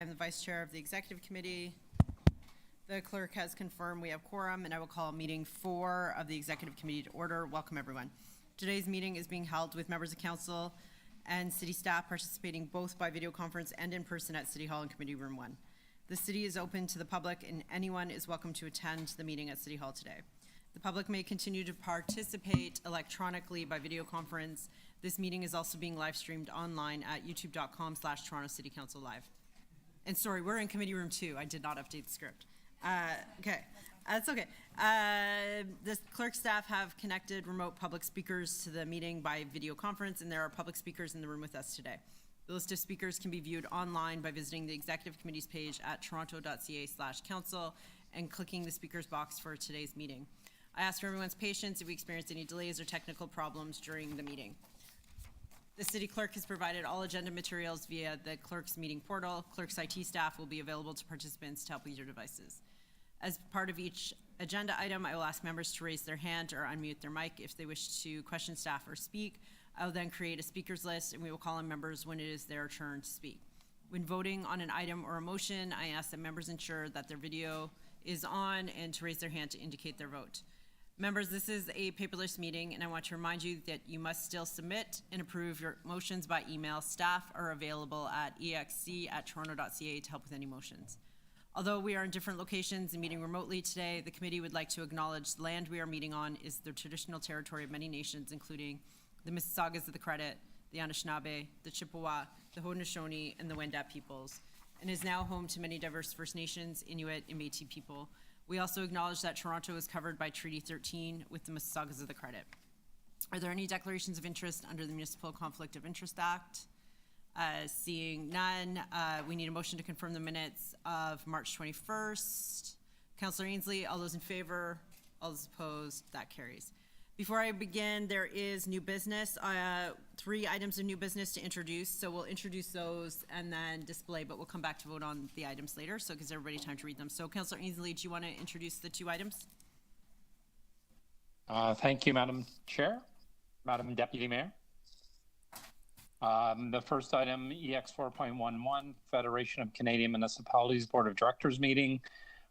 I'm the Vice Chair of the Executive Committee. The clerk has confirmed we have quorum, and I will call meeting 4 of the Executive Committee to order. Welcome, everyone. Today's meeting is being held with members of Council and City staff participating both by video conference and in person at City Hall in Committee Room 1. The City is open to the public, and anyone is welcome to attend the meeting at City Hall today. The public may continue to participate electronically by video conference. This meeting is also being live streamed online at youtube.com/Toronto City Council Live. And sorry, we're in Committee Room 2. I did not update the script. Okay, that's okay. The clerk staff have connected remote public speakers to the meeting by video conference, and there are public speakers in the room with us today. The list of speakers can be viewed online by visiting the Executive Committee's page at toronto.ca/council and clicking the speakers box for today's meeting. I ask for everyone's patience if we experience any delays or technical problems during the meeting. The City Clerk has provided all agenda materials via the Clerk's meeting portal. Clerk's IT staff will be available to participants to help with your devices. As part of each agenda item, I will ask members to raise their hand or unmute their mic if they wish to question staff or speak. I will then create a speakers list, and we will call on members when it is their turn to speak. When voting on an item or a motion, I ask that members ensure that their video is on and to raise their hand to indicate their vote. Members, this is a paperless meeting, and I want to remind you that you must still submit and approve your motions by email. Staff are available at exc@toronto.ca to help with any motions. Although we are in different locations and meeting remotely today, the committee would like to acknowledge the land we are meeting on is the traditional territory of many nations, including the Mississaugas of the Credit, the Anishinaabe, the Chippewa, the Haudenosaunee, and the Wendat peoples, and is now home to many diverse First Nations, Inuit, and Métis people. We also acknowledge that Toronto is covered by Treaty 13 with the Mississaugas of the Credit. Are there any declarations of interest under the Municipal Conflict of Interest Act? Seeing none, we need a motion to confirm the minutes of March 21st. Councillor Ainsley, all those in favor? All those opposed? That carries. Before I begin, there is new business, 3 items of new business to introduce. So we'll introduce those and then display, but we'll come back to vote on the items later, so it gives everybody time to read them. So Councillor Ainsley, do you want to introduce the 2 items? Thank you, Madam Chair, Madam Deputy Mayor. The first item, EX 4.11, Federation of Canadian Municipalities Board of Directors meeting,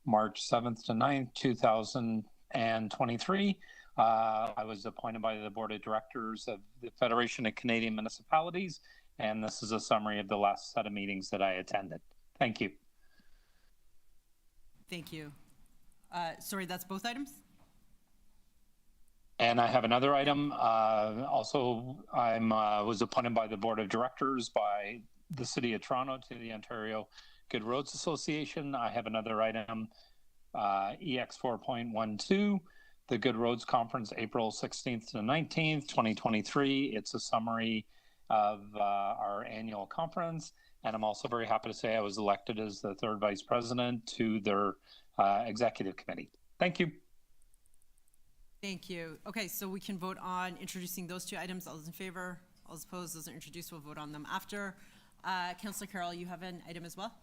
March 7th to 9th, 2023. I was appointed by the Board of Directors of the Federation of Canadian Municipalities, and this is a summary of the last set of meetings that I attended. Thank you. Thank you. Sorry, that's both items? And I have another item. Also, I was appointed by the Board of Directors by the City of Toronto to the Ontario Good Roads Association. I have another item, EX 4.12. The Good Roads Conference, April 16th to 19th, 2023. It's a summary of our annual conference. And I'm also very happy to say I was elected as the 3rd Vice President to their Executive Committee. Thank you. Thank you. Okay, so we can vote on introducing those 2 items. All those in favor? All those opposed? Those are introduced. We'll vote on them after. Councillor Carroll, you have an item as well?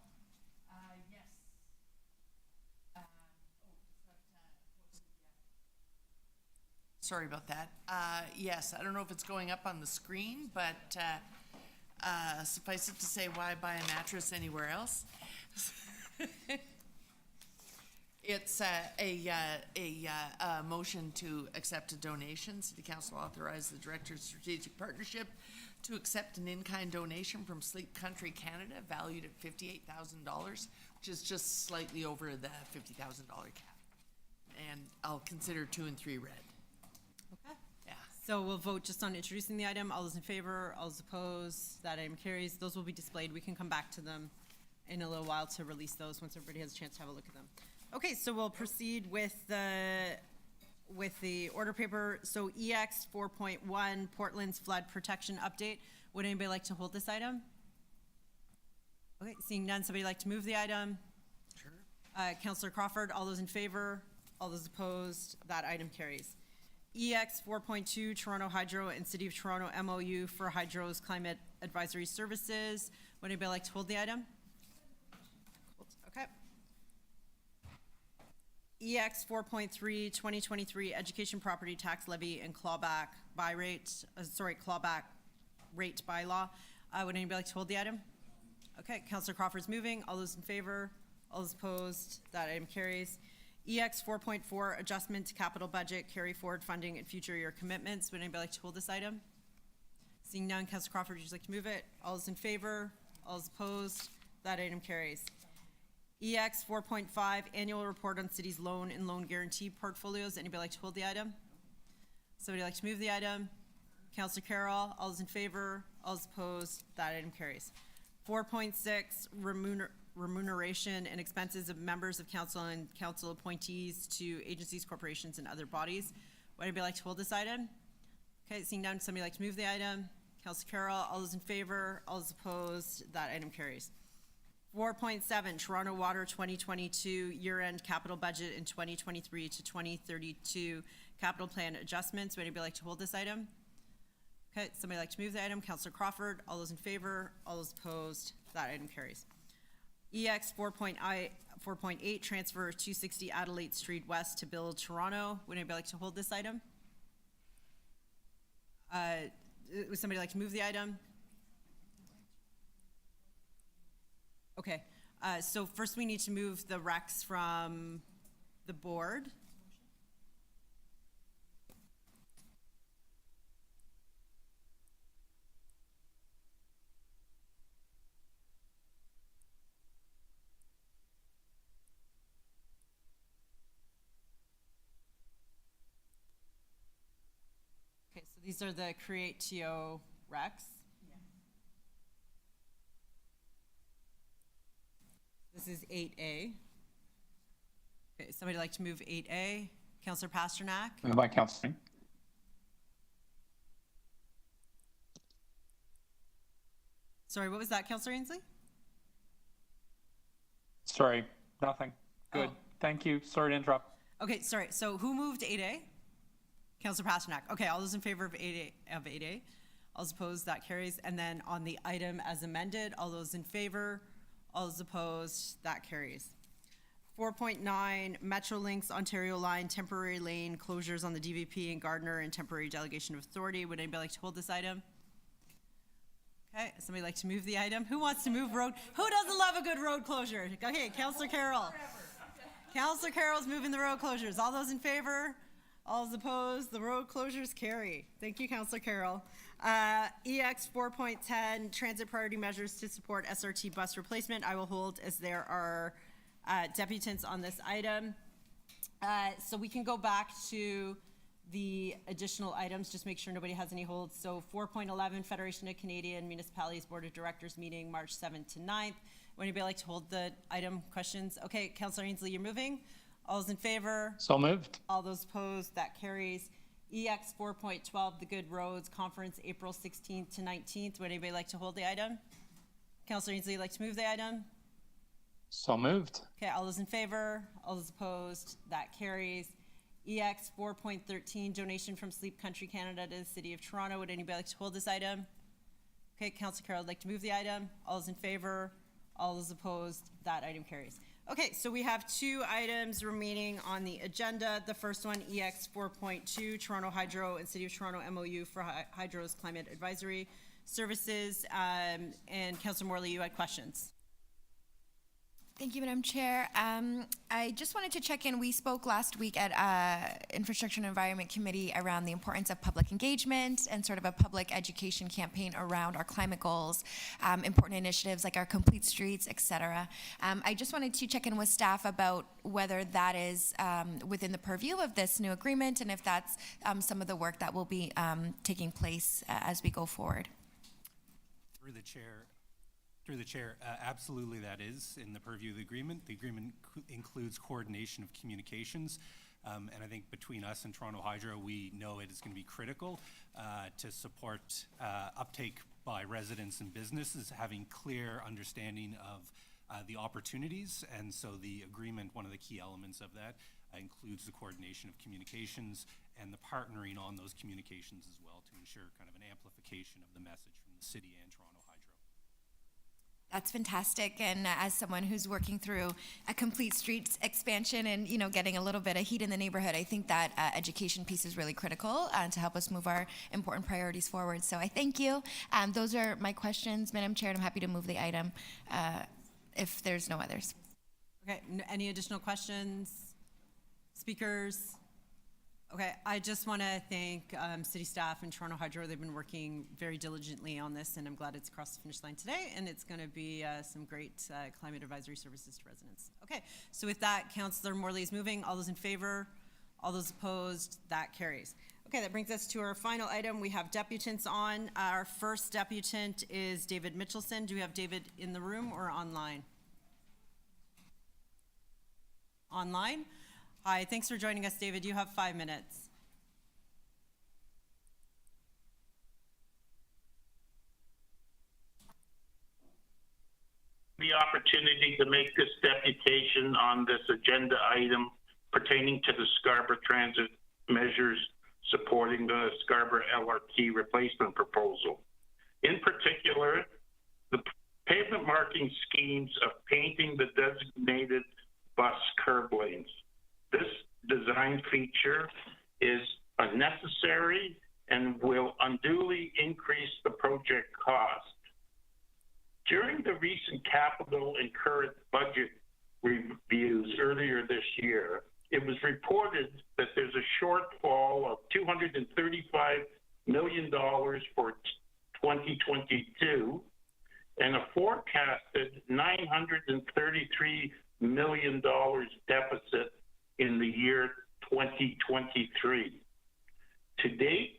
Sorry about that. Yes, I don't know if it's going up on the screen, but suffice it to say, why buy a mattress anywhere else? It's a motion to accept a donation. City Council authorized the Director of Strategic Partnership to accept an in-kind donation from Sleep Country Canada valued at $58,000, which is just slightly over the $50,000 cap. And I'll consider 2 and 3 read. Okay. Yeah. So we'll vote just on introducing the item. All those in favor, all those opposed, that item carries. Those will be displayed. We can come back to them in a little while to release those once everybody has a chance to have a look at them. Okay, so we'll proceed with the order paper. So EX 4.1, Portland's flood protection update. Would anybody like to hold this item? Okay, seeing none, somebody like to move the item? Sure. Councillor Crawford, all those in favor, all those opposed, that item carries. EX 4.2, Toronto Hydro and City of Toronto MOU for Hydro's Climate Advisory Services. Would anybody like to hold the item? Okay. EX 4.3, 2023 Education Property Tax Levy and Clawback rate bylaw. Would anybody like to hold the item? Okay, Councillor Crawford's moving. All those in favor? All those opposed? That item carries. EX 4.4, adjustment to capital budget, carry forward funding and future year commitments. Would anybody like to hold this item? Seeing none, Councillor Crawford, would you like to move it? All those in favor? All those opposed? That item carries. EX 4.5, annual report on city's loan and loan guarantee portfolios. Anybody like to hold the item? Somebody like to move the item? Councillor Carroll, all those in favor? All those opposed? That item carries. 4.6, remuneration and expenses of members of council and council appointees to agencies, corporations, and other bodies. Would anybody like to hold this item? Okay, seeing none, somebody like to move the item? Councillor Carroll, all those in favor? All those opposed? That item carries. 4.7, Toronto Water 2022 year-end capital budget in 2023 to 2032 capital plan adjustments. Would anybody like to hold this item? Okay, somebody like to move the item? Councillor Crawford, all those in favor? All those opposed? That item carries. EX 4.8, transfer 260 Adelaide Street West to Build Toronto. Would anybody like to hold this item? Would somebody like to move the item? Okay, so first we need to move the recs from the board. Okay, so these are the Create TO recs. This is 8A. Okay, somebody like to move 8A? Councillor Pasternak? Moved by Councillor. Sorry, what was that, Councillor Ainsley? Sorry, nothing. Good. Oh. Thank you. Sorry to interrupt. Okay, sorry. So who moved 8A? Councillor Pasternak. Okay, all those in favor of 8A? All those opposed? That carries. And then on the item as amended, all those in favor? All those opposed? That carries. 4.9, Metrolinx Ontario Line temporary lane closures on the DVP and Gardiner and temporary delegation of authority. Would anybody like to hold this item? Okay, somebody like to move the item? Who wants to move road? Who doesn't love a good road closure? Okay, Councillor Carroll. Councillor Carroll's moving the road closures. All those in favor? All those opposed? The road closures carry. Thank you, Councillor Carroll. EX 4.10, transit priority measures to support SRT bus replacement. I will hold as there are deputants on this item. So we can go back to the additional items, just make sure nobody has any holds. So 4.11, Federation of Canadian Municipalities Board of Directors meeting March 7th to 9th. Would anybody like to hold the item questions? Okay, Councillor Ainsley, you're moving. All those in favor? So moved. All those opposed? That carries. EX 4.12, the Good Roads Conference, April 16th to 19th. Would anybody like to hold the item? Councillor Ainsley, like to move the item? So moved. Okay, all those in favor? All those opposed? That carries. EX 4.13, donation from Sleep Country Canada to the City of Toronto. Would anybody like to hold this item? Okay, Councillor Carroll would like to move the item. All those in favor? All those opposed? That item carries. Okay, so we have two items remaining on the agenda. The first one, EX 4.2, Toronto Hydro and City of Toronto MOU for Hydro's Climate Advisory Services. And Councillor Morley, you had questions. Thank you, Madam Chair. I just wanted to check in. We spoke last week at Infrastructure and Environment Committee around the importance of public engagement and sort of a public education campaign around our climate goals, important initiatives like our Complete Streets, et cetera. I just wanted to check in with staff about whether that is within the purview of this new agreement and if that's some of the work that will be taking place as we go forward. Through the chair, absolutely that is in the purview of the agreement. The agreement includes coordination of communications, and I think between us and Toronto Hydro, we know it is going to be critical to support uptake by residents and businesses, having clear understanding of the opportunities, and so the agreement, one of the key elements of that, includes the coordination of communications and the partnering on those communications as well to ensure kind of an amplification of the message from the city and Toronto Hydro. That's fantastic. And as someone who's working through a complete streets expansion and, you know, getting a little bit of heat in the neighborhood, I think that education piece is really critical to help us move our important priorities forward. So I thank you. Those are my questions, Madam Chair, and I'm happy to move the item if there's no others. Okay, any additional questions? Speakers? Okay, I just want to thank city staff and Toronto Hydro. They've been working very diligently on this, and I'm glad it's across the finish line today, and it's going to be some great climate advisory services to residents. Okay, so with that, Councillor Morley is moving. All those in favor? All those opposed? That carries. Okay, that brings us to our final item. We have deputants on. Our first deputant is David Mitchelson. Do we have David in the room or online? Online? Hi, thanks for joining us, David. You have 5 minutes. The opportunity to make this deputation on this agenda item pertaining to the Scarborough transit measures supporting the Scarborough LRT replacement proposal. In particular, the pavement marking schemes of painting the designated bus curb lanes. This design feature is unnecessary and will unduly increase the project cost. During the recent capital and current budget reviews earlier this year, it was reported that there's a shortfall of $235 million for 2022 and a forecasted $933 million deficit in the year 2023. To date,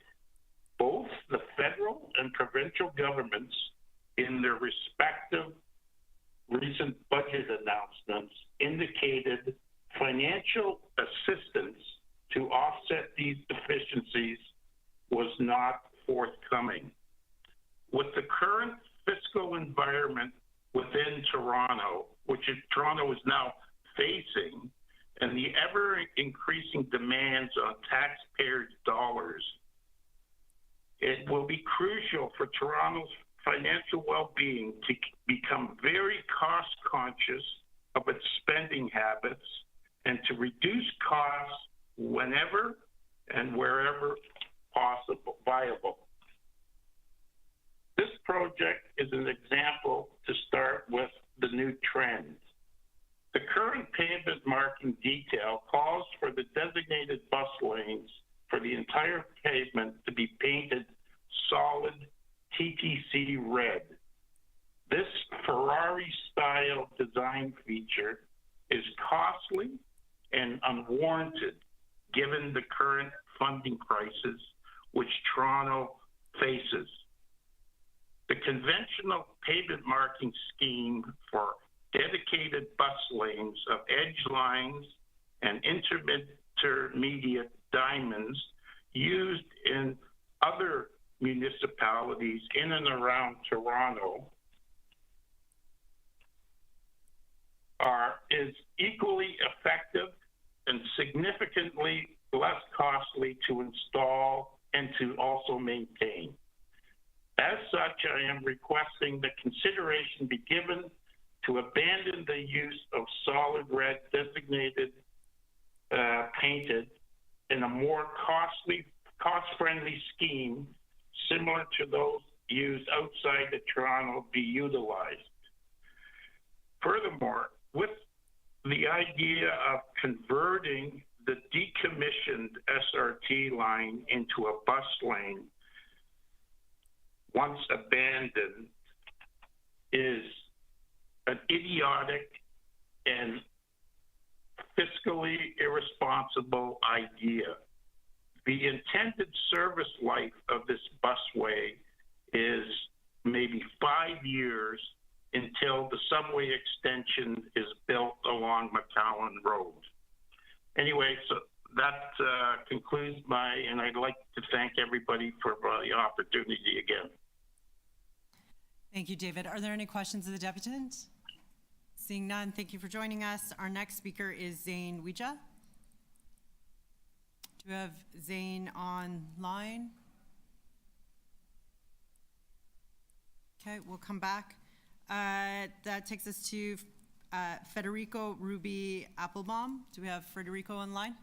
both the federal and provincial governments in their respective recent budget announcements indicated financial assistance to offset these deficiencies was not forthcoming. With the current fiscal environment within Toronto, Toronto is now facing, and the ever-increasing demands on taxpayers' dollars, it will be crucial for Toronto's financial well-being to become very cost-conscious of its spending habits and to reduce costs whenever and wherever possible, viable. This project is an example to start with the new trend. The current pavement marking detail calls for the designated bus lanes for the entire pavement to be painted solid TTC red. This Ferrari-style design feature is costly and unwarranted given the current funding crisis which Toronto faces. The conventional pavement marking scheme for dedicated bus lanes of edge lines and intermediate diamonds used in other municipalities in and around Toronto is equally effective and significantly less costly to install and to also maintain. As such, I am requesting that consideration be given to abandon the use of solid red designated painted in a more cost-friendly scheme similar to those used outside of Toronto be utilized. Furthermore, with the idea of converting the decommissioned SRT line into a bus lane once abandoned is an idiotic and fiscally irresponsible idea. The intended service life of this busway is maybe 5 years until the subway extension is built along McCowan Road. Anyway, so that concludes and I'd like to thank everybody for the opportunity again. Thank you, David. Are there any questions of the deputant? Seeing none, thank you for joining us. Our next speaker is Zane Ouija. Do we have Zane online? Okay, we'll come back. That takes us to Federico Ruby Applebaum. Do we have Federico online?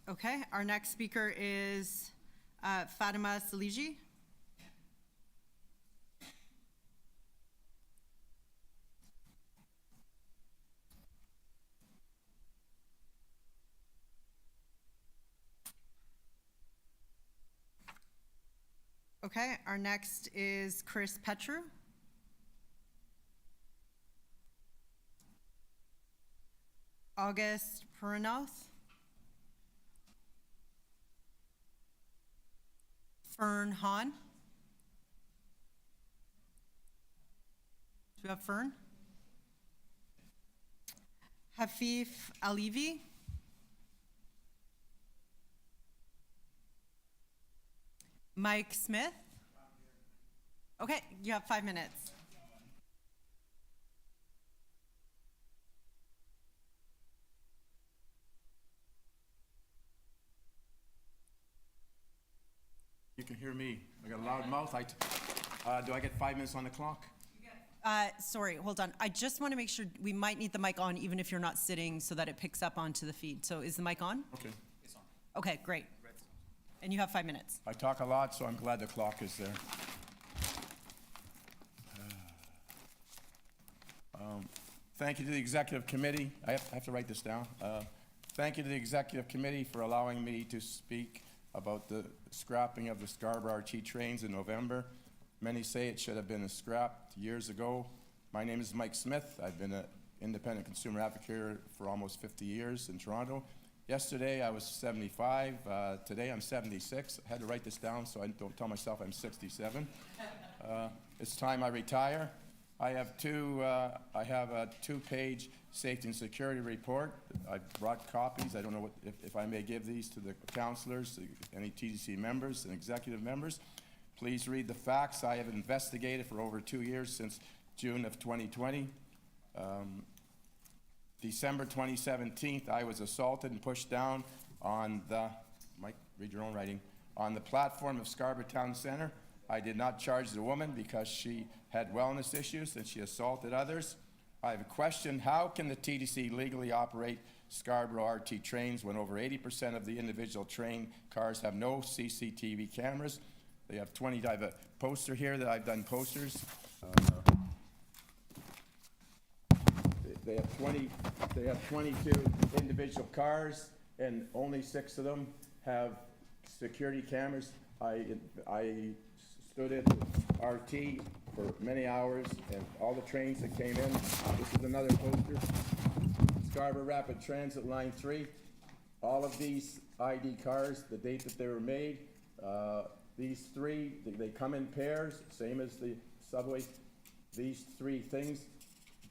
Okay, our next speaker is Fatima Saliji. Okay, our next is Chris Petru. August Perinoth. Fern Hahn. Do we have Fern? Hafif Alivi. Mike Smith. Okay, you have 5 minutes. You can hear me. I got a loud mouth. Do I get 5 minutes on the clock? Sorry, hold on. I just want to make sure we might need the mic on even if you're not sitting so that it picks up onto the feed. So is the mic on? Okay. Okay, great. And you have 5 minutes. I talk a lot, so I'm glad the clock is there. Thank you to the Executive Committee. I have to write this down. Thank you to the Executive Committee for allowing me to speak about the scrapping of the Scarborough RT trains in November. Many say it should have been scrapped years ago. My name is Mike Smith. I've been an independent consumer advocate for almost 50 years in Toronto. Yesterday I was 75. Today I'm 76. I had to write this down so I don't tell myself I'm 67. It's time I retire. I have a two-page safety and security report. I brought copies. I don't know if I may give these to the councillors, any TDC members and executive members. Please read the facts. I have investigated for over 2 years since June of 2020. December 2017, I was assaulted and pushed down on the, Mike, read your own writing, on the platform of Scarborough Town Centre. I did not charge the woman because she had wellness issues and she assaulted others. I have a question. How can the TDC legally operate Scarborough RT trains when over 80% of the individual train cars have no CCTV cameras? They have 20, I have a poster here that I've done posters. They have 22 individual cars and only 6 of them have security cameras. I stood at RT for many hours and all the trains that came in. This is another poster. Scarborough Rapid Transit Line 3. All of these ID cars, the date that they were made, these 3, they come in pairs, same as the subway. These 3 things,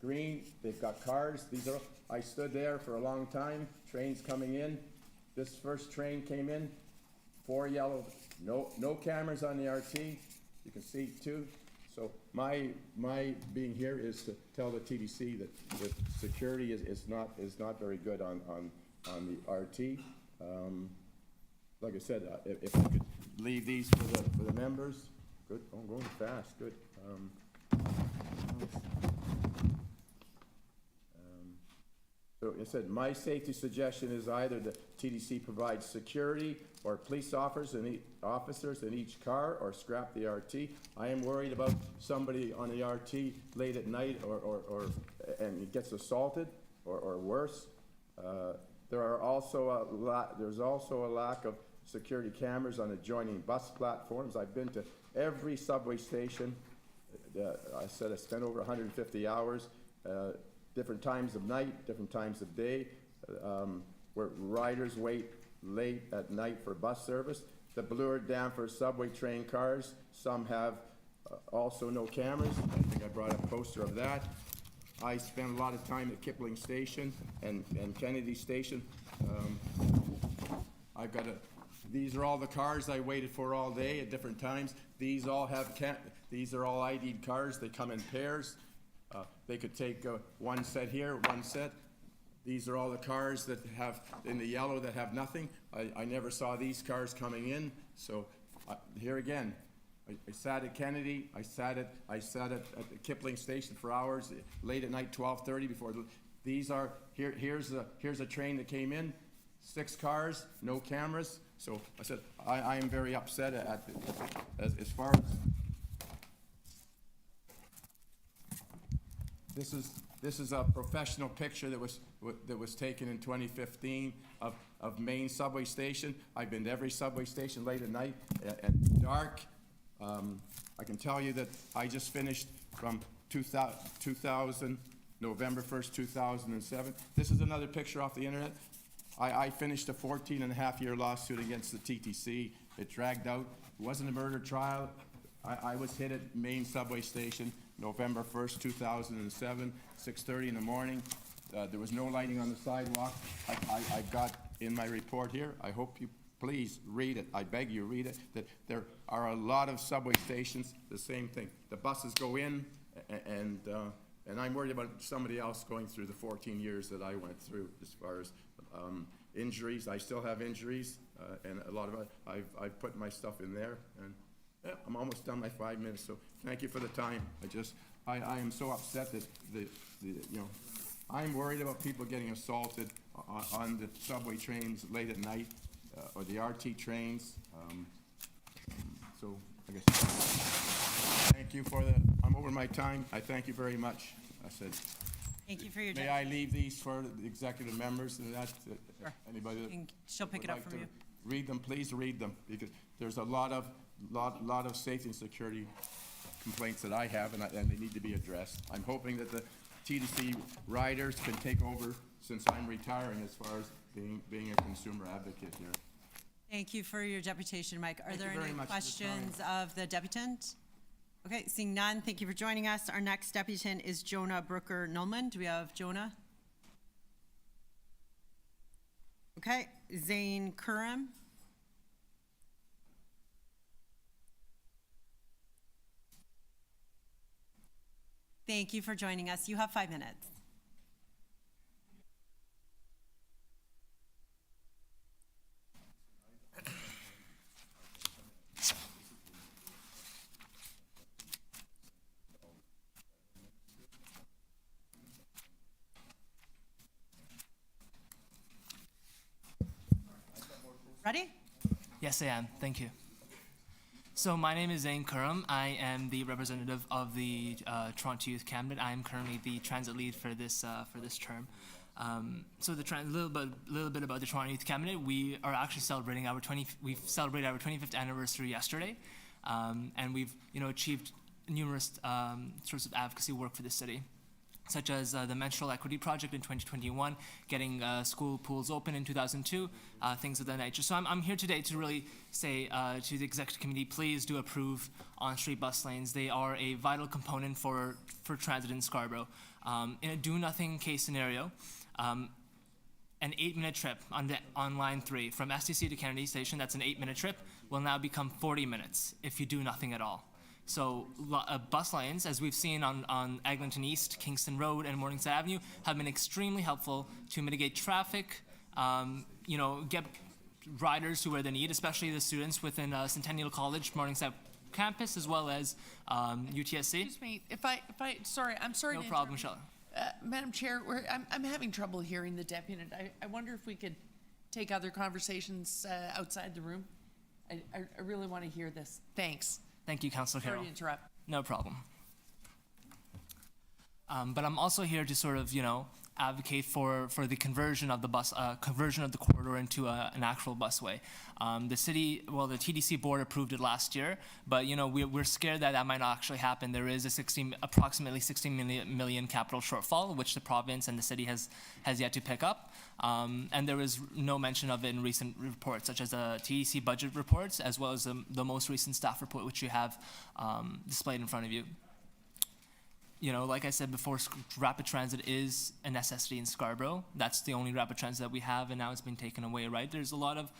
green, they've got cars. I stood there for a long time, trains coming in. This first train came in, 4 yellow, no cameras on the RT. You can see 2. So my being here is to tell the TDC that security is not very good on the RT. Like I said, if I could leave these for the members. Good. Oh, I'm going fast. Good. So it said, my safety suggestion is either the TDC provides security or police officers in each car or scrap the RT. I am worried about somebody on the RT late at night and gets assaulted or worse. There's also a lack of security cameras on adjoining bus platforms. I've been to every subway station. I said I spent over 150 hours. Different times of night, different times of day, where riders wait late at night for bus service. The Blue Danforth subway train cars, some have also no cameras. I think I brought a poster of that. I spent a lot of time at Kipling Station and Kennedy Station. These are all the cars I waited for all day at different times. These all these are all ID'd cars. They come in pairs. They could take one set here, one set. These are all the cars that have, in the yellow, that have nothing. I never saw these cars coming in, so here again, I sat at Kennedy, I sat at the Kipling station for hours, late at night, 12:30 before. These are, here's a train that came in, 6 cars, no cameras. So I said, I am very upset as far as, this is a professional picture that was taken in 2015 of Main subway station. I've been to every subway station late at night and dark. I can tell you that I just finished from 2000, November 1st, 2007. This is another picture off the internet. I finished a 14-and-a-half-year lawsuit against the TTC. It dragged out. It wasn't a murder trial. I was hit at Main subway station, November 1st, 2007, 6:30 in the morning. There was no lighting on the sidewalk. I got in my report here. I hope you please read it. I beg you, read it. That there are a lot of subway stations, the same thing. The buses go in, and I'm worried about somebody else going through the 14 years that I went through as far as injuries. I still have injuries, and a lot of it, I've put my stuff in there, and yeah, I'm almost done my 5 minutes, so thank you for the time. I am so upset that I'm worried about people getting assaulted on the subway trains late at night, or the RT trains. So I guess thank you for I'm over my time. I thank you very much. I said. Thank you for your. May I leave these for the executive members and that? Sure. Anybody that She'll pick it would up like from to you. read them, please read them, because there's a lot of safety and security complaints that I have, and they need to be addressed. I'm hoping that the TDC riders can take over since I'm retiring as far as being a consumer advocate here. Thank you for your deputation, Mike. Are Thank you there very any much for the questions of the deputant? Okay, seeing none, thank you for joining us. Our next deputant is Jonah Brooker-Nolman. Do we have Jonah? Okay, Zane Curran. Thank you for joining us. You have 5 minutes. Ready? Yes, I am. Thank you. So my name is Zane Kurum. I am the representative of the Toronto Youth Cabinet. I am currently the transit lead for this term. So a little bit about the Toronto Youth Cabinet. We are actually celebrating we've celebrated our 25th anniversary yesterday, and we've achieved numerous sorts of advocacy work for the city, such as the Menstrual Equity Project in 2021, getting school pools open in 2002, things of that nature. So I'm here today to really say to the Executive Committee, please do approve on-street bus lanes. They are a vital component for transit in Scarborough. In a do-nothing case scenario, an 8-minute trip on Line 3 from STC to Kennedy Station, that's an 8-minute trip, will now become 40 minutes if you do nothing at all. So bus lanes, as we've seen on Eglinton East, Kingston Road, and Morningside Avenue, have been extremely helpful to mitigate traffic, get riders to where they need, especially the students within Centennial College, Morningside campus, as well as UTSC. Excuse me, sorry, I'm sorry. No to problem, interrupt. Michelle. Madam Chair, I'm having trouble hearing the deputant. I wonder if we could take other conversations outside the room. I really want to hear this. Thanks. Thank you, Councillor Carroll. Sorry to interrupt. No problem. But I'm also here to sort of, advocate for the conversion of the corridor into an actual busway. The TDC board approved it last year, but we're scared that might not actually happen. There is approximately 16 million capital shortfall, which the province and the city has yet to pick up. And there was no mention of it in recent reports, such as the TDC budget reports, as well as the most recent staff report, which you have displayed in front of you. Like I said before, rapid transit is a necessity in Scarborough. That's the only rapid transit that we have, and now it's been taken away, right? There's a lot of,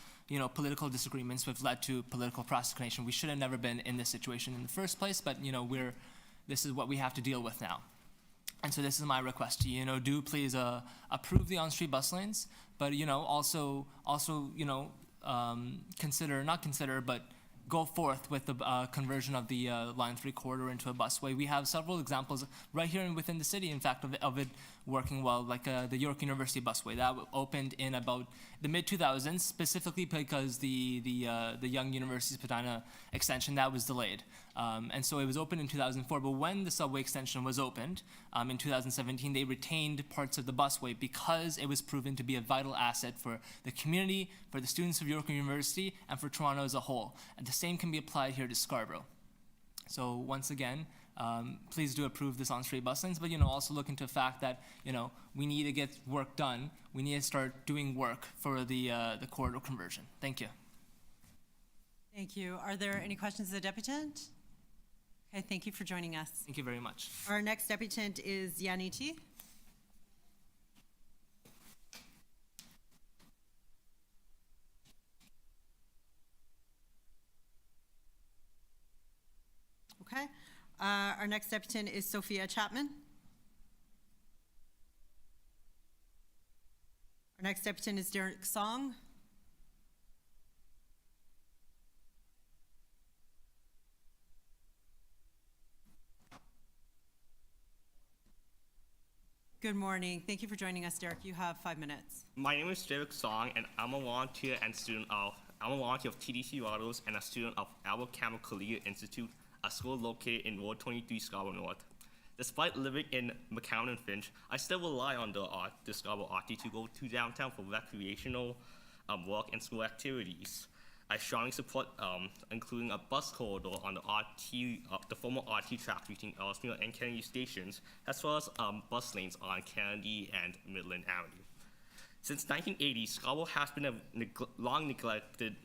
political disagreements which have led to political procrastination. We should have never been in this situation in the first place, but, this is what we have to deal with now. And so this is my request to you, do please approve the on-street bus lanes, but, also, but go forth with the conversion of the Line 3 corridor into a busway. We have several examples right here and within the city, in fact, of it working well, like the York University busway that opened in about the mid-2000s, specifically because the Young University Spadina extension that was delayed. And so it was opened in 2004, but when the subway extension was opened in 2017, they retained parts of the busway because it was proven to be a vital asset for the community, for the students of York University, and for Toronto as a whole. And the same can be applied here to Scarborough. So once again, please do approve this on-street bus lanes, but also look into the fact that we need to get work done. We need to start doing work for the corridor conversion. Thank you. Thank you. Are there any questions of the deputant? Okay, thank you for joining us. Thank you very much. Our next deputant is Yaniti. Okay. Our next deputant is Sophia Chapman. Our next deputant is Derek Song. Good morning. Thank you for joining us, Derek. You have 5 minutes. My name is Derek Song, and I'm a volunteer of TDC Autos and a student of Albert Campbell Collegiate Institute, a school located in Ward 23, Scarborough North. Despite living in McCown and Finch, I still rely on the Scarborough RT to go to downtown for recreational work and school activities. I strongly support including a bus corridor on the former RT track between Ellesmere and Kennedy stations, as well as bus lanes on Kennedy and Midland Avenue. Since 1980, Scarborough has been long neglected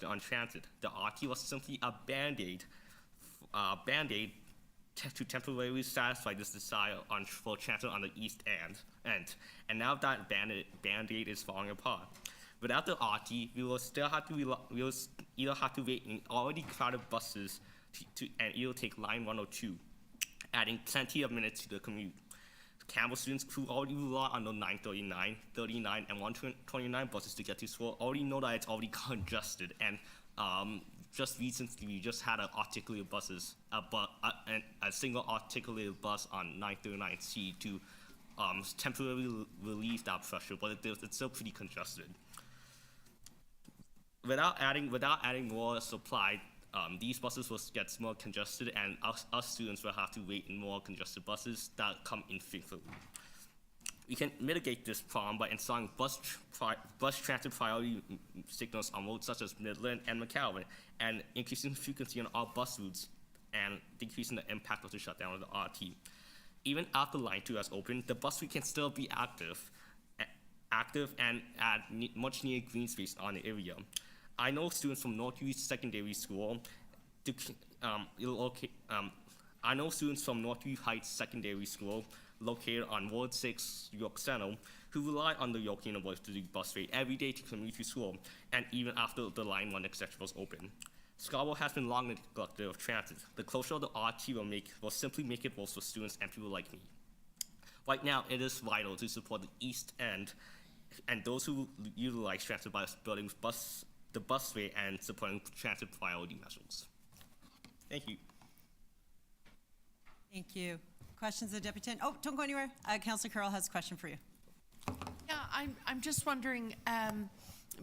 on transit. The RT was simply a band-aid to temporarily satisfy this desire for transit on the east end. And now that band-aid is falling apart. Without the RT, we will either have to wait in already crowded buses and either take line 102, adding plenty of minutes to the commute. Campbell students who already rely on the 939, 39, and 129 buses to get to school already know that it's already congested. And just recently, we just had a single articulated bus on 939C to temporarily relieve that pressure, but it's still pretty congested. Without adding more supply, these buses will get more congested, and us students will have to wait in more congested buses that come infrequently. We can mitigate this problem by installing bus transit priority signals on roads such as Midland and McAllen, and increasing frequency on all bus routes, and decreasing the impact of the shutdown of the RT. Even after Line 2 has opened, the bus route can still be active and add much needed green space on the area. I know students from Northview Secondary School Heights Secondary School, located on Ward 6, York Center, who rely on the York University busway every day to commute to school, and even after the Line 1 extension was open. Scarborough has been long neglected of transit. The closure of the RT will simply make it worse for students and people like me. Right now, it is vital to support the East End and those who utilize transit by building the busway and supporting transit priority measures. Thank you. Thank you. Questions of the deputant? Oh, don't go anywhere. Councillor Carroll has a question for you. Yeah, I'm just wondering,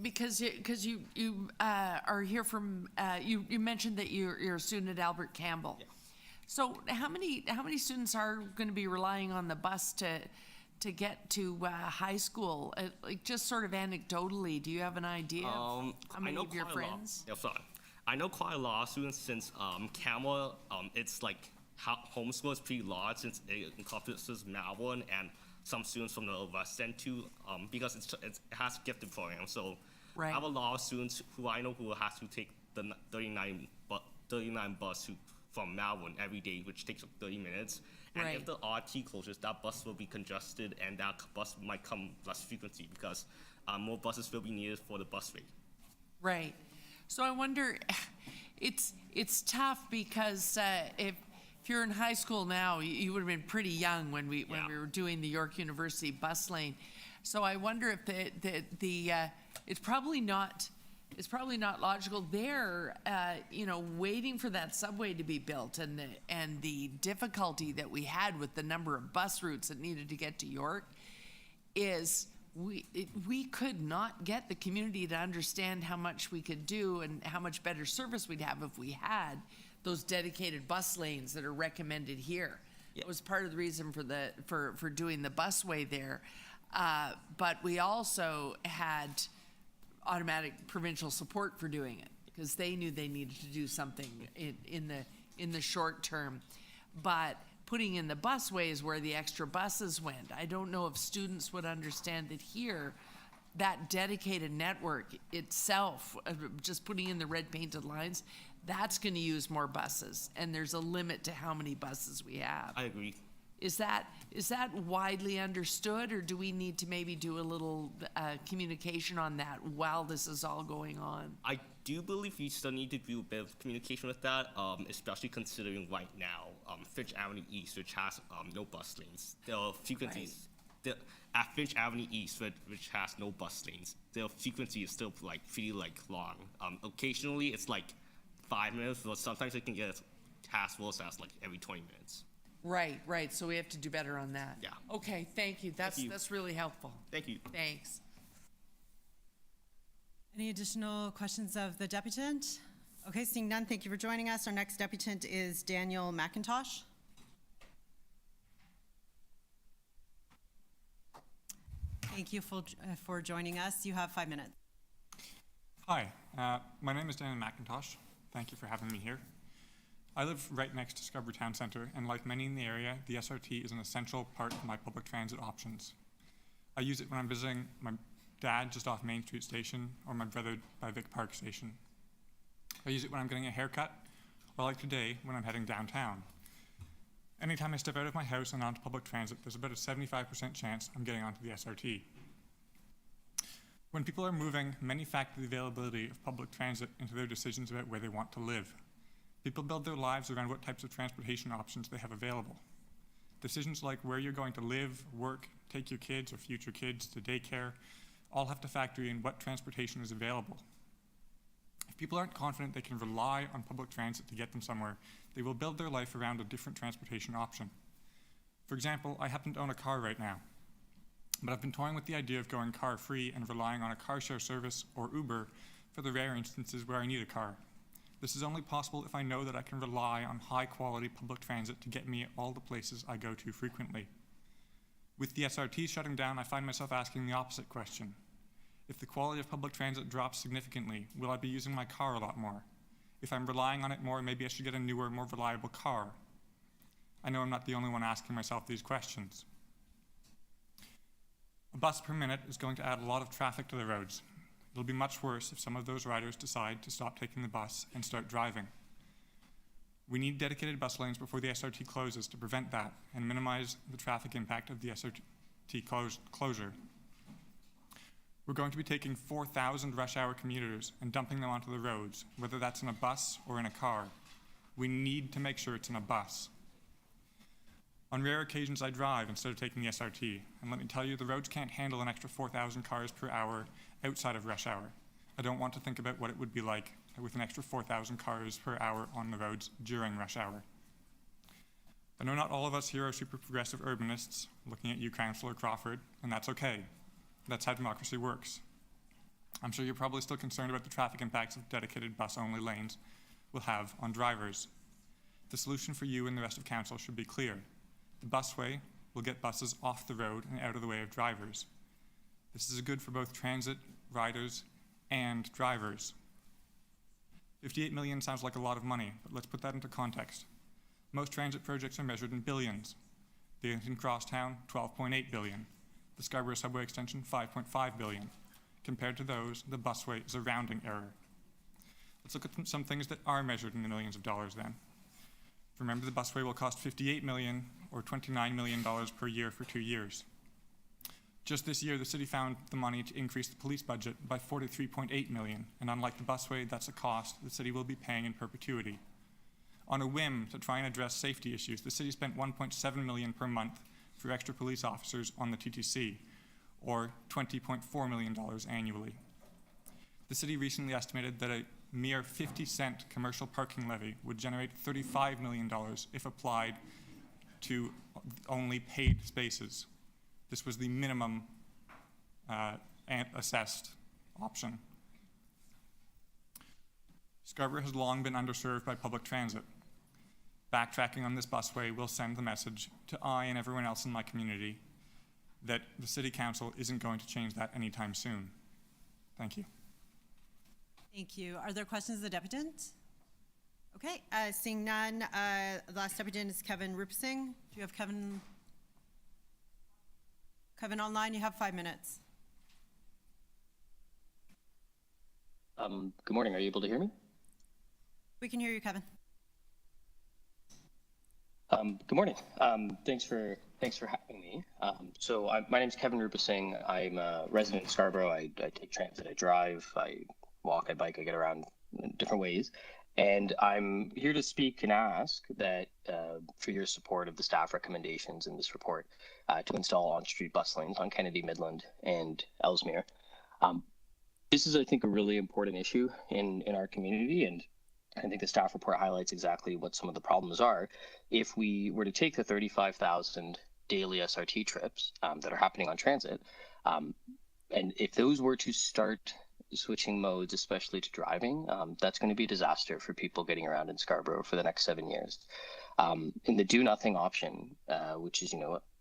because you are here from, you mentioned that you're a student at Albert Campbell. Yeah. So how many students are going to be relying on the bus to get to high school? Like, just sort of anecdotally, do you have an idea of how many of your friends? I know quite a lot of students since Campbell, it's like homeschool is pretty large since it encompasses Melbourne and some students from the West End too, because it has gifted programs. So right. I have a lot of students who I know who have to take the 39 bus from Melbourne every day, which takes 30 minutes. And right. If the RT closes, that bus will be congested, and that bus might come less frequency because more buses will be needed for the busway. Right. So I wonder, it's tough because if if you're in high school now, you would have been pretty young when we were doing the York University bus lane. So I wonder if it's probably not logical there, waiting for that subway to be built and the difficulty that we had with the number of bus routes that needed to get to York is we could not get the community to understand how much we could do and how much better service we'd have if we had those dedicated bus lanes that are recommended here. Yeah. It was part of the reason for doing the busway there. But we also had automatic provincial support for doing it because they knew they needed to do something in the short term. But putting in the busway is where the extra buses went. I don't know if students would understand that here, that dedicated network itself, just putting in the red painted lines, that's going to use more buses, and there's a limit to how many buses we have. I agree. Is that widely understood, or do we need to maybe do a little communication on that while this is all going on? I do believe we still need to do a bit of communication with that, especially considering right now, Finch Avenue East, which has no bus lanes. The frequencies, at Finch Avenue East, which has no bus lanes, the frequency is still pretty long. Occasionally it's 5 minutes, but sometimes it can get as fast as every 20 minutes. Right. So we have to do better on that. Yeah. Okay, thank you. That's really helpful. Thank you. Thanks. Any additional questions of the deputant? Okay, seeing none, thank you for joining us. Our next deputant is Daniel McIntosh. Thank you for joining us. You have 5 minutes. Hi, my name is Daniel McIntosh. Thank you for having me here. I live right next to Scarborough Town Centre, and like many in the area, the SRT is an essential part of my public transit options. I use it when I'm visiting my dad just off Main Street Station, or my brother by Vic Park Station. I use it when I'm getting a haircut, or like today, when I'm heading downtown. Anytime I step out of my house and onto public transit, there's about a 75% chance I'm getting onto the SRT. When people are moving, many factor the availability of public transit into their decisions about where they want to live. People build their lives around what types of transportation options they have available. Decisions like where you're going to live, work, take your kids or future kids to daycare, all have to factor in what transportation is available. If people aren't confident they can rely on public transit to get them somewhere, they will build their life around a different transportation option. For example, I happen to own a car right now, but I've been toying with the idea of going car-free and relying on a car share service or Uber for the rare instances where I need a car. This is only possible if I know that I can rely on high-quality public transit to get me all the places I go to frequently. With the SRT shutting down, I find myself asking the opposite question. If the quality of public transit drops significantly, will I be using my car a lot more? If I'm relying on it more, maybe I should get a newer, more reliable car. I know I'm not the only one asking myself these questions. A bus per minute is going to add a lot of traffic to the roads. It'll be much worse if some of those riders decide to stop taking the bus and start driving. We need dedicated bus lanes before the SRT closes to prevent that and minimize the traffic impact of the SRT closure. We're going to be taking 4,000 rush hour commuters and dumping them onto the roads, whether that's in a bus or in a car. We need to make sure it's in a bus. On rare occasions, I drive instead of taking the SRT, and let me tell you, the roads can't handle an extra 4,000 cars per hour outside of rush hour. I don't want to think about what it would be like with an extra 4,000 cars per hour on the roads during rush hour. I know not all of us here are super progressive urbanists, looking at you, Councillor Crawford, and that's okay. That's how democracy works. I'm sure you're probably still concerned about the traffic impacts of dedicated bus-only lanes will have on drivers. The solution for you and the rest of Council should be clear. The busway will get buses off the road and out of the way of drivers. This is good for both transit, riders, and drivers. 58 million sounds like a lot of money, but let's put that into context. Most transit projects are measured in billions. The Eglinton Crosstown, 12.8 billion. The Scarborough subway extension, 5.5 billion. Compared to those, the busway is a rounding error. Let's look at some things that are measured in the millions of dollars then. Remember, the busway will cost $58 million or $29 million per year for 2 years. Just this year, the city found the money to increase the police budget by $43.8 million, and unlike the busway, that's a cost the city will be paying in perpetuity. On a whim to try and address safety issues, the city spent $1.7 million per month for extra police officers on the TTC, or $20.4 million annually. The city recently estimated that a mere 50-cent commercial parking levy would generate $35 million if applied to only paid spaces. This was the minimum assessed option. Scarborough has long been underserved by public transit. Backtracking on this busway will send the message to I and everyone else in my community that the City Council isn't going to change that anytime soon. Thank you. Thank you. Are there questions of the deputant? Okay, seeing none, the last deputant is Kevin Rupsing. Do you have Kevin online? You have 5 minutes. Good morning. Are you able to hear me? We can hear you, Kevin. Good morning. Thanks for having me. My name is Kevin Rupasing. I'm a resident in Scarborough. I take transit. I drive. I walk. I bike. I get around in different ways. And I'm here to speak and ask that for your support of the staff recommendations in this report to install on-street bus lanes on Kennedy, Midland, and Ellesmere. This is, I think, a really important issue in our community, and I think the staff report highlights exactly what some of the problems are. If we were to take the 35,000 daily SRT trips that are happening on transit, and if those were to start switching modes, especially to driving, that's going to be a disaster for people getting around in Scarborough for the next 7 years. In the do nothing option, which is,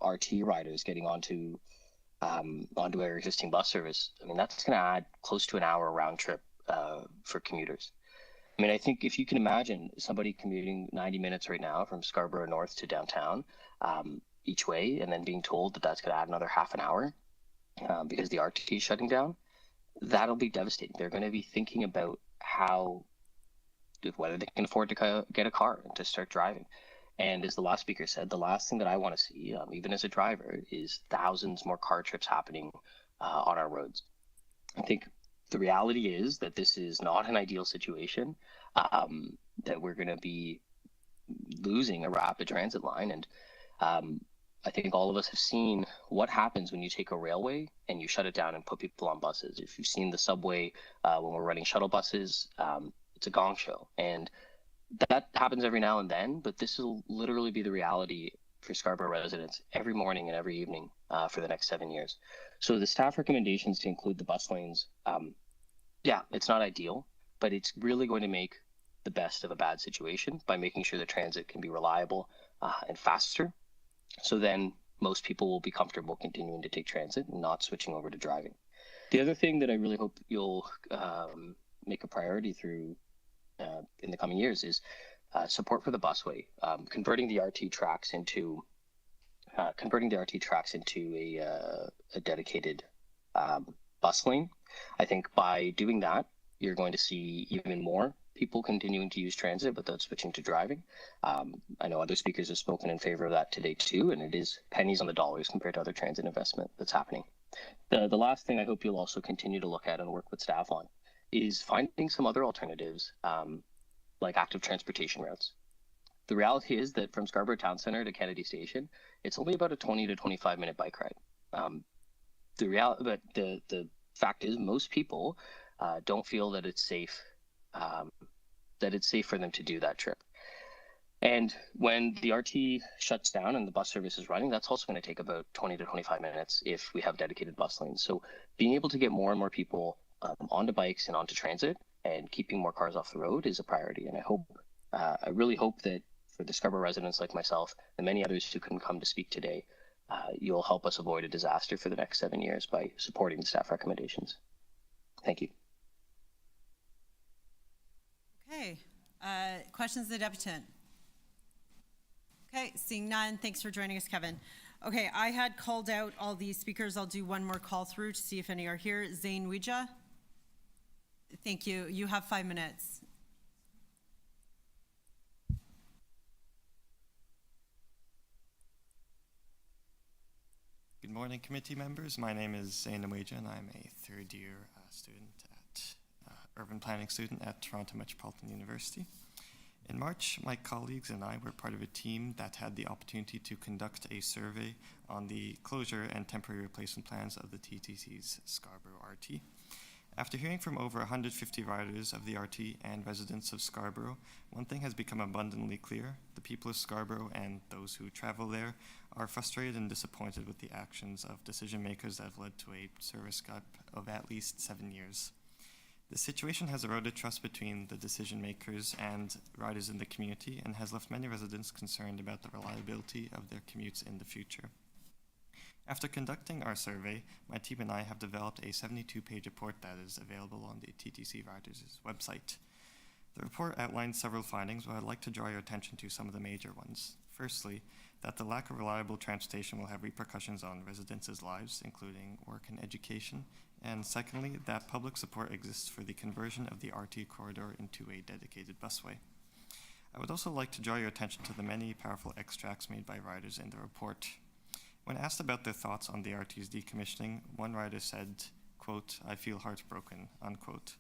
RT riders getting onto our existing bus service, I mean, that's going to add close to an hour round trip for commuters. I mean, I think if you can imagine somebody commuting 90 minutes right now from Scarborough North to downtown each way, and then being told that that's going to add another half an hour because the RT is shutting down, that'll be devastating. They're going to be thinking about whether they can afford to get a car and to start driving. And as the last speaker said, the last thing that I want to see, even as a driver, is thousands more car trips happening on our roads. I think the reality is that this is not an ideal situation, that we're going to be losing a rapid transit line. And I think all of us have seen what happens when you take a railway and you shut it down and put people on buses. If you've seen the subway when we're running shuttle buses, it's a gong show. And that happens every now and then, but this will literally be the reality for Scarborough residents every morning and every evening for the next 7 years. So the staff recommendations to include the bus lanes, it's not ideal, but it's really going to make the best of a bad situation by making sure the transit can be reliable and faster. So then most people will be comfortable continuing to take transit and not switching over to driving. The other thing that I really hope you'll make a priority through in the coming years is support for the busway, converting the RT tracks into a dedicated bus lane. I think by doing that, you're going to see even more people continuing to use transit without switching to driving. I know other speakers have spoken in favor of that today too, and it is pennies on the dollars compared to other transit investment that's happening. The last thing I hope you'll also continue to look at and work with staff on is finding some other alternatives, like active transportation routes. The reality is that from Scarborough Town Centre to Kennedy Station, it's only about a 20 to 25 minute bike ride. But the fact is, most people don't feel that it's safe for them to do that trip. And when the RT shuts down and the bus service is running, that's also going to take about 20 to 25 minutes if we have dedicated bus lanes. So being able to get more and more people onto bikes and onto transit and keeping more cars off the road is a priority. And I really hope that for the Scarborough residents like myself and many others who couldn't come to speak today, you'll help us avoid a disaster for the next 7 years by supporting the staff recommendations. Thank you. Okay, questions of the deputant? Okay, seeing none, thanks for joining us, Kevin. Okay, I had called out all these speakers. I'll do one more call through to see if any are here. Zain Ouija? Thank you. You have 5 minutes. Good morning, committee members. My name is Zain Ouija, and I'm a third-year student at urban planning student at Toronto Metropolitan University. In March, my colleagues and I were part of a team that had the opportunity to conduct a survey on the closure and temporary replacement plans of the TTC's Scarborough RT. After hearing from over 150 riders of the RT and residents of Scarborough, one thing has become abundantly clear. The people of Scarborough and those who travel there are frustrated and disappointed with the actions of decision makers that have led to a service gap of at least 7 years. The situation has eroded trust between the decision makers and riders in the community and has left many residents concerned about the reliability of their commutes in the future. After conducting our survey, my team and I have developed a 72-page report that is available on the TTC Riders' website. The report outlines several findings, but I'd like to draw your attention to some of the major ones. Firstly, that the lack of reliable transportation will have repercussions on residents' lives, including work and education. And secondly, that public support exists for the conversion of the RT corridor into a dedicated busway. I would also like to draw your attention to the many powerful extracts made by riders in the report. When asked about their thoughts on the RT's decommissioning, one rider said, quote, "I feel heartbroken," unquote.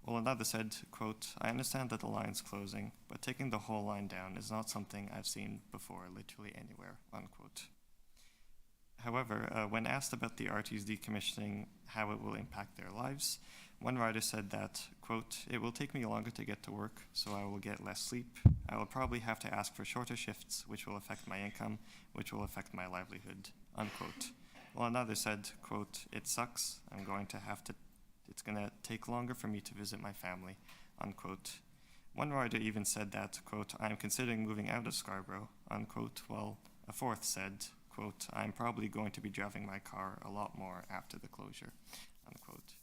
While another said, quote, "I understand that the line's closing, but taking the whole line down is not something I've seen before literally anywhere," unquote. However, when asked about the RT's decommissioning, how it will impact their lives, one rider said that, quote, "It will take me longer to get to work, so I will get less sleep. I will probably have to ask for shorter shifts, which will affect my income, which will affect my livelihood," unquote. While another said, quote, "It sucks. It's gonna take longer for me to visit my family," unquote. One rider even said that, quote, "I am considering moving out of Scarborough," unquote, while a fourth said, quote, "I'm probably going to be driving my car a lot more after the closure," unquote.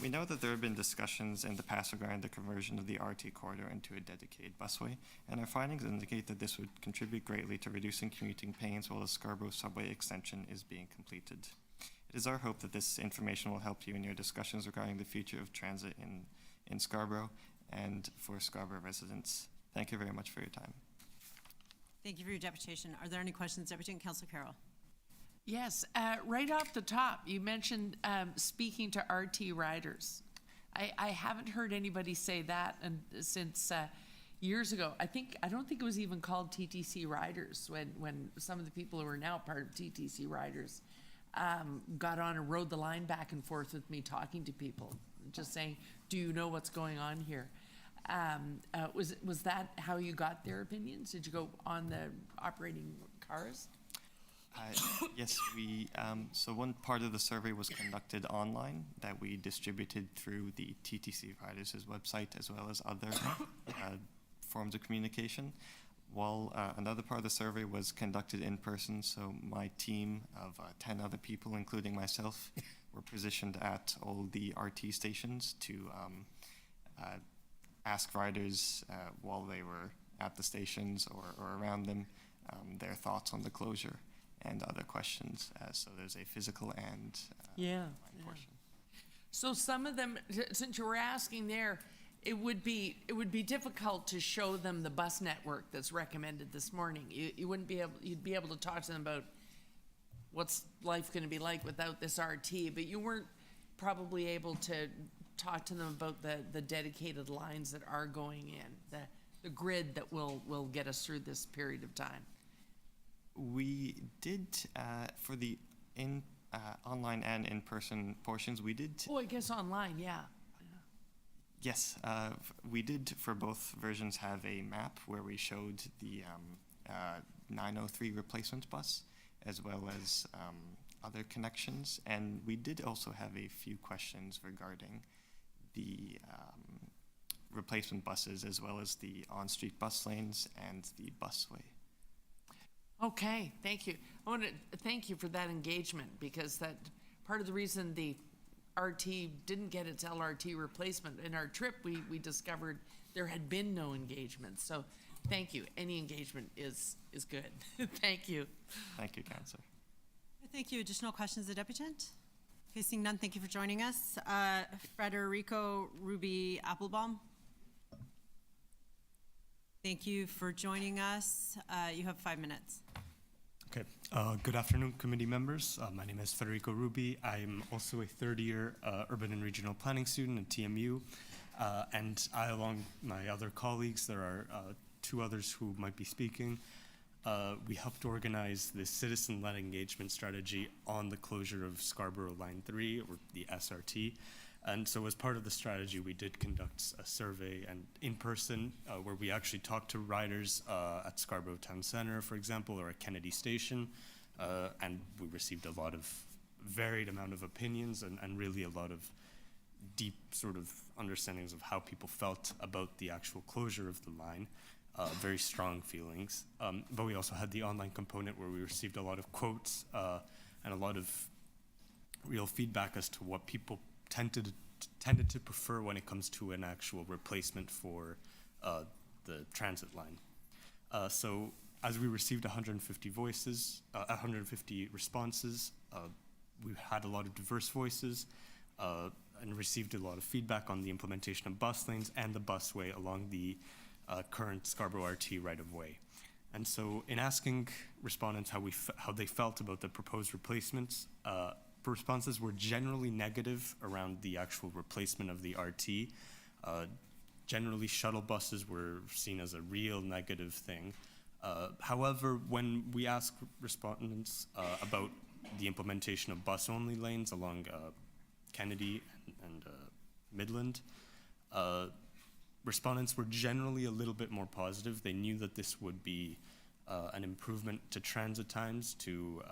We know that there have been discussions in the past regarding the conversion of the RT corridor into a dedicated busway, and our findings indicate that this would contribute greatly to reducing commuting pains while the Scarborough subway extension is being completed. It is our hope that this information will help you in your discussions regarding the future of transit in Scarborough and for Scarborough residents. Thank you very much for your time. Thank you for your deputation. Are there any questions, Deputant Councillor Carroll? Yes, right off the top, you mentioned speaking to RT riders. I haven't heard anybody say that since years ago. I don't think it was even called TTC Riders when some of the people who are now part of TTC Riders got on and rode the line back and forth with me talking to people, just saying, "Do you know what's going on here?" Was that how you got their opinions? Did you go on the operating cars? Yes, so one part of the survey was conducted online that we distributed through the TTC Riders' website as well as other forms of communication, while another part of the survey was conducted in person. So my team of 10 other people, including myself, were positioned at all the RT stations to ask riders while they were at the stations or around them their thoughts on the closure and other questions. So there's a physical and online portion. So some of them, since you were asking there, it would be difficult to show them the bus network that's recommended this morning. You'd be able to talk to them about what's life going to be like without this RT, but you weren't probably able to talk to them about the dedicated lines that are going in, the grid that will get us through this period of time. We did, for the online and in-person portions, we did... Oh, I guess online, yeah. Yes, we did for both versions have a map where we showed the 903 replacement bus as well as other connections, and we did also have a few questions regarding the replacement buses as well as the on-street bus lanes and the busway. Okay, thank you. I want to thank you for that engagement, because that part of the reason the RT didn't get its LRT replacement in our trip, we discovered there had been no engagement. So thank you. Any engagement is good. Thank you. Thank you, Councillor. Thank you. Additional questions, the Deputant? Okay, seeing none, thank you for joining us. Frederico Ruby Applebaum. Thank you for joining us. You have 5 minutes. Okay. Good afternoon, committee members. My name is Federico Ruby. I'm also a third-year urban and regional planning student at TMU. and I, along my other colleagues, there are 2 others who might be speaking. We helped organize this citizen-led engagement strategy on the closure of Scarborough Line 3, or the SRT. And so as part of the strategy, we did conduct a survey and in person where we actually talked to riders at Scarborough Town Centre, for example, or at Kennedy Station. And we received a lot of varied amount of opinions and really a lot of deep sort of understandings of how people felt about the actual closure of the line. Very strong feelings. But we also had the online component where we received a lot of quotes and a lot of real feedback as to what people tended to prefer when it comes to an actual replacement for the transit line. So as we received 150 voices, 150 responses, we had a lot of diverse voices and received a lot of feedback on the implementation of bus lanes and the busway along the current Scarborough RT right-of-way. And so in asking respondents how they felt about the proposed replacements, responses were generally negative around the actual replacement of the RT. Generally, shuttle buses were seen as a real negative thing. However, when we asked respondents about the implementation of bus-only lanes along Kennedy and Midland, respondents were generally a little bit more positive. They knew that this would be an improvement to transit times, to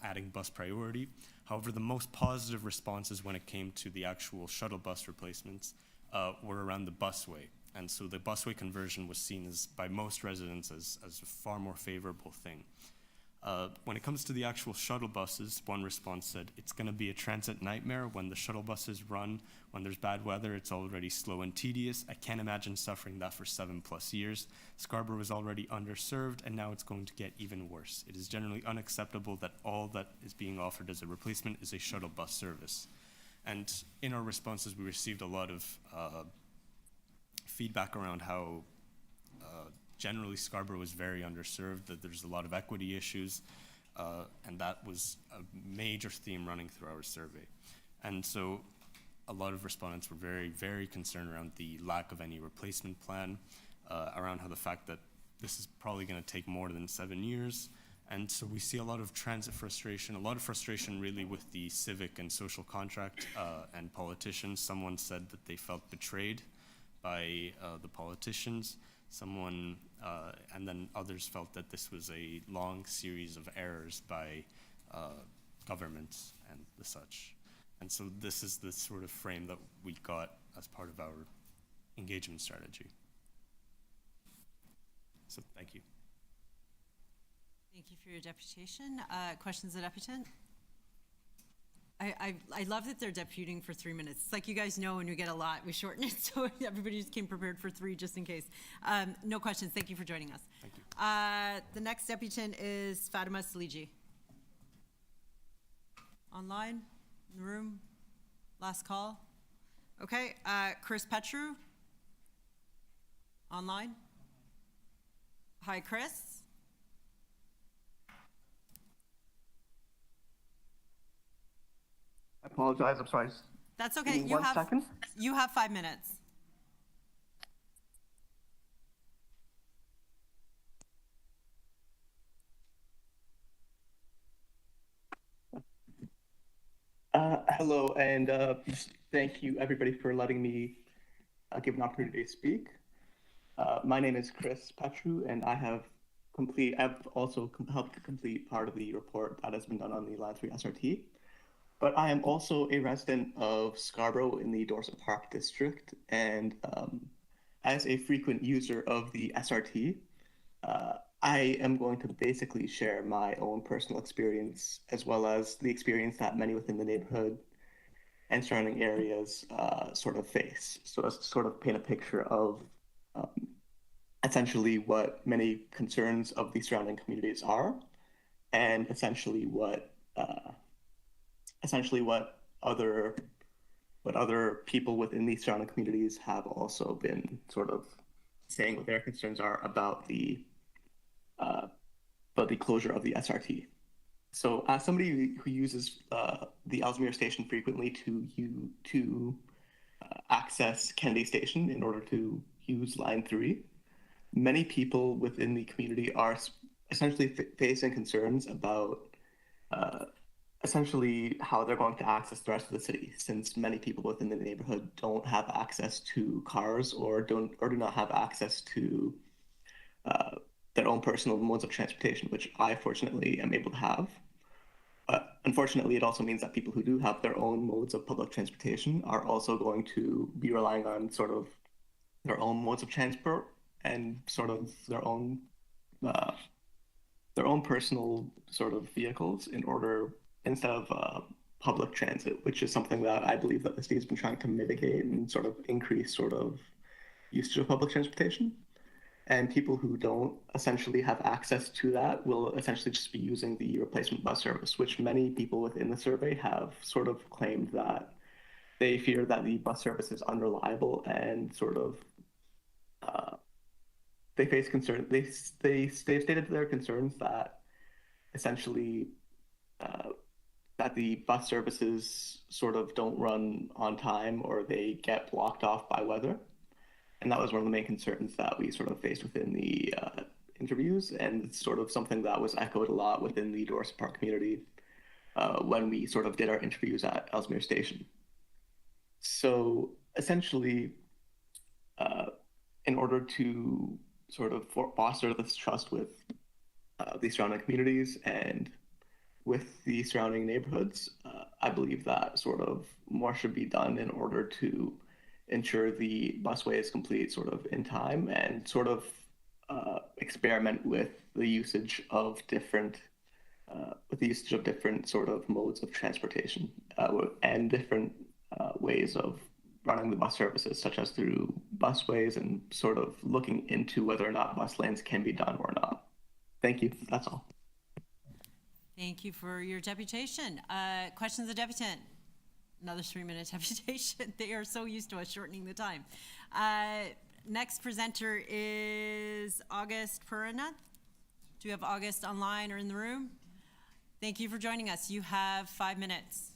adding bus priority. However, the most positive responses when it came to the actual shuttle bus replacements were around the busway. And so the busway conversion was seen as, by most residents, as a far more favorable thing. When it comes to the actual shuttle buses, one response said, it's going to be a transit nightmare when the shuttle buses run. When there's bad weather, it's already slow and tedious. I can't imagine suffering that for 7+ years. Scarborough is already underserved, and now it's going to get even worse. It is generally unacceptable that all that is being offered as a replacement is a shuttle bus service. And in our responses, we received a lot of feedback around how generally Scarborough is very underserved, that there's a lot of equity issues, and that was a major theme running through our survey. And so a lot of respondents were very, very concerned around the lack of any replacement plan, around how the fact that this is probably going to take more than 7 years. And so we see a lot of transit frustration, a lot of frustration really with the civic and social contract and politicians. Someone said that they felt betrayed by the politicians. And then others felt that this was a long series of errors by governments and the such. And so this is the sort of frame that we got as part of our engagement strategy. So thank you. Thank you for your deputation. Questions of deputant? I love that they're deputing for 3 minutes. It's like, you guys know when we get a lot, we shorten it, so everybody just came prepared for 3 just in case. No questions. Thank you for joining us. Thank you. The next deputant is Fatima Saliji. Online, in the room, last call. Okay, Chris Petru. Online. Hi, Chris. I apologize, I'm sorry. That's okay. Give me 1 second. You have 5 minutes. Hello, and thank you everybody for letting me give an opportunity to speak. My name is Chris Petru, and I've also helped complete part of the report that has been done on the Line 3 SRT. But I am also a resident of Scarborough in the Dorset Park district, and as a frequent user of the SRT, I am going to basically share my own personal experience, as well as the experience that many within the neighborhood and surrounding areas sort of face. So as to sort of paint a picture of essentially what many concerns of the surrounding communities are, and essentially what other people within these surrounding communities have also been sort of saying what their concerns are about the closure of the SRT. So as somebody who uses the Ellesmere station frequently to access Kennedy Station in order to use Line 3, many people within the community are essentially facing concerns about essentially how they're going to access the rest of the city, since many people within the neighborhood don't have access to cars or do not have access to their own personal modes of transportation, which I fortunately am able to have. Unfortunately, it also means that people who do have their own modes of public transportation are also going to be relying on sort of their own modes of transport and sort of their own personal sort of vehicles in order instead of public transit, which is something that I believe that the city has been trying to mitigate and sort of increase sort of usage of public transportation. And people who don't essentially have access to that will essentially just be using the replacement bus service, which many people within the survey have sort of claimed that they fear that the bus service is unreliable and sort of they face concern. They've stated their concerns that essentially that the bus services sort of don't run on time or they get blocked off by weather. And that was one of the main concerns that we sort of faced within the interviews, and it's sort of something that was echoed a lot within the Dorset Park community when we sort of did our interviews at Ellesmere Station. So essentially, in order to sort of foster this trust with the surrounding communities and with the surrounding neighborhoods, I believe that sort of more should be done in order to ensure the busway is complete sort of in time and sort of experiment with the usage of different sort of modes of transportation and different ways of running the bus services, such as through busways and sort of looking into whether or not bus lanes can be done or not. Thank you. That's all. Thank you for your deputation. Questions of deputant? Another 3-minute deputation. They are so used to us shortening the time. Next presenter is August Puranath. Do we have August online or in the room? Thank you for joining us. You have 5 minutes.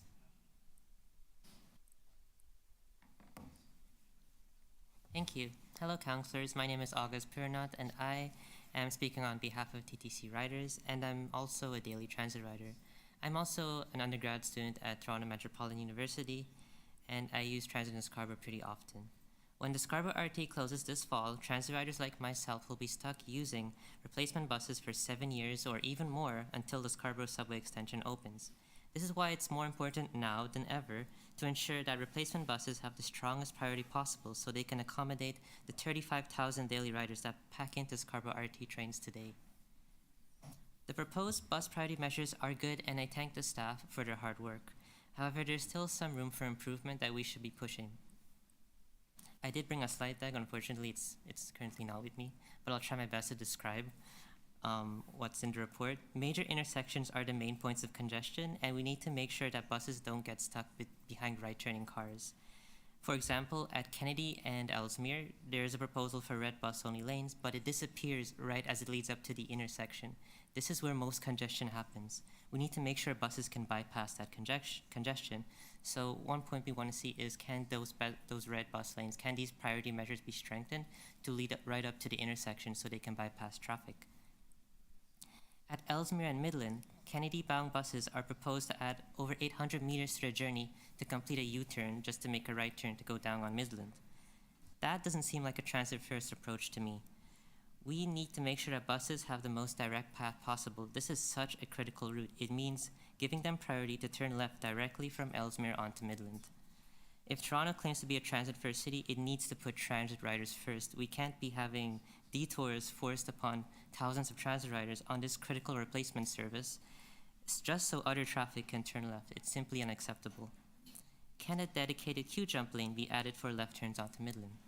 Thank you. Hello, councillors. My name is August Puranath, and I am speaking on behalf of TTC riders, and I'm also a daily transit rider. I'm also an undergrad student at Toronto Metropolitan University, and I use transit in Scarborough pretty often. When the Scarborough RT closes this fall, transit riders like myself will be stuck using replacement buses for 7 years or even more until the Scarborough subway extension opens. This is why it's more important now than ever to ensure that replacement buses have the strongest priority possible so they can accommodate the 35,000 daily riders that pack into Scarborough RT trains today. The proposed bus priority measures are good, and I thank the staff for their hard work. However, there's still some room for improvement that we should be pushing. I did bring a slide deck. Unfortunately, it's currently not with me, but I'll try my best to describe what's in the report. Major intersections are the main points of congestion, and we need to make sure that buses don't get stuck behind right-turning cars. For example, at Kennedy and Ellesmere, there is a proposal for red bus-only lanes, but it disappears right as it leads up to the intersection. This is where most congestion happens. We need to make sure buses can bypass that congestion. So one point we want to see is, can those red bus lanes, can these priority measures be strengthened to lead right up to the intersection so they can bypass traffic? At Ellesmere and Midland, Kennedy-bound buses are proposed to add over 800 meters to their journey to complete a U-turn just to make a right turn to go down on Midland. That doesn't seem like a transit-first approach to me. We need to make sure that buses have the most direct path possible. This is such a critical route. It means giving them priority to turn left directly from Ellesmere onto Midland. If Toronto claims to be a transit-first city, it needs to put transit riders first. We can't be having detours forced upon thousands of transit riders on this critical replacement service just so other traffic can turn left. It's simply unacceptable. Can a dedicated queue-jump lane be added for left turns onto Midland?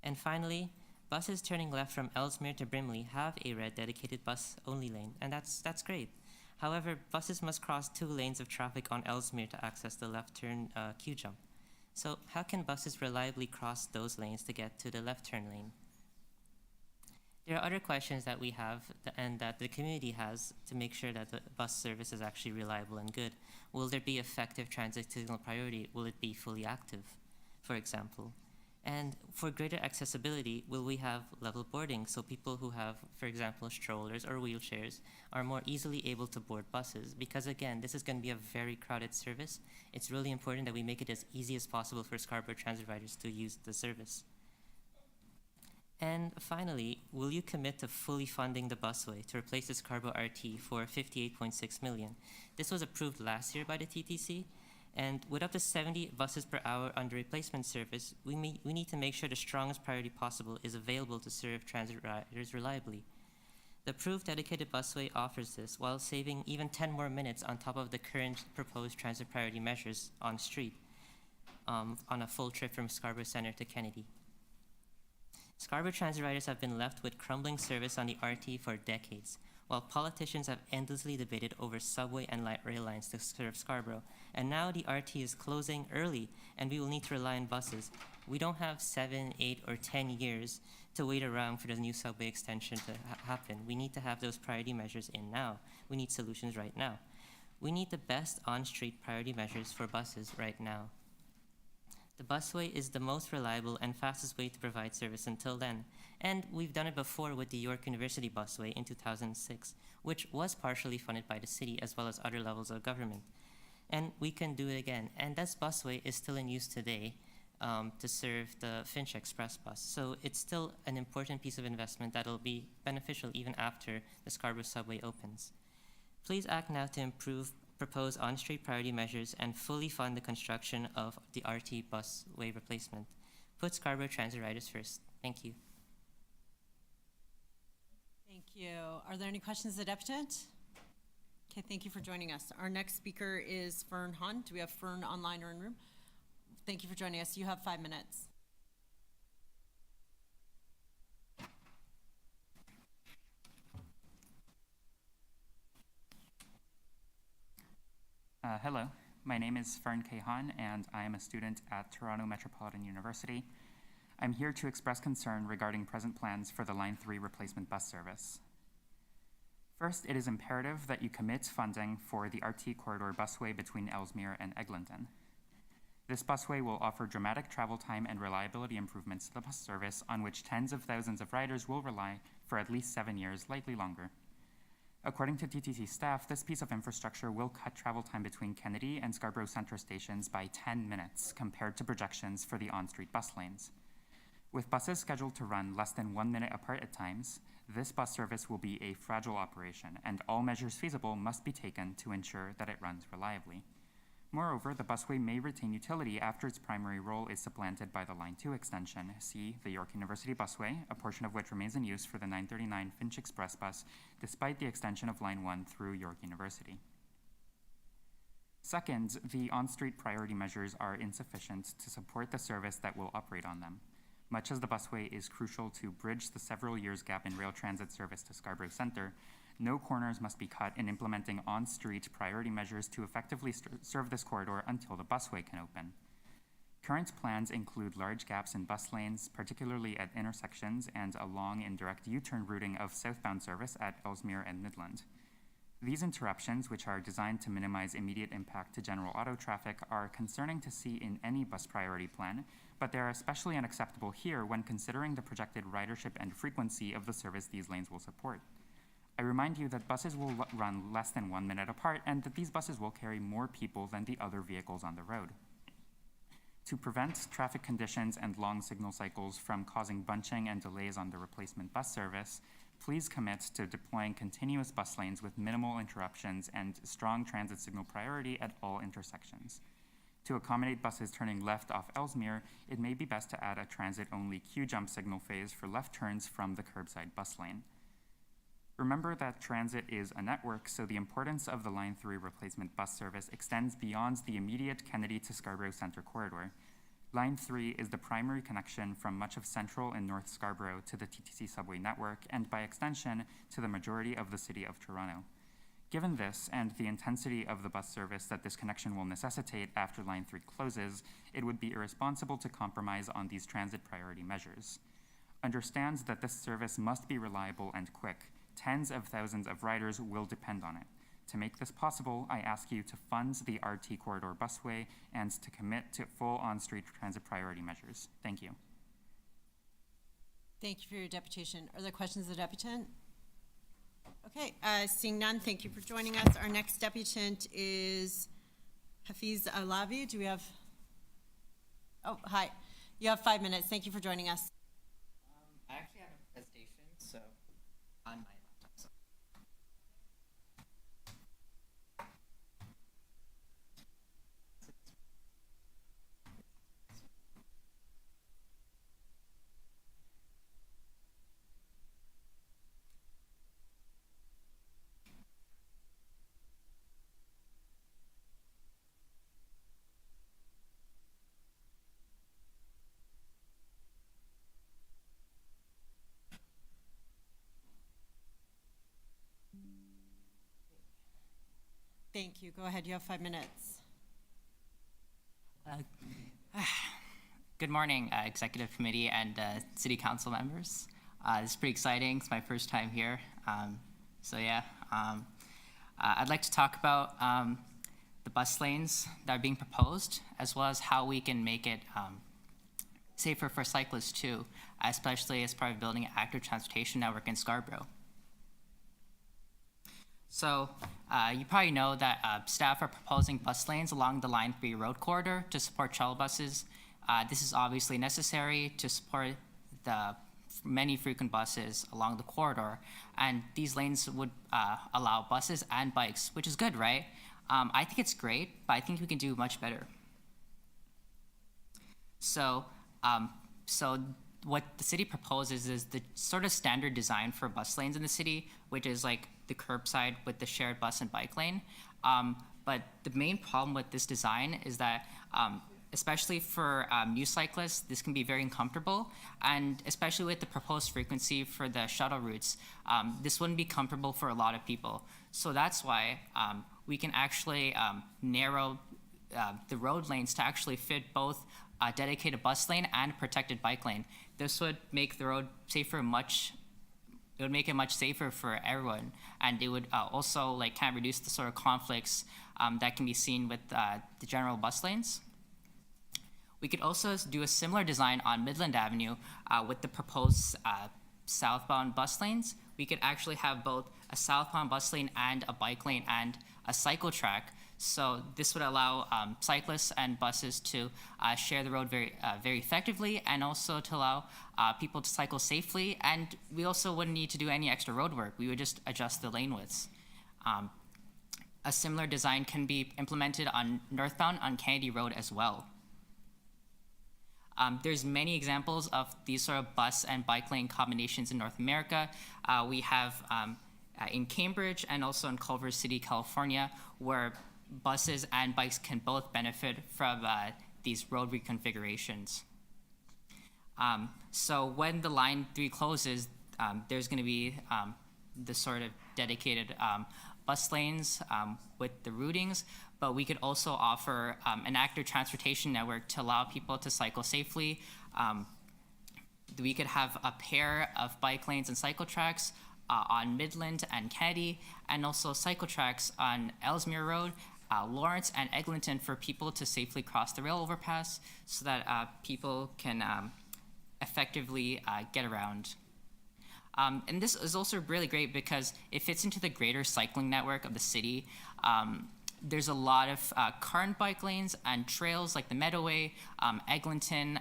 And finally, buses turning left from Ellesmere to Brimley have a red dedicated bus-only lane, and that's great. However, buses must cross 2 lanes of traffic on Ellesmere to access the left turn queue-jump. So how can buses reliably cross those lanes to get to the left turn lane? There are other questions that we have and that the community has to make sure that the bus service is actually reliable and good. Will there be effective transit signal priority? Will it be fully active? for example? And for greater accessibility, will we have level boarding so people who have, for example, strollers or wheelchairs are more easily able to board buses? Because again, this is going to be a very crowded service. It's really important that we make it as easy as possible for Scarborough transit riders to use the service. And finally, will you commit to fully funding the busway to replace the Scarborough RT for $58.6 million? This was approved last year by the TTC, and with up to 70 buses per hour under replacement service, we need to make sure the strongest priority possible is available to serve transit riders reliably. The approved dedicated busway offers this while saving even 10 more minutes on top of the current proposed transit priority measures on street on a full trip from Scarborough Centre to Kennedy. Scarborough transit riders have been left with crumbling service on the RT for decades, while politicians have endlessly debated over subway and light rail lines to serve Scarborough. And now the RT is closing early, and we will need to rely on buses. We don't have 7, 8, or 10 years to wait around for the new subway extension to happen. We need to have those priority measures in now. We need solutions right now. We need the best on-street priority measures for buses right now. The busway is the most reliable and fastest way to provide service until then. And we've done it before with the York University busway in 2006, which was partially funded by the city as well as other levels of government. And we can do it again. And this busway is still in use today to serve the Finch Express bus. So it's still an important piece of investment that'll be beneficial even after the Scarborough subway opens. Please act now to propose on-street priority measures and fully fund the construction of the RT busway replacement. Put Scarborough transit riders first. Thank you. Thank you. Are there any questions of the deputant? Okay, thank you for joining us. Our next speaker is Fern Hahn. Do we have Fern online or in room? Thank you for joining us. You have 5 minutes. Hello, my name is Fern Kahan, and I am a student at Toronto Metropolitan University. I'm here to express concern regarding present plans for the Line 3 replacement bus service. First, it is imperative that you commit funding for the RT corridor busway between Ellesmere and Eglinton. This busway will offer dramatic travel time and reliability improvements to the bus service on which tens of thousands of riders will rely for at least 7 years, likely longer. According to TTC staff, this piece of infrastructure will cut travel time between Kennedy and Scarborough Centre stations by 10 minutes compared to projections for the on-street bus lanes. With buses scheduled to run less than 1 minute apart at times, this bus service will be a fragile operation, and all measures feasible must be taken to ensure that it runs reliably. Moreover, the busway may retain utility after its primary role is supplanted by the Line 2 extension, see the York University busway, a portion of which remains in use for the 939 Finch Express bus, despite the extension of Line 1 through York University. Second, the on-street priority measures are insufficient to support the service that will operate on them. Much as the busway is crucial to bridge the several years gap in rail transit service to Scarborough Centre, no corners must be cut in implementing on-street priority measures to effectively serve this corridor until the busway can open. Current plans include large gaps in bus lanes, particularly at intersections, and a long indirect U-turn routing of southbound service at Ellesmere and Midland. These interruptions, which are designed to minimize immediate impact to general auto traffic, are concerning to see in any bus priority plan, but they are especially unacceptable here when considering the projected ridership and frequency of the service these lanes will support. I remind you that buses will run less than 1 minute apart and that these buses will carry more people than the other vehicles on the road. To prevent traffic conditions and long signal cycles from causing bunching and delays on the replacement bus service, please commit to deploying continuous bus lanes with minimal interruptions and strong transit signal priority at all intersections. To accommodate buses turning left off Ellesmere, it may be best to add a transit-only queue jump signal phase for left turns from the curbside bus lane. Remember that transit is a network, so the importance of the Line 3 replacement bus service extends beyond the immediate Kennedy to Scarborough Centre corridor. Line 3 is the primary connection from much of Central and North Scarborough to the TTC subway network, and by extension, to the majority of the City of Toronto. Given this, and the intensity of the bus service that this connection will necessitate after Line 3 closes, it would be irresponsible to compromise on these transit priority measures. Understand that this service must be reliable and quick. Tens of thousands of riders will depend on it. To make this possible, I ask you to fund the RT Corridor busway and to commit to full on-street transit priority measures. Thank you. Thank you for your deputation. Are there questions of the deputant? Okay, seeing none, thank you for joining us. Our next deputant is Hafiz Alavi. Do we have? Oh, hi. You have 5 minutes. Thank you for joining us. I actually have a presentation, so on my laptop. So. Thank you. Go ahead. You have 5 minutes. Good morning, Executive Committee and City Council members. This is pretty exciting. It's my first time here. I'd like to talk about the bus lanes that are being proposed, as well as how we can make it safer for cyclists too, especially as part of building an active transportation network in Scarborough. So you probably know that staff are proposing bus lanes along the Line 3 road corridor to support shuttle buses. This is obviously necessary to support the many frequent buses along the corridor, and these lanes would allow buses and bikes, which is good, right? I think it's great, but I think we can do much better. So what the city proposes is the sort of standard design for bus lanes in the city, which is like the curbside with the shared bus and bike lane. But the main problem with this design is that, especially for new cyclists, this can be very uncomfortable, and especially with the proposed frequency for the shuttle routes, this wouldn't be comfortable for a lot of people. So that's why we can actually narrow the road lanes to actually fit both a dedicated bus lane and a protected bike lane. This would make the road safer it would make it much safer for everyone, and it would also kind of reduce the sort of conflicts that can be seen with the general bus lanes. We could also do a similar design on Midland Avenue with the proposed southbound bus lanes. We could actually have both a southbound bus lane and a bike lane and a cycle track. So this would allow cyclists and buses to share the road very effectively, and also to allow people to cycle safely. And we also wouldn't need to do any extra road work. We would just adjust the lane widths. A similar design can be implemented on northbound on Kennedy Road as well. There's many examples of these sort of bus and bike lane combinations in North America. We have in Cambridge and also in Culver City, California, where buses and bikes can both benefit from these road reconfigurations. So when the Line 3 closes, there's going to be the sort of dedicated bus lanes with the routings, but we could also offer an active transportation network to allow people to cycle safely. We could have a pair of bike lanes and cycle tracks on Midland and Kennedy, and also cycle tracks on Ellesmere Road, Lawrence, and Eglinton for people to safely cross the rail overpass, so that people can effectively get around. And this is also really great because it fits into the greater cycling network of the city. There's a lot of car and bike lanes and trails like the Meadowway, Eglinton,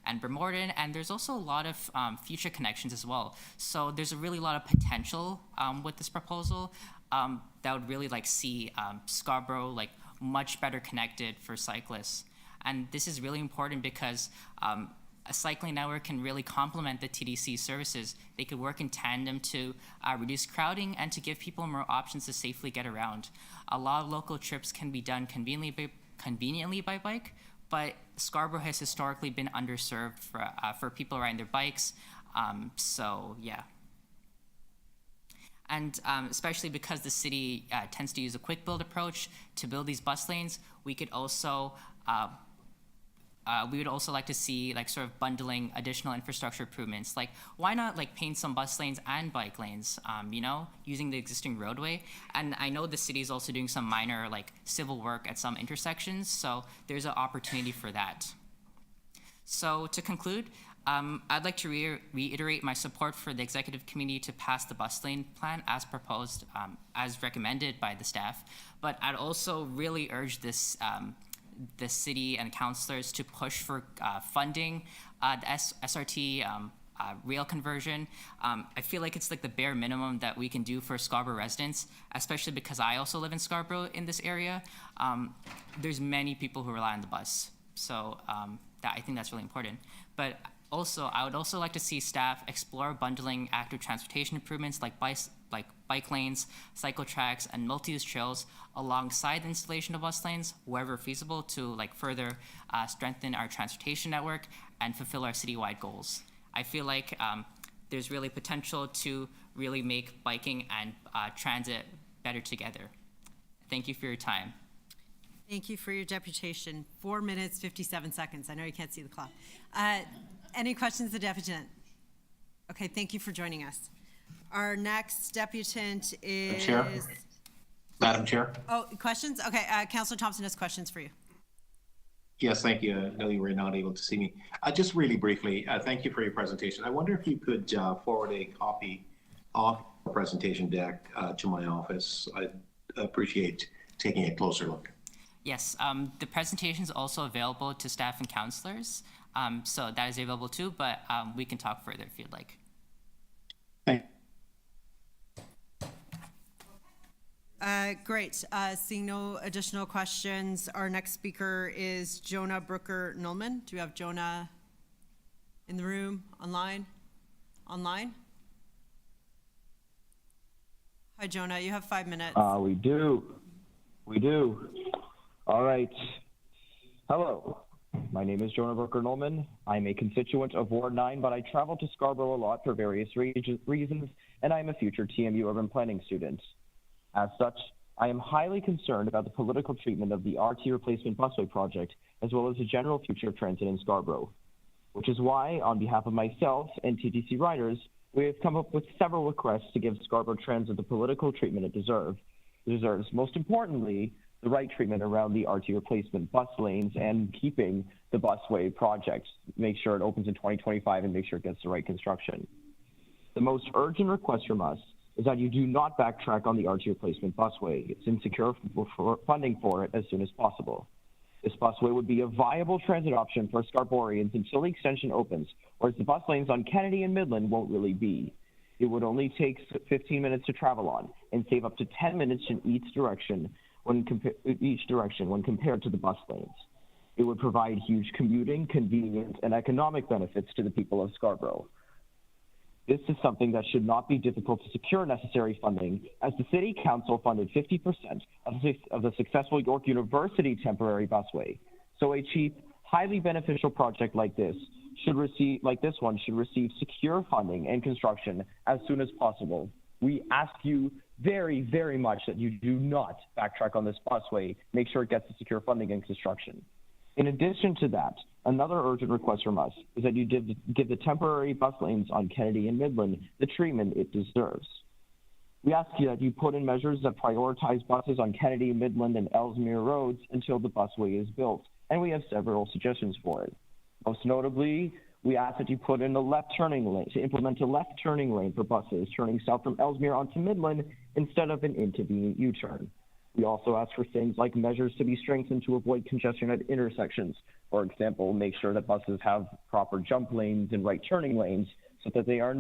and Bremerton, and there's also a lot of future connections as well. So there's a really lot of potential with this proposal that would really see Scarborough much better connected for cyclists. And this is really important because a cycling network can really complement the TDC services. They could work in tandem to reduce crowding and to give people more options to safely get around. A lot of local trips can be done conveniently by bike, but Scarborough has historically been underserved for people riding their bikes. So yeah. And especially because the city tends to use a quick build approach to build these bus lanes, we could also we would also like to see like sort of bundling additional infrastructure improvements. Like, why not like paint some bus lanes and bike lanes, you know, using the existing roadway? And I know the city is also doing some minor like civil work at some intersections, so there's an opportunity for that. So to conclude, I'd like to reiterate my support for the executive committee to pass the bus lane plan as proposed, as recommended by the staff. But I'd also really urge this, the city and councillors to push for funding the SRT rail conversion. I feel like it's like the bare minimum that we can do for Scarborough residents, especially because I also live in Scarborough in this area. There's many people who rely on the bus, so I think that's really important. But also, I would also like to see staff explore bundling active transportation improvements like bike lanes, cycle tracks, and multi-use trails alongside the installation of bus lanes wherever feasible to like further strengthen our transportation network and fulfill our citywide goals. I feel like there's really potential to really make biking and transit better together. Thank you for your time. Thank you for your deputation. 4 minutes, 57 seconds. I know you can't see the clock. Any questions of the deputant? Okay, thank you for joining us. Our next deputant is... Madam Chair? Oh, questions? Okay, Councillor Thompson has questions for you. Yes, thank you. I know you were not able to see me. Just really briefly, thank you for your presentation. I wonder if you could forward a copy of the presentation deck to my office. I'd appreciate taking a closer look. Yes, the presentation is also available to staff and councillors, so that is available too, but we can talk further if you'd like. Thank you. Great. Seeing no additional questions, our next speaker is Jonah Brooker-Nolman. Do we have Jonah in the room, online? Online? Hi, Jonah. You have 5 minutes. We do. We do. All right. Hello. My name is Jonah Brooker-Nolman. I'm a constituent of Ward 9, but I travel to Scarborough a lot for various reasons, and I'm a future TMU urban planning student. As such, I am highly concerned about the political treatment of the RT replacement busway project, as well as the general future of transit in Scarborough. Which is why, on behalf of myself and TTC riders, we have come up with several requests to give Scarborough Transit the political treatment it deserves. Most importantly, the right treatment around the RT replacement bus lanes and keeping the busway project. Make sure it opens in 2025 and make sure it gets the right construction. The most urgent request from us is that you do not backtrack on the RT replacement busway. It's insecure for funding for it as soon as possible. This busway would be a viable transit option for Scarboroughians until the extension opens, whereas the bus lanes on Kennedy and Midland won't really be. It would only take 15 minutes to travel on and save up to 10 minutes in each direction when compared to the bus lanes. It would provide huge commuting, convenience, and economic benefits to the people of Scarborough. This is something that should not be difficult to secure necessary funding, as the City Council funded 50% of the successful York University temporary busway. So a cheap, highly beneficial project like this should receive secure funding and construction as soon as possible. We ask you very, very much that you do not backtrack on this busway. Make sure it gets the secure funding and construction. In addition to that, another urgent request from us is that you give the temporary bus lanes on Kennedy and Midland the treatment it deserves. We ask you that you put in measures that prioritize buses on Kennedy, Midland, and Ellesmere roads until the busway is built, and we have several suggestions for it. Most notably, we ask that you put in a left turning lane, to implement a left turning lane for buses turning south from Ellesmere onto Midland instead of an intervening U-turn. We also ask for things like measures to be strengthened to avoid congestion at intersections. For example, make sure that buses have proper jump lanes and right turning lanes so that they are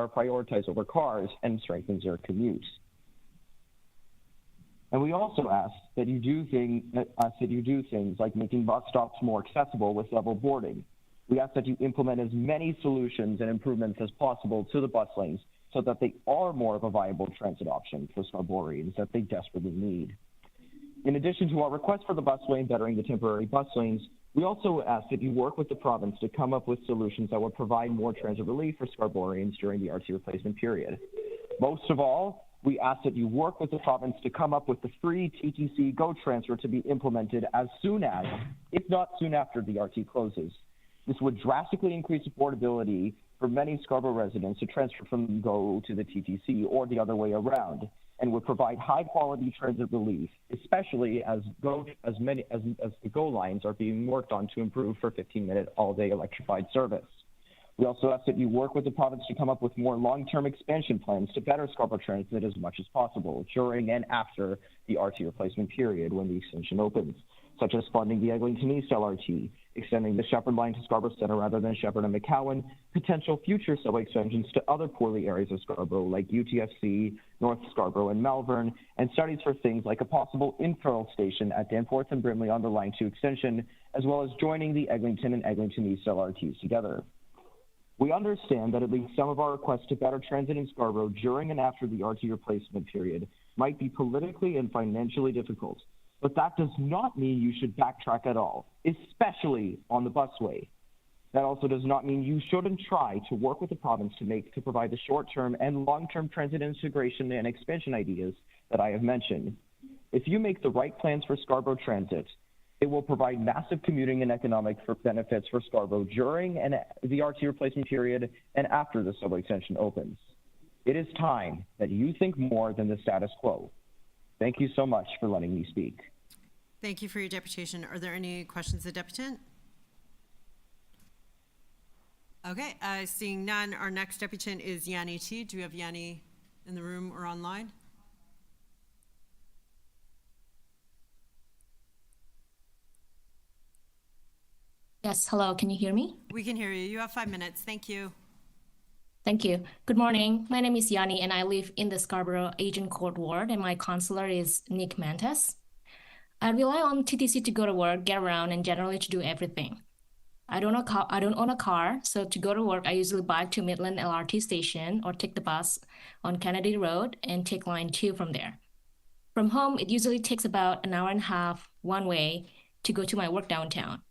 prioritized over cars and strengthens their commutes. And we also ask that you do things like making bus stops more accessible with level boarding. We ask that you implement as many solutions and improvements as possible to the bus lanes so that they are more of a viable transit option for Scarboroughians that they desperately need. In addition to our request for the busway and bettering the temporary bus lanes, we also ask that you work with the province to come up with solutions that would provide more transit relief for Scarboroughians during the RT replacement period. Most of all, We ask that you work with the province to come up with the free TTC GO transfer to be implemented as soon as, if not soon after, the RT closes. This would drastically increase affordability for many Scarborough residents to transfer from GO to the TTC or the other way around, and would provide high-quality transit relief, especially as the GO lines are being worked on to improve for 15-minute all-day electrified service. We also ask that you work with the province to come up with more long-term expansion plans to better Scarborough Transit as much as possible during and after the RT replacement period when the extension opens, such as funding the Eglinton East LRT, extending the Shepherd line to Scarborough Centre rather than Shepherd and McCowan, potential future subway extensions to other poorly areas of Scarborough like UTFC, North Scarborough and Malvern, and studies for things like a possible infill station at Danforth and Brimley on the Line 2 extension, as well as joining the Eglinton and Eglinton East LRTs together. We understand that at least some of our requests to better transit in Scarborough during and after the RT replacement period might be politically and financially difficult, but that does not mean you should backtrack at all, especially on the busway. That also does not mean you shouldn't try to work with the province to provide the short-term and long-term transit integration and expansion ideas that I have mentioned. If you make the right plans for Scarborough Transit, it will provide massive commuting and economic benefits for Scarborough during the RT replacement period and after the subway extension opens. It is time that you think more than the status quo. Thank you so much for letting me speak. Thank you for your deputation. Are there any questions of the deputant? Okay, seeing none, our next deputant is Yanni T. Do we have Yanni in the room or online? Yes, hello, can you hear me? We can hear you. You have 5 minutes. Thank you. Thank you. Good morning. My name is Yanni and I live in the Scarborough Agent Court Ward and my counselor is Nick Mantas. I rely on TTC to go to work, get around, and generally to do everything. I don't own a car, so to go to work, I usually bike to Midland LRT station or take the bus on Kennedy Road and take line 2 from there. From home, it usually takes about an hour and a half one way to go to my work downtown.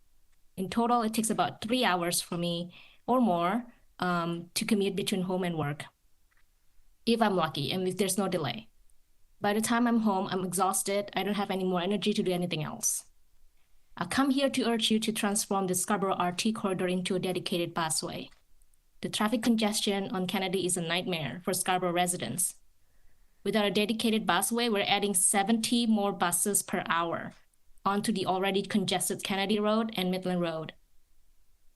In total, it takes about 3 hours for me or more to commute between home and work, if I'm lucky and if there's no delay. By the time I'm home, I'm exhausted. I don't have any more energy to do anything else. I come here to urge you to transform the Scarborough RT corridor into a dedicated busway. The traffic congestion on Kennedy is a nightmare for Scarborough residents. Without a dedicated busway, we're adding 70 more buses per hour onto the already congested Kennedy Road and Midland Road.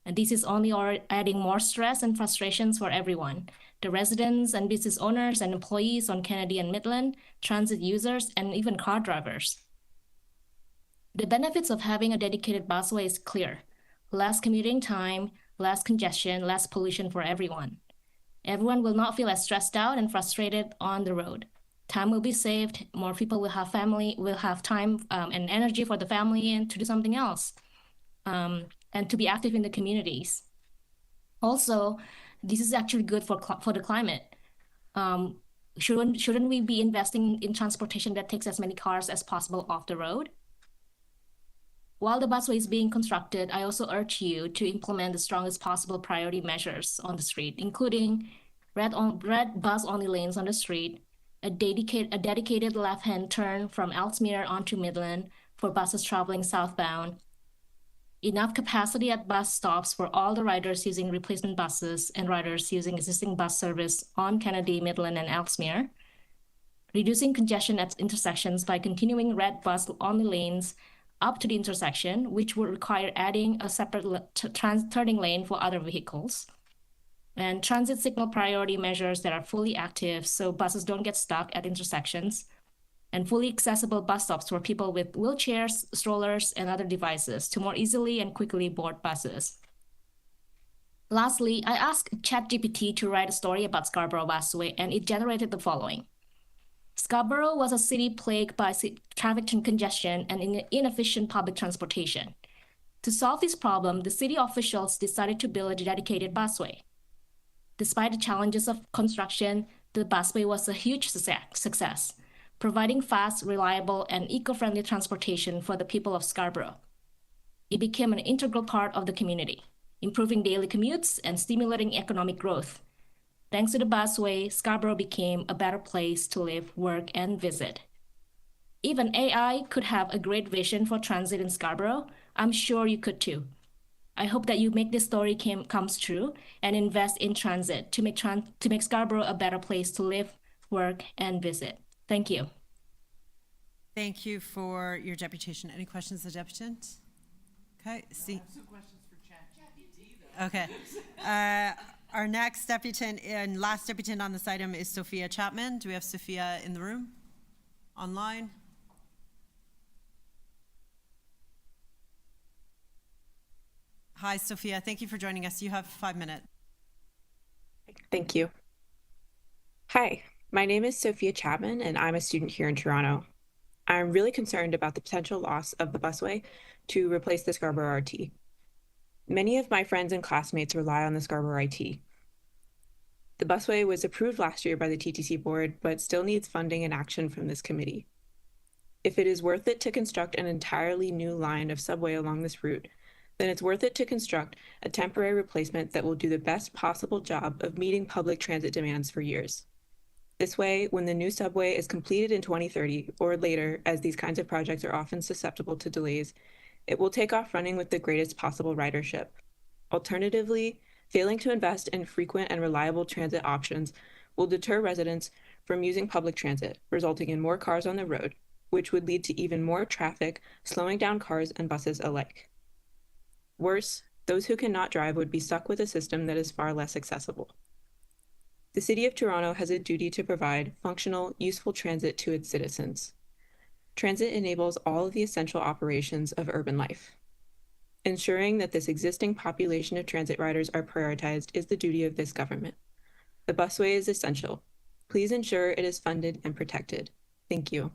And this is only adding more stress and frustrations for everyone, the residents and business owners and employees on Kennedy and Midland, transit users, and even car drivers. The benefits of having a dedicated busway is clear. Less commuting time, less congestion, less pollution for everyone. Everyone will not feel as stressed out and frustrated on the road. Time will be saved, more people will have time and energy for the family and to do something else, and to be active in the communities. Also, this is actually good for the climate. Shouldn't we be investing in transportation that takes as many cars as possible off the road? While the busway is being constructed, I also urge you to implement the strongest possible priority measures on the street, including red bus-only lanes on the street, a dedicated left-hand turn from Ellesmere onto Midland for buses traveling southbound, enough capacity at bus stops for all the riders using replacement buses and riders using existing bus service on Kennedy, Midland, and Ellesmere, reducing congestion at intersections by continuing red bus-only lanes up to the intersection, which would require adding a separate turning lane for other vehicles, and transit signal priority measures that are fully active so buses don't get stuck at intersections, and fully accessible bus stops for people with wheelchairs, strollers, and other devices to more easily and quickly board buses. Lastly, I asked ChatGPT to write a story about Scarborough Busway, and it generated the following. Scarborough was a city plagued by traffic congestion and inefficient public transportation. To solve this problem, the city officials decided to build a dedicated busway. Despite the challenges of construction, the busway was a huge success, providing fast, reliable, and eco-friendly transportation for the people of Scarborough. It became an integral part of the community, improving daily commutes and stimulating economic growth. Thanks to the busway, Scarborough became a better place to live, work, and visit. Even AI could have a great vision for transit in Scarborough. I'm sure you could too. I hope that you make this story comes true and invest in transit to make Scarborough a better place to live, work, and visit. Thank you. Thank you for your deputation. Any questions of the deputant? Okay, see. I have some questions for ChatGPT, though. Okay. Our next deputant and last deputant on this item is Sophia Chapman. Do we have Sophia in the room? Online? Hi, Sophia. Thank you for joining us. You have 5 minutes. Thank you. Hi, my name is Sophia Chapman, and I'm a student here in Toronto. I'm really concerned about the potential loss of the busway to replace the Scarborough RT. Many of my friends and classmates rely on the Scarborough IT. The busway was approved last year by the TTC board, but still needs funding and action from this committee. If it is worth it to construct an entirely new line of subway along this route, then it's worth it to construct a temporary replacement that will do the best possible job of meeting public transit demands for years. This way, when the new subway is completed in 2030 or later, as these kinds of projects are often susceptible to delays, it will take off running with the greatest possible ridership. Alternatively, failing to invest in frequent and reliable transit options will deter residents from using public transit, resulting in more cars on the road, which would lead to even more traffic, slowing down cars and buses alike. Worse, those who cannot drive would be stuck with a system that is far less accessible. The City of Toronto has a duty to provide functional, useful transit to its citizens. Transit enables all of the essential operations of urban life. Ensuring that this existing population of transit riders are prioritized is the duty of this government. The busway is essential. Please ensure it is funded and protected. Thank you.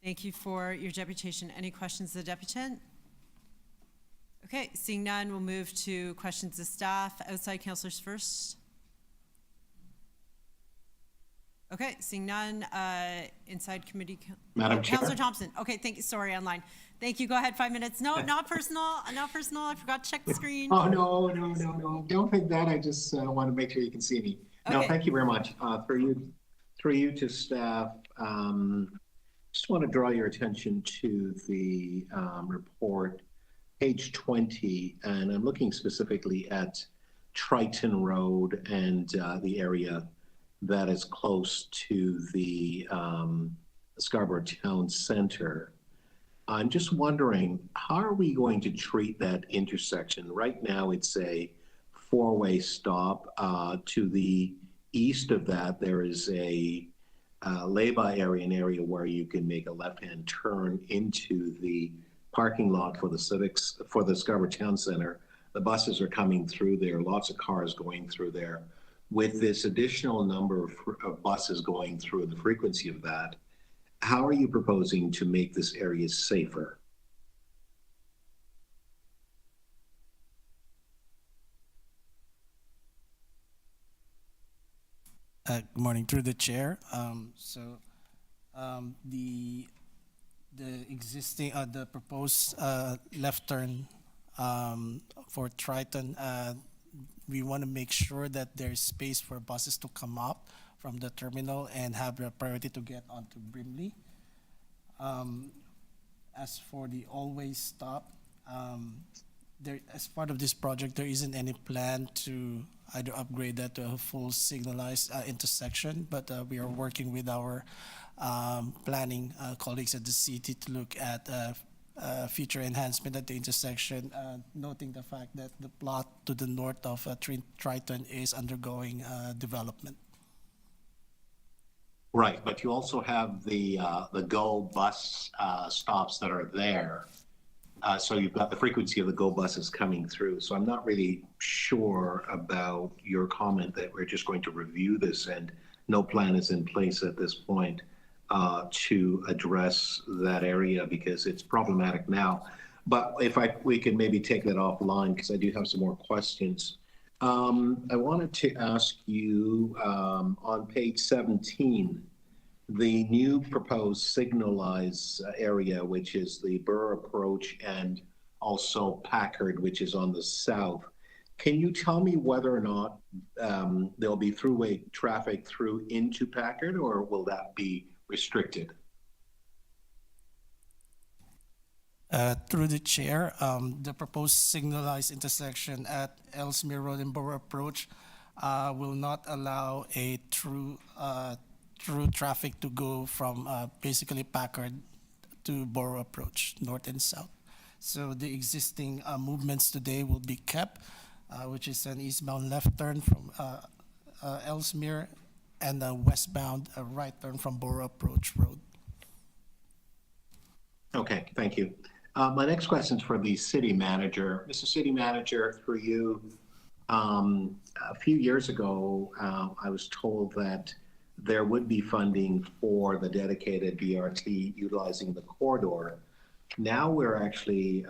Thank you for your deputation. Any questions of the deputant? Okay, seeing none, we'll move to questions of staff. Outside councillors first. Okay, seeing none, inside committee. Madam Chair. Councillor Thompson. Okay, thank you. Sorry, online. Thank you. Go ahead, 5 minutes. No, not personal. Not personal. I forgot to check the screen. Oh, no. Don't think that. I just want to make sure you can see me. No, Okay. thank you very much. Through you to staff, just want to draw your attention to the report, page 20, and I'm looking specifically at Triton Road and the area that is close to the Scarborough Town Center. I'm just wondering, how are we going to treat that intersection? Right now, it's a four-way stop. To the east of that, there is a lay-by area, an area where you can make a left-hand turn into the parking lot for the Civics, for the Scarborough Town Center. The buses are coming through there, lots of cars going through there. With this additional number of buses going through and the frequency of that, how are you proposing to make this area safer? Good morning, through the chair. The existing, the proposed left turn for Triton, we want to make sure that there's space for buses to come up from the terminal and have the priority to get onto Brimley. As for the always stop, as part of this project, there isn't any plan to either upgrade that to a full signalized intersection, but we are working with our planning colleagues at the city to look at future enhancement at the intersection, noting the fact that the plot to the north of Triton is undergoing development. Right, but you also have the GO bus stops that are there. So you've got the frequency of the GO buses coming through. So I'm not really sure about your comment that we're just going to review this and no plan is in place at this point to address that area because it's problematic now. But if we could maybe take that offline because I do have some more questions. I wanted to ask you on page 17, the new proposed signalized area, which is the Burr Approach and also Packard, which is on the south. Can you tell me whether or not there'll be throughway traffic through into Packard, or will that be restricted? Through the chair, the proposed signalized intersection at Ellesmere Road and Borough Approach will not allow a through traffic to go from basically Packard to Borough Approach, north and south. So the existing movements today will be kept, which is an eastbound left turn from Ellesmere and a westbound right turn from Borough Approach Road. Okay, thank you. My next question is for the city manager. Mr. City Manager, through you, a few years ago, I was told that there would be funding for the dedicated BRT utilizing the corridor. Now we're actually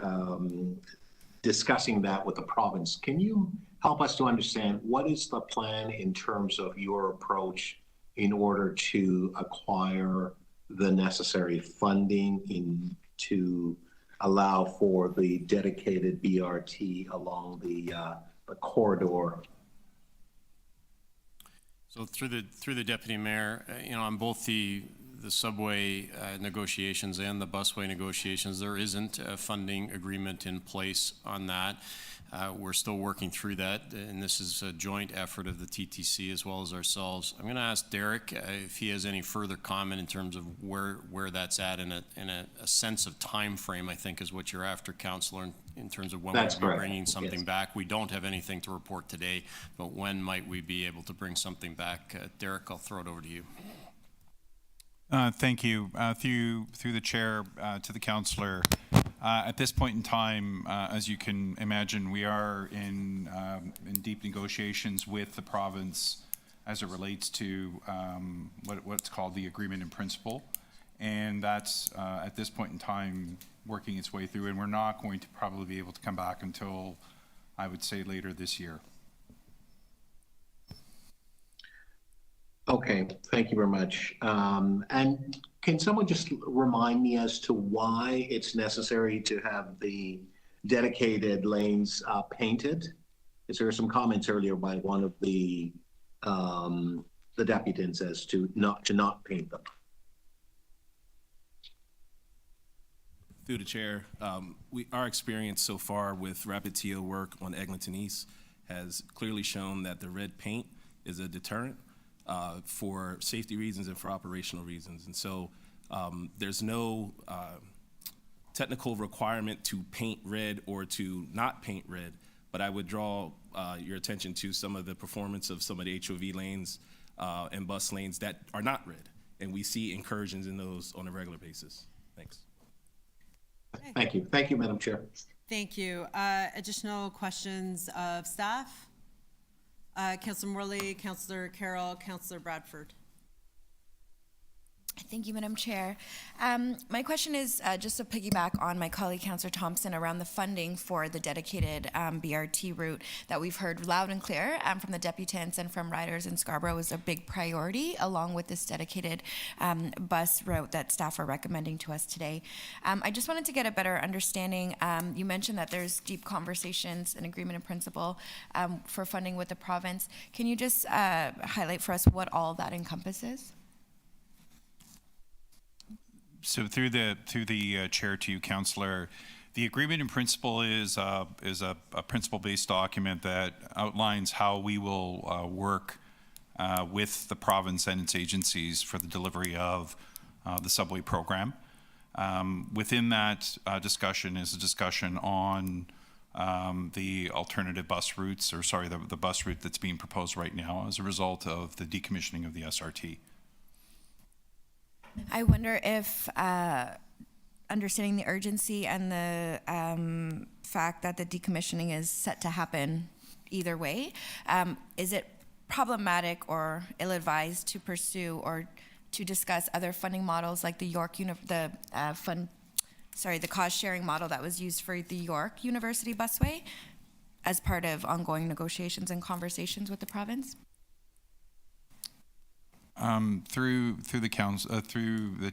discussing that with the province. Can you help us to understand what is the plan in terms of your approach in order to acquire the necessary funding to allow for the dedicated BRT along the corridor? So through the deputy mayor, on both the subway negotiations and the busway negotiations, there isn't a funding agreement in place on that. We're still working through that, and this is a joint effort of the TTC as well as ourselves. I'm going to ask Derek if he has any further comment in terms of where that's at in a sense of time frame, I think is what you're after, Councillor, in terms of when we'll be bringing something back. We don't have anything to report today, but when might we be able to bring something back? Derek, I'll throw it over to you. Thank you. Through the chair to the councillor. At this point in time, as you can imagine, we are in deep negotiations with the province as it relates to what's called the agreement in principle, and that's at this point in time working its way through, and we're not going to probably be able to come back until, I would say, later this year. Okay, thank you very much. And can someone just remind me as to why it's necessary to have the dedicated lanes painted? Is there some comments earlier by one of the deputants as to not paint them? Through the chair, our experience so far with rapid TO work on Eglinton East has clearly shown that the red paint is a deterrent for safety reasons and for operational reasons. And so there's no technical requirement to paint red or to not paint red, but I would draw your attention to some of the performance of some of the HOV lanes and bus lanes that are not red. And we see incursions in those on a regular basis. Thanks. Thank you. Thank you, Madam Chair. Thank you. Additional questions of staff? Councillor Morley, Councillor Carroll, Councillor Bradford. Thank you, Madam Chair. My question is just to piggyback on my colleague, Councillor Thompson, around the funding for the dedicated BRT route that we've heard loud and clear from the deputants and from riders in Scarborough is a big priority, along with this dedicated bus route that staff are recommending to us today. I just wanted to get a better understanding. You mentioned that there's deep conversations and agreement in principle for funding with the province. Can you just highlight for us what all that encompasses? So through the chair to you, Councillor, the agreement in principle is a principle-based document that outlines how we will work with the province and its agencies for the delivery of the subway program. Within that discussion is a discussion on the alternative bus routes, or sorry, the bus route that's being proposed right now as a result of the decommissioning of the SRT. I wonder if understanding the urgency and the fact that the decommissioning is set to happen either way, is it problematic or ill-advised to pursue or to discuss other funding models like the York the cost-sharing model that was used for the York University busway as part of ongoing negotiations and conversations with the province? Through the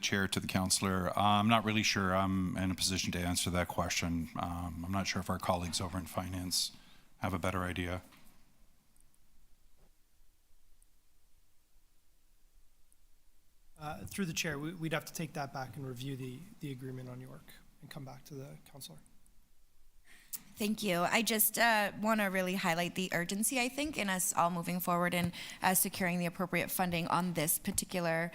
chair to the councillor, I'm not really sure I'm in a position to answer that question. I'm not sure if our colleagues over in finance have a better idea. Through the chair, we'd have to take that back and review the agreement on York and come back to the councillor. Thank you. I just want to really highlight the urgency, I think, in us all moving forward and securing the appropriate funding on this particular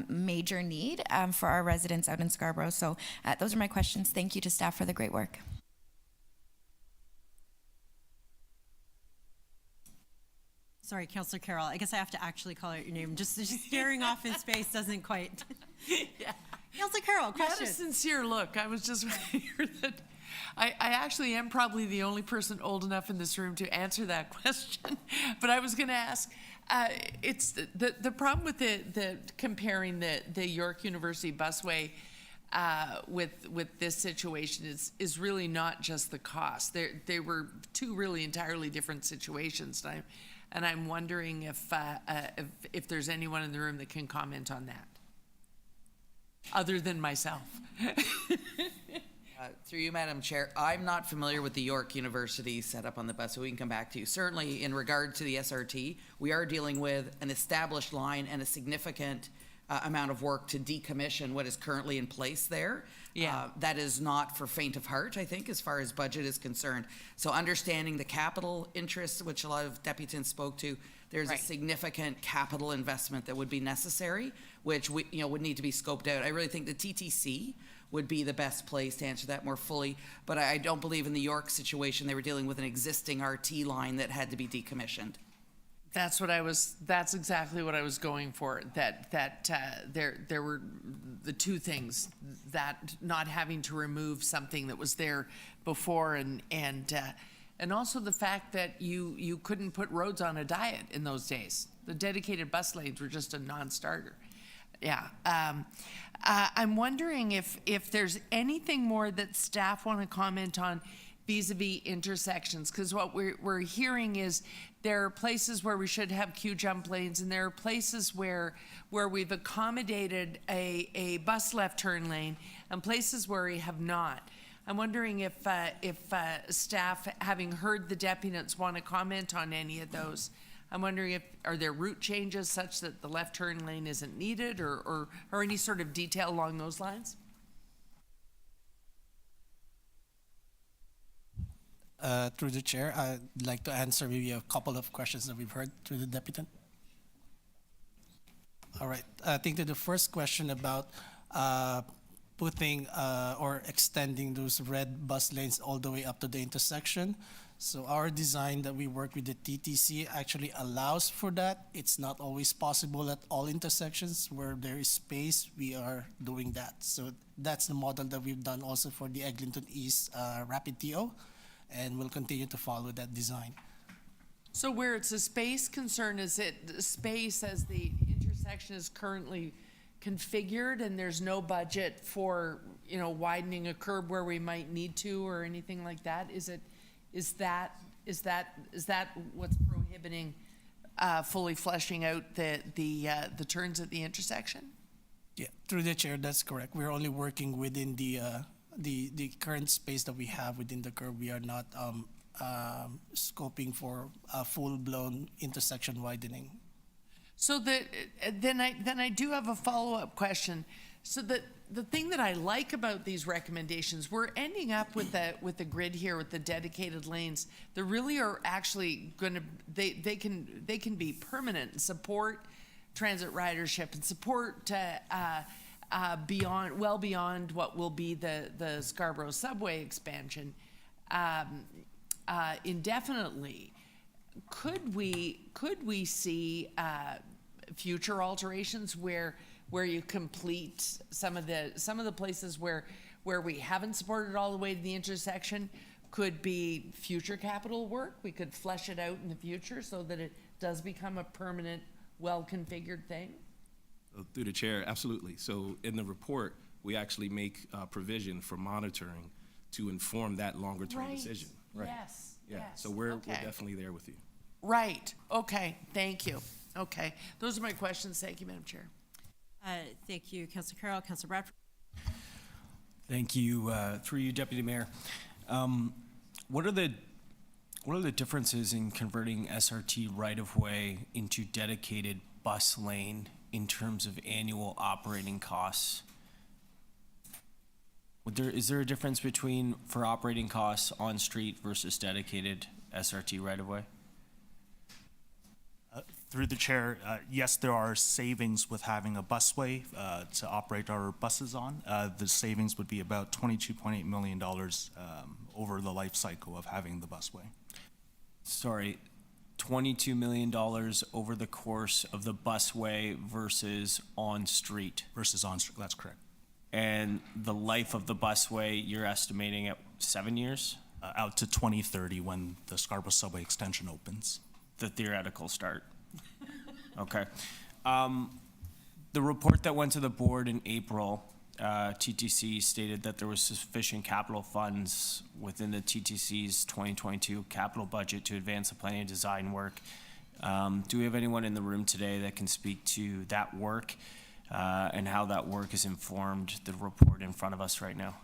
major need for our residents out in Scarborough. So those are my questions. Thank you to staff for the great work. Sorry, Councillor Carroll, I guess I have to actually call out your name. Just staring off in space doesn't quite. Yeah. Councillor Carroll, You had question. a sincere look. I was just here that I actually am probably the only person old enough in this room to answer that question. But I was going to ask, it's the problem with the comparing the York University busway with this situation is really not just the cost. They were two really entirely different situations, and I'm wondering if there's anyone in the room that can comment on that, other than myself. Through you, Madam Chair, I'm not familiar with the York University setup on the bus, so we can come back to you. Certainly, in regard to the SRT, we are dealing with an established line and a significant amount of work to decommission what is currently in place there. Yeah. That is not for faint of heart, I think, as far as budget is concerned. So understanding the capital interests, which a lot of deputants spoke to, there's a significant capital investment that would be necessary, which would need to be scoped out. I really think the TTC would be the best place to answer that more fully, but I don't believe in the York situation they were dealing with an existing RT line that had to be decommissioned. That's exactly what I was going for. There were the two things, that not having to remove something that was there before, and also the fact that you couldn't put roads on a diet in those days. The dedicated bus lanes were just a non-starter. Yeah. I'm wondering if there's anything more that staff want to comment on vis-a-vis intersections, because what we're hearing is there are places where we should have queue jump lanes, and there are places where we've accommodated a bus left turn lane, and places where we have not. I'm wondering if staff, having heard the deputants, want to comment on any of those. I'm wondering are there route changes such that the left turn lane isn't needed, or any sort of detail along those lines? Through the chair, I'd like to answer maybe a couple of questions that we've heard through the deputant. All right, I think that the first question about putting or extending those red bus lanes all the way up to the intersection. So our design that we work with the TTC actually allows for that. It's not always possible at all intersections where there is space. We are doing that. So that's the model that we've done also for the Eglinton East Rapid TO, and we'll continue to follow that design. So where it's a space concern, is it space as the intersection is currently configured, and there's no budget for widening a curb where we might need to or anything like that? Is that what's prohibiting fully fleshing out the turns at the intersection? Yeah, through the chair, that's correct. We're only working within the current space that we have within the curb. We are not scoping for a full-blown intersection widening. So then I do have a follow-up question. So the thing that I like about these recommendations, we're ending up with the grid here with the dedicated lanes that really are actually going to they can be permanent and support transit ridership and support beyond what will be the Scarborough subway expansion indefinitely. Could we see future alterations where you complete some of the places where we haven't supported all the way to the intersection? Could be future capital work. We could flesh it out in the future so that it does become a permanent, well-configured thing. Through the chair, absolutely. So in the report, we actually make provision for monitoring to inform that longer-term decision. Right. Yes. Yeah. Yes. So we're definitely there with you. Right. Okay. Thank you. Okay. Those are my questions. Thank you, Madam Chair. Thank you, Councillor Carroll. Councillor Bradford. Thank you. Through you, Deputy Mayor. What are the What are the differences in converting SRT right-of-way into dedicated bus lane in terms of annual operating costs? Is there a difference between for operating costs on street versus dedicated SRT right-of-way? Through the chair, yes, there are savings with having a busway to operate our buses on. The savings would be about $22.8 million over the life cycle of having the busway. Sorry, $22 million over the course of the busway versus on-street? Versus on-street, that's correct. And the life of the busway, you're estimating at 7 years? Out to 2030 when the Scarborough subway extension opens. The theoretical start. Okay. The report that went to the board in April, TTC stated that there was sufficient capital funds within the TTC's 2022 capital budget to advance the planning and design work. Do we have anyone in the room today that can speak to that work and how that work has informed the report in front of us right now?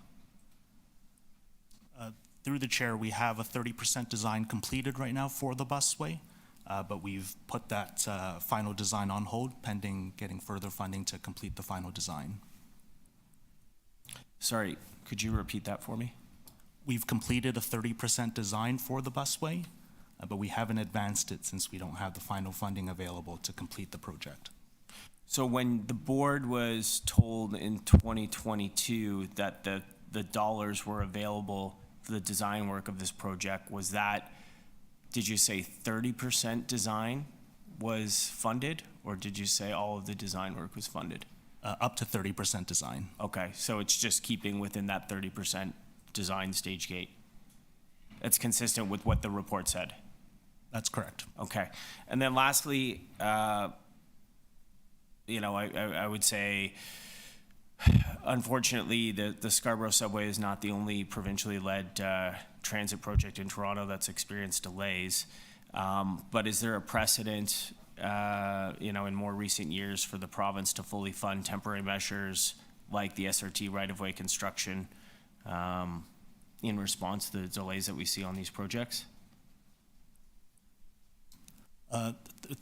Through the chair, we have a 30% design completed right now for the busway. But we've put that final design on hold pending getting further funding to complete the final design. Sorry, could you repeat that for me? We've completed a 30% design for the busway, but we haven't advanced it since we don't have the final funding available to complete the project. So when the board was told in 2022 that the dollars were available for the design work of this project, was that, did you say 30% design was funded, or did you say all of the design work was funded? Up to 30% design. Okay, so it's just keeping within that 30% design stage gate. That's consistent with what the report said. That's correct. Okay, and then lastly, I would say, unfortunately, the Scarborough subway is not the only provincially led transit project in Toronto that's experienced delays. But is there a precedent, in more recent years for the province to fully fund temporary measures like the SRT right-of-way construction in response to the delays that we see on these projects?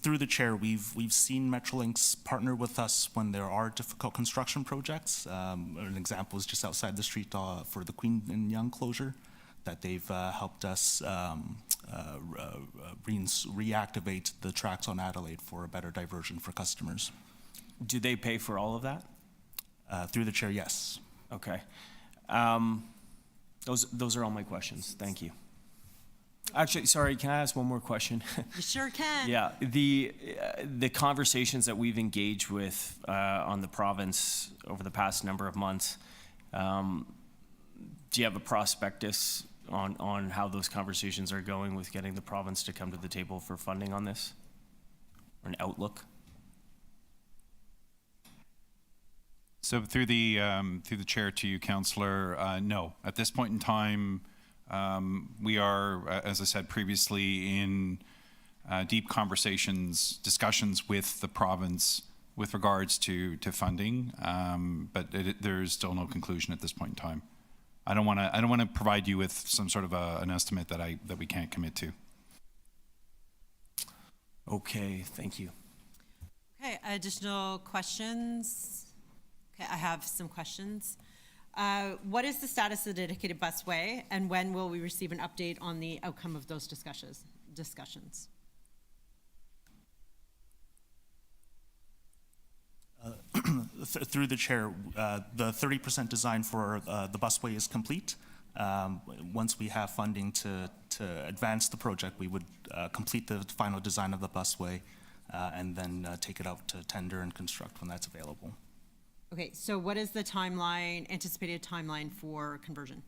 Through the chair, we've seen Metrolinx partner with us when there are difficult construction projects. An example is just outside the street for the Queen and Yonge closure, that they've helped us reactivate the tracks on Adelaide for a better diversion for customers. Do they pay for all of that? Through the chair, yes. Okay. Those are all my questions. Thank you. Actually, sorry, can I ask one more question? You sure can. Yeah, the conversations that we've engaged with on the province over the past number of months, do you have a prospectus on how those conversations are going with getting the province to come to the table for funding on this, or an outlook? So through the chair to you, Councillor, no. At this point in time, we are, as I said previously, in deep discussions with the province with regards to funding, but there's still no conclusion at this point in time. I don't want to provide you with some sort of an estimate that we can't commit to. Okay, thank you. Okay, additional questions? Okay, I have some questions. What is the status of the dedicated busway, and when will we receive an update on the outcome of those discussions? Through the chair, the 30% design for the busway is complete. Once we have funding to advance the project, we would complete the final design of the busway and then take it out to tender and construct when that's available. Okay, so what is the anticipated timeline for conversion?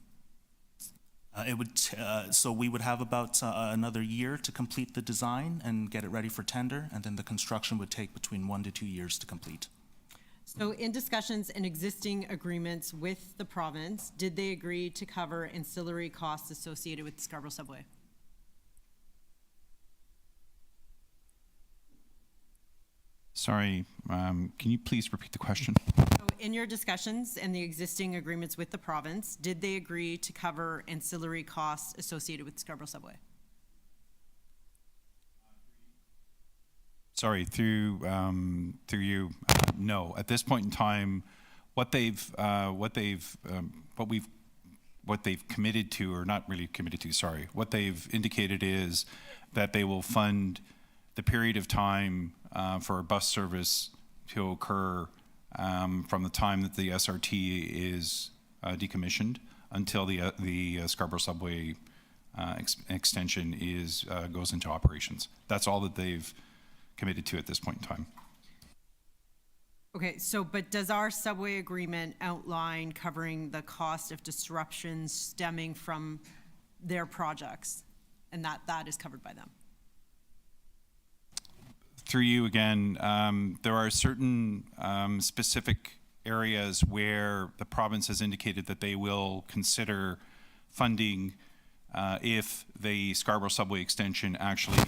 So we would have about another year to complete the design and get it ready for tender, and then the construction would take between 1 to 2 years to complete. So in discussions and existing agreements with the province, did they agree to cover ancillary costs associated with the Scarborough subway? Sorry, can you please repeat the question? So in your discussions and the existing agreements with the province, did they agree to cover ancillary costs associated with Scarborough subway? Sorry, through you, no. At this point in time, what they've committed to, or not really committed to, sorry, what they've indicated is that they will fund the period of time for a bus service to occur from the time that the SRT is decommissioned until the Scarborough subway extension goes into operations. That's all that they've committed to at this point in time. Okay, so, but does our subway agreement outline covering the cost of disruptions stemming from their projects? And that is covered by them? Through you again, there are certain specific areas where the province has indicated that they will consider funding if the Scarborough subway extension actually,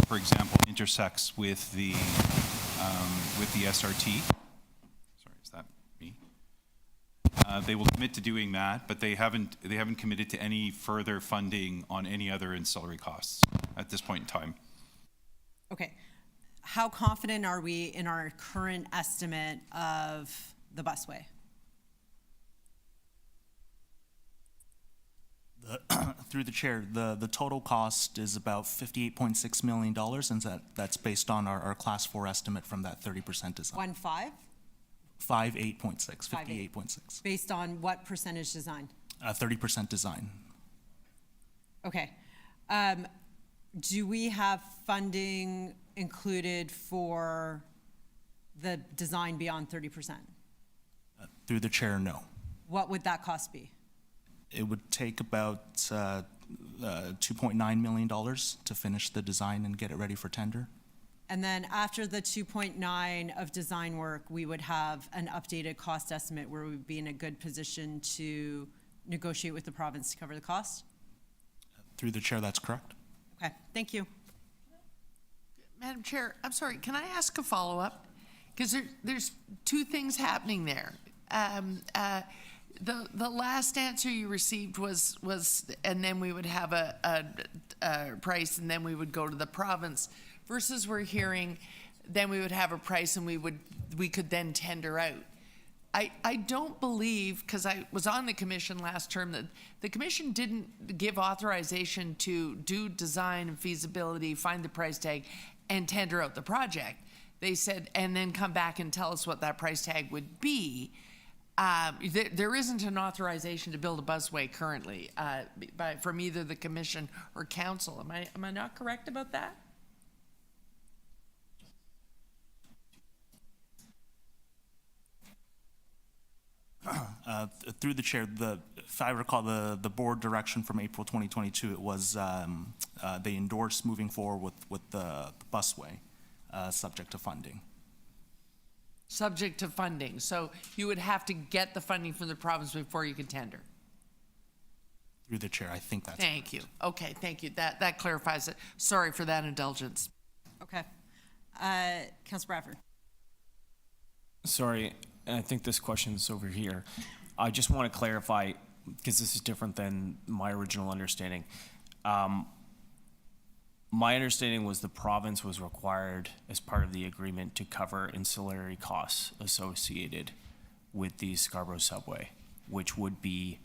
for example, intersects with the SRT. Sorry, is that me? They will commit to doing that, but they haven't committed to any further funding on any other ancillary costs at this point in time. Okay. How confident are we in our current estimate of the busway? Through the chair, the total cost is about $58.6 million, and that's based on our class 4 estimate from that 30% design. 1.5? 58.6. Based on what percentage design? 30% design. Okay. Do we have funding included for the design beyond 30%? Through the chair, no. What would that cost be? It would take about $2.9 million to finish the design and get it ready for tender. And then after the 2.9 of design work, we would have an updated cost estimate where we would be in a good position to negotiate with the province to cover the cost? Through the chair, that's correct. Okay, thank you. Madam Chair, I'm sorry, can I ask a follow-up? Because there's two things happening there. The last answer you received was, and then we would have a price, and then we would go to the province, versus we're hearing, then we would have a price, and we could then tender out. I don't believe, because I was on the commission last term, that the commission didn't give authorization to do design and feasibility, find the price tag, and tender out the project. They said, and then come back and tell us what that price tag would be. There isn't an authorization to build a busway currently from either the commission or council. Am I not correct about that? Through the chair, if I recall the board direction from April 2022, it was they endorsed moving forward with the busway, subject to funding. Subject to funding. So you would have to get the funding from the province before you could tender. Through the chair, I think that's Thank you. Okay, thank you. That clarifies it. Sorry for that indulgence. Okay. Councilor Bradford. Sorry, I think this question's over here. I just want to clarify, because this is different than my original understanding. My understanding was the province was required, as part of the agreement, to cover ancillary costs associated with the Scarborough subway, which would be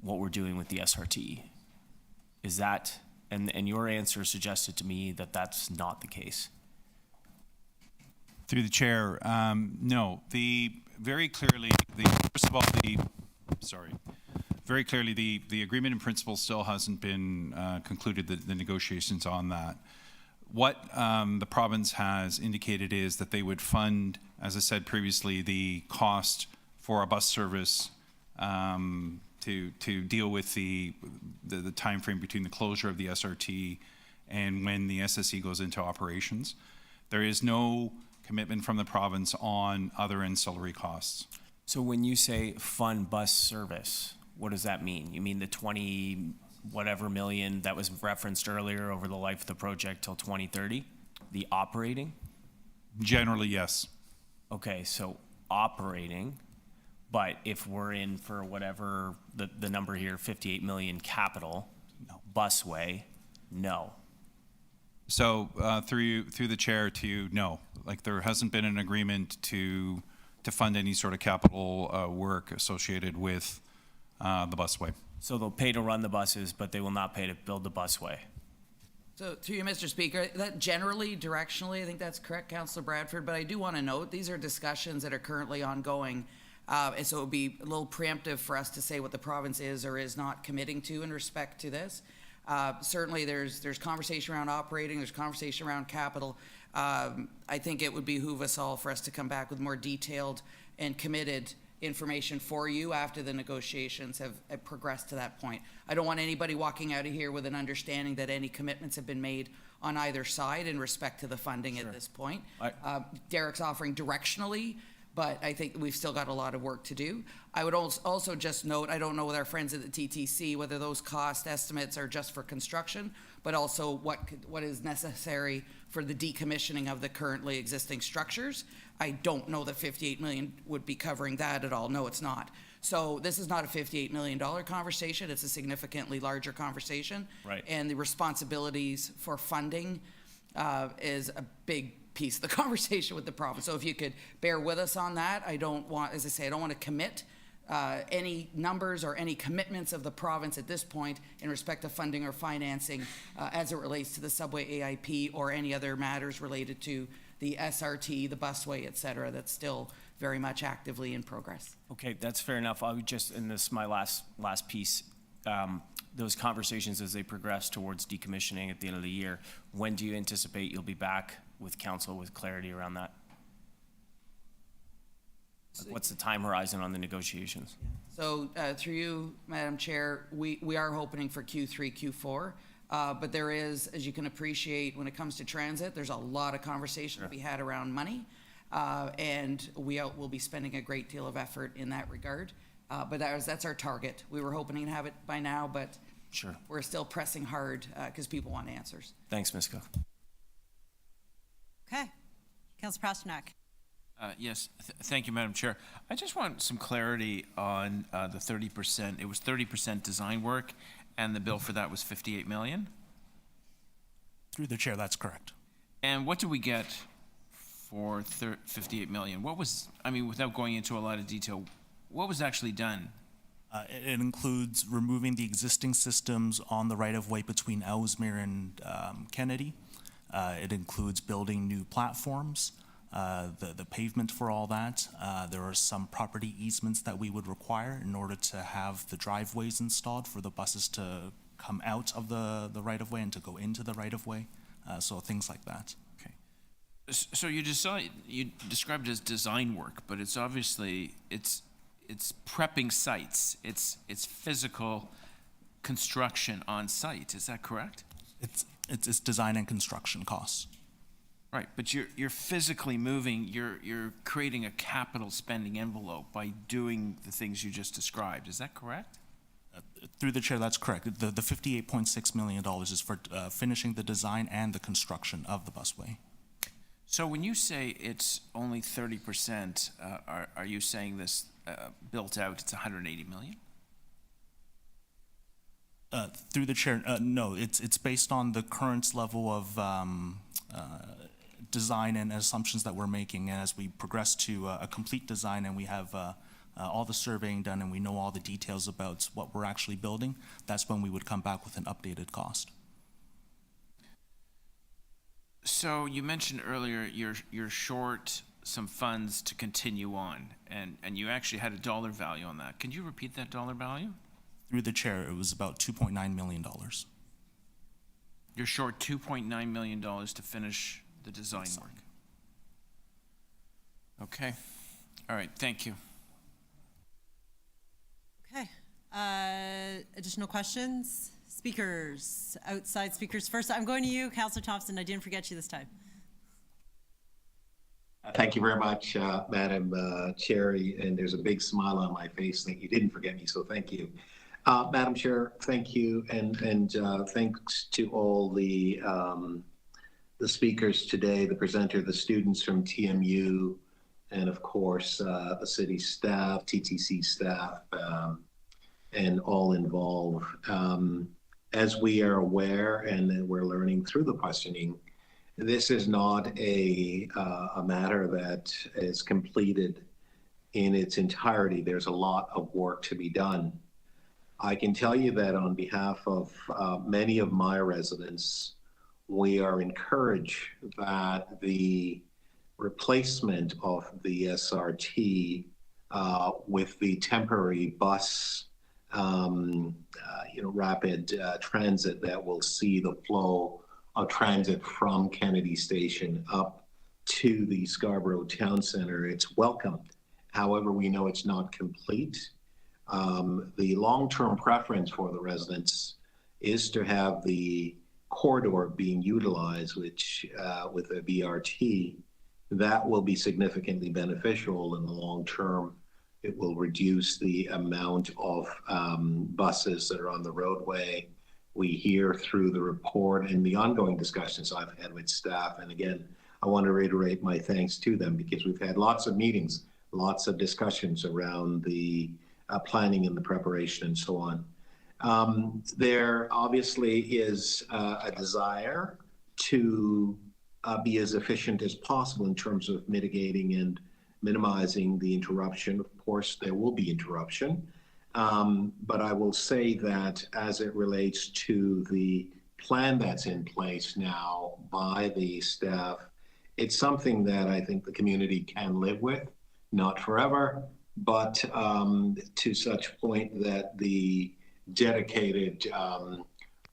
what we're doing with the SRT. Is that, and your answer suggested to me that that's not the case. Through the chair, no. Very clearly, the agreement in principle still hasn't been concluded, the negotiations on that. What the province has indicated is that they would fund, as I said previously, the cost for a bus service to deal with the time frame between the closure of the SRT and when the SSE goes into operations. There is no commitment from the province on other ancillary costs. So when you say fund bus service, what does that mean? You mean the 20 whatever million that was referenced earlier over the life of the project till 2030? The operating? Generally, yes. Okay, so operating, but if we're in for whatever the number here, 58 million capital, busway, no. So through the chair to no, like there hasn't been an agreement to fund any sort of capital work associated with the busway. So they'll pay to run the buses, but they will not pay to build the busway. So through you, Mr. Speaker, that generally, directionally, I think that's correct, Councillor Bradford, but I do want to note, these are discussions that are currently ongoing, and so it would be a little preemptive for us to say what the province is or is not committing to in respect to this. Certainly there's conversation around operating, there's conversation around capital. I think it would behoove us all for us to come back with more detailed and committed information for you after the negotiations have progressed to that point. I don't want anybody walking out of here with an understanding that any commitments have been made on either side in respect to the funding at this point. Derek's offering directionally, but I think we've still got a lot of work to do. I would also just note, I don't know with our friends at the TTC whether those cost estimates are just for construction, but also what is necessary for the decommissioning of the currently existing structures. I don't know that 58 million would be covering that at all. No, it's not. So this is not a $58 million conversation. It's a significantly larger conversation. Right. And the responsibilities for funding is a big piece of the conversation with the province. So if you could bear with us on that, I don't want, as I say, I don't want to commit any numbers or any commitments of the province at this point in respect to funding or financing as it relates to the subway AIP or any other matters related to the SRT, the busway, et cetera, that's still very much actively in progress. Okay, that's fair enough. I would just, and this is my last piece, those conversations as they progress towards decommissioning at the end of the year, when do you anticipate you'll be back with council with clarity around that? What's the time horizon on the negotiations? So through you, Madam Chair, we are hoping for Q3, Q4. But there is, as you can appreciate, when it comes to transit, there's a lot of conversation to be had around money. And we'll be spending a great deal of effort in that regard. But that's our target. We were hoping to have it by now, but sure, we're still pressing hard because people want answers. Thanks, Ms. Cook. Okay. Councillor Pasternak. Yes, thank you, Madam Chair. I just want some clarity on the 30%. It was 30% design work, and the bill for that was 58 million? Through the chair, that's correct. And what do we get for 58 million? What was, I mean, without going into a lot of detail, what was actually done? It includes removing the existing systems on the right-of-way between Ellesmere and Kennedy. It includes building new platforms, the pavement for all that. There are some property easements that we would require in order to have the driveways installed for the buses to come out of the right-of-way and to go into the right-of-way. So things like that. Okay. So you described it as design work, but it's obviously, it's prepping sites. It's physical construction on site. Is that correct? It's design and construction costs. Right, but you're physically moving, you're creating a capital spending envelope by doing the things you just described. Is that correct? Through the chair, that's correct. The $58.6 million is for finishing the design and the construction of the busway. So when you say it's only 30%, are you saying this built out, it's 180 million? Through the chair, no, it's based on the current level of design and assumptions that we're making. And as we progress to a complete design and we have all the surveying done and we know all the details about what we're actually building, that's when we would come back with an updated cost. So you mentioned earlier you're short some funds to continue on, and you actually had a dollar value on that. Can you repeat that dollar value? Through the chair, it was about $2.9 million. You're short $2.9 million to finish the design work. Okay. All right. Thank you. Okay. Additional questions? Speakers, outside speakers first. I'm going to you, Councillor Thompson. I didn't forget you this time. Thank you very much, Madam Chair, and there's a big smile on my face that you didn't forget me, so thank you. Madam Chair, thank you, and thanks to all the speakers today, the presenter, the students from TMU, and of course the city staff, TTC staff, and all involved. as we are aware and that we're learning through the questioning, this is not a matter that is completed in its entirety. There's a lot of work to be done. I can tell you that on behalf of many of my residents, we are encouraged that the replacement of the SRT with the temporary bus, rapid transit that will see the flow of transit from Kennedy Station up to the Scarborough Town Centre, it's welcomed. However, we know it's not complete. The long-term preference for the residents is to have the corridor being utilized, which with a BRT, that will be significantly beneficial in the long term. It will reduce the amount of buses that are on the roadway. We hear through the report and the ongoing discussions I've had with staff. And again, I want to reiterate my thanks to them because we've had lots of meetings, lots of discussions around the planning and the preparation and so on. There obviously is a desire to be as efficient as possible in terms of mitigating and minimizing the interruption. Of course, there will be interruption, but I will say that as it relates to the plan that's in place now by the staff, it's something that I think the community can live with, not forever, but to such point that the dedicated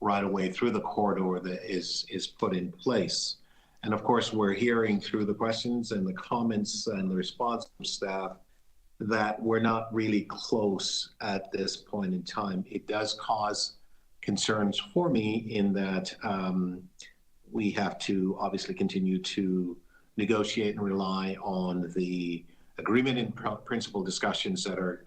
right-of-way through the corridor that is put in place. And of course, we're hearing through the questions and the comments and the response from staff that we're not really close at this point in time. It does cause concerns for me in that we have to obviously continue to negotiate and rely on the agreement in principle discussions that are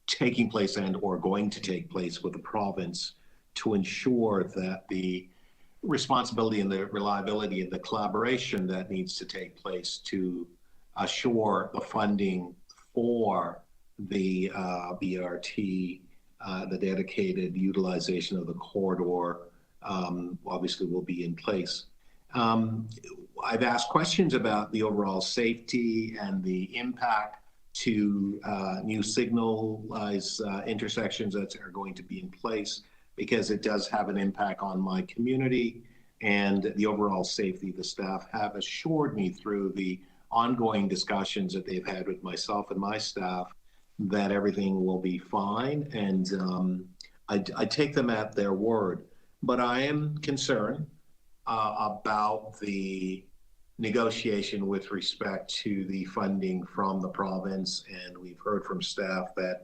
taking place and or going to take place with the province to ensure that the responsibility and the reliability and the collaboration that needs to take place to assure the funding for the BRT, the dedicated utilization of the corridor, obviously will be in place. I've asked questions about the overall safety and the impact to new signalized intersections that are going to be in place, because it does have an impact on my community and the overall safety. The staff have assured me through the ongoing discussions that they've had with myself and my staff that everything will be fine, and I take them at their word. But I am concerned about the negotiation with respect to the funding from the province, and we've heard from staff that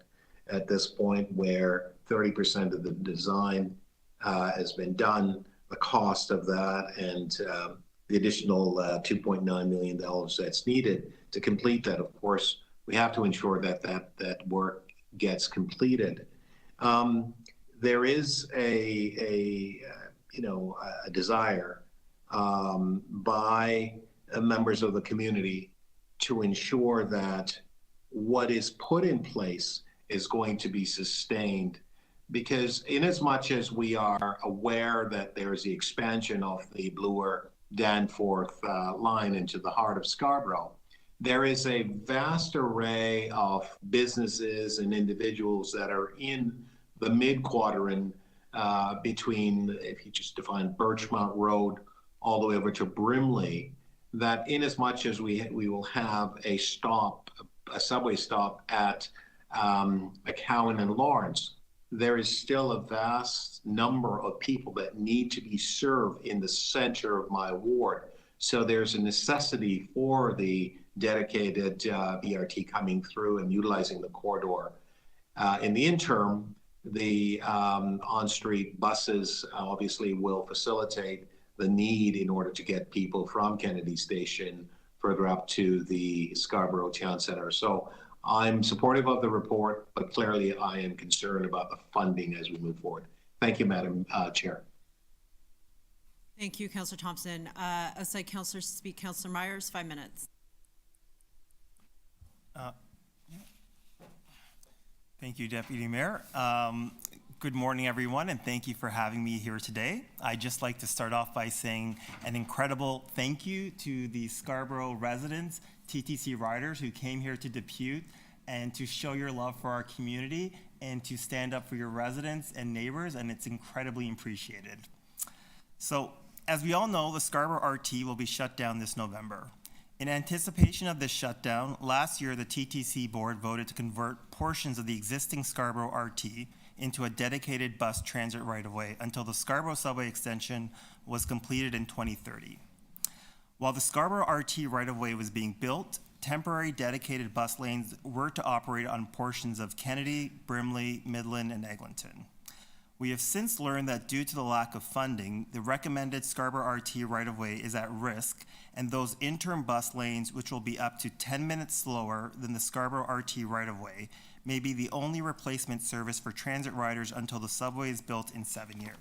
at this point where 30% of the design has been done, the cost of that and the additional $2.9 million that's needed to complete that, of course, we have to ensure that that work gets completed. There is a desire by members of the community to ensure that what is put in place is going to be sustained, because in as much as we are aware that there is the expansion of the Bloor Danforth line into the heart of Scarborough, there is a vast array of businesses and individuals that are in the mid-quadrant between, if you just define Birchmount Road all the way over to Brimley, that in as much as we will have a subway stop at McCowan and Lawrence, there is still a vast number of people that need to be served in the center of my ward. So there's a necessity for the dedicated BRT coming through and utilizing the corridor. In the interim, the on-street buses obviously will facilitate the need in order to get people from Kennedy Station further up to the Scarborough Town Centre. So I'm supportive of the report, but clearly I am concerned about the funding as we move forward. Thank you, Madam Chair. Thank you, Councillor Thompson. Outside councillors to speak, Councillor Myers, 5 minutes. Thank you, Deputy Mayor. Good morning, everyone, and thank you for having me here today. I'd just like to start off by saying an incredible thank you to the Scarborough residents, TTC riders who came here to Depute and to show your love for our community and to stand up for your residents and neighbors, and it's incredibly appreciated. So, as we all know, the Scarborough RT will be shut down this November. In anticipation of this shutdown, last year the TTC board voted to convert portions of the existing Scarborough RT into a dedicated bus transit right-of-way until the Scarborough subway extension was completed in 2030. While the Scarborough RT right-of-way was being built, temporary dedicated bus lanes were to operate on portions of Kennedy, Brimley, Midland, and Eglinton. We have since learned that due to the lack of funding, the recommended Scarborough RT right-of-way is at risk, and those interim bus lanes, which will be up to 10 minutes slower than the Scarborough RT right-of-way, may be the only replacement service for transit riders until the subway is built in 7 years.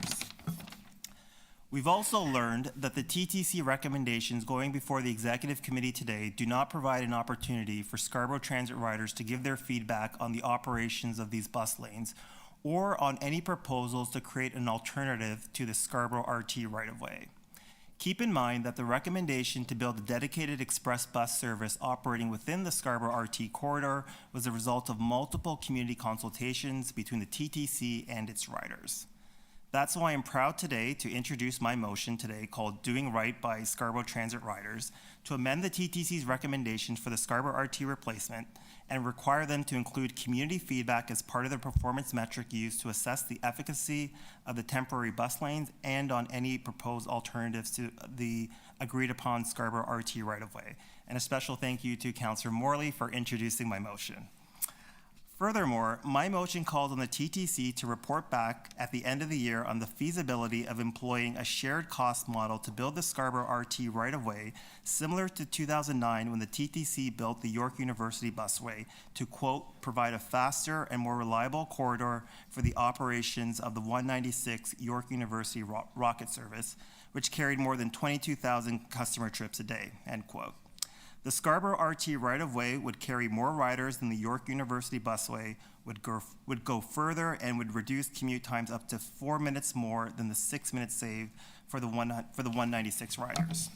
We've also learned that the TTC recommendations going before the Executive Committee today do not provide an opportunity for Scarborough transit riders to give their feedback on the operations of these bus lanes or on any proposals to create an alternative to the Scarborough RT right-of-way. Keep in mind that the recommendation to build a dedicated express bus service operating within the Scarborough RT corridor was a result of multiple community consultations between the TTC and its riders. That's why I'm proud today to introduce my motion today called Doing Right by Scarborough Transit Riders to amend the TTC's recommendations for the Scarborough RT replacement and require them to include community feedback as part of the performance metric used to assess the efficacy of the temporary bus lanes and on any proposed alternatives to the agreed upon Scarborough RT right-of-way. And a special thank you to Councillor Morley for introducing my motion. Furthermore, my motion calls on the TTC to report back at the end of the year on the feasibility of employing a shared cost model to build the Scarborough RT right-of-way, similar to 2009 when the TTC built the York University busway to, quote, provide a faster and more reliable corridor for the operations of the 196 York University rocket service, which carried more than 22,000 customer trips a day, end quote. The Scarborough RT right-of-way would carry more riders than the York University busway, would go further, and would reduce commute times up to 4 minutes more than the 6 minutes saved for the 196 riders.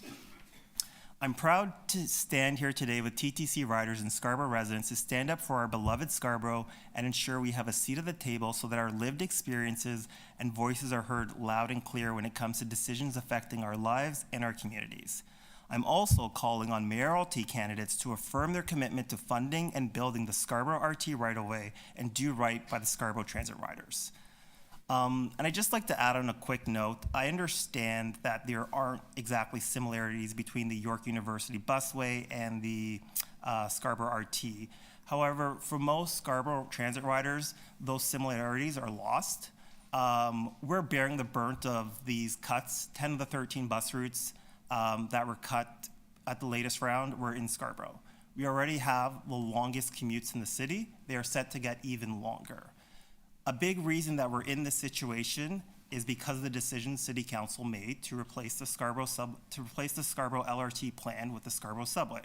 I'm proud to stand here today with TTC riders and Scarborough residents to stand up for our beloved Scarborough and ensure we have a seat at the table so that our lived experiences and voices are heard loud and clear when it comes to decisions affecting our lives and our communities. I'm also calling on mayoralty candidates to affirm their commitment to funding and building the Scarborough RT right-of-way and do right by the Scarborough transit riders. And I'd just like to add on a quick note, I understand that there aren't exactly similarities between the York University busway and the Scarborough RT. However, for most Scarborough transit riders, those similarities are lost. We're bearing the brunt of these cuts. 10 of the 13 bus routes that were cut at the latest round were in Scarborough. We already have the longest commutes in the city. They are set to get even longer. A big reason that we're in this situation is because of the decision City Council made to replace the Scarborough LRT plan with the Scarborough subway.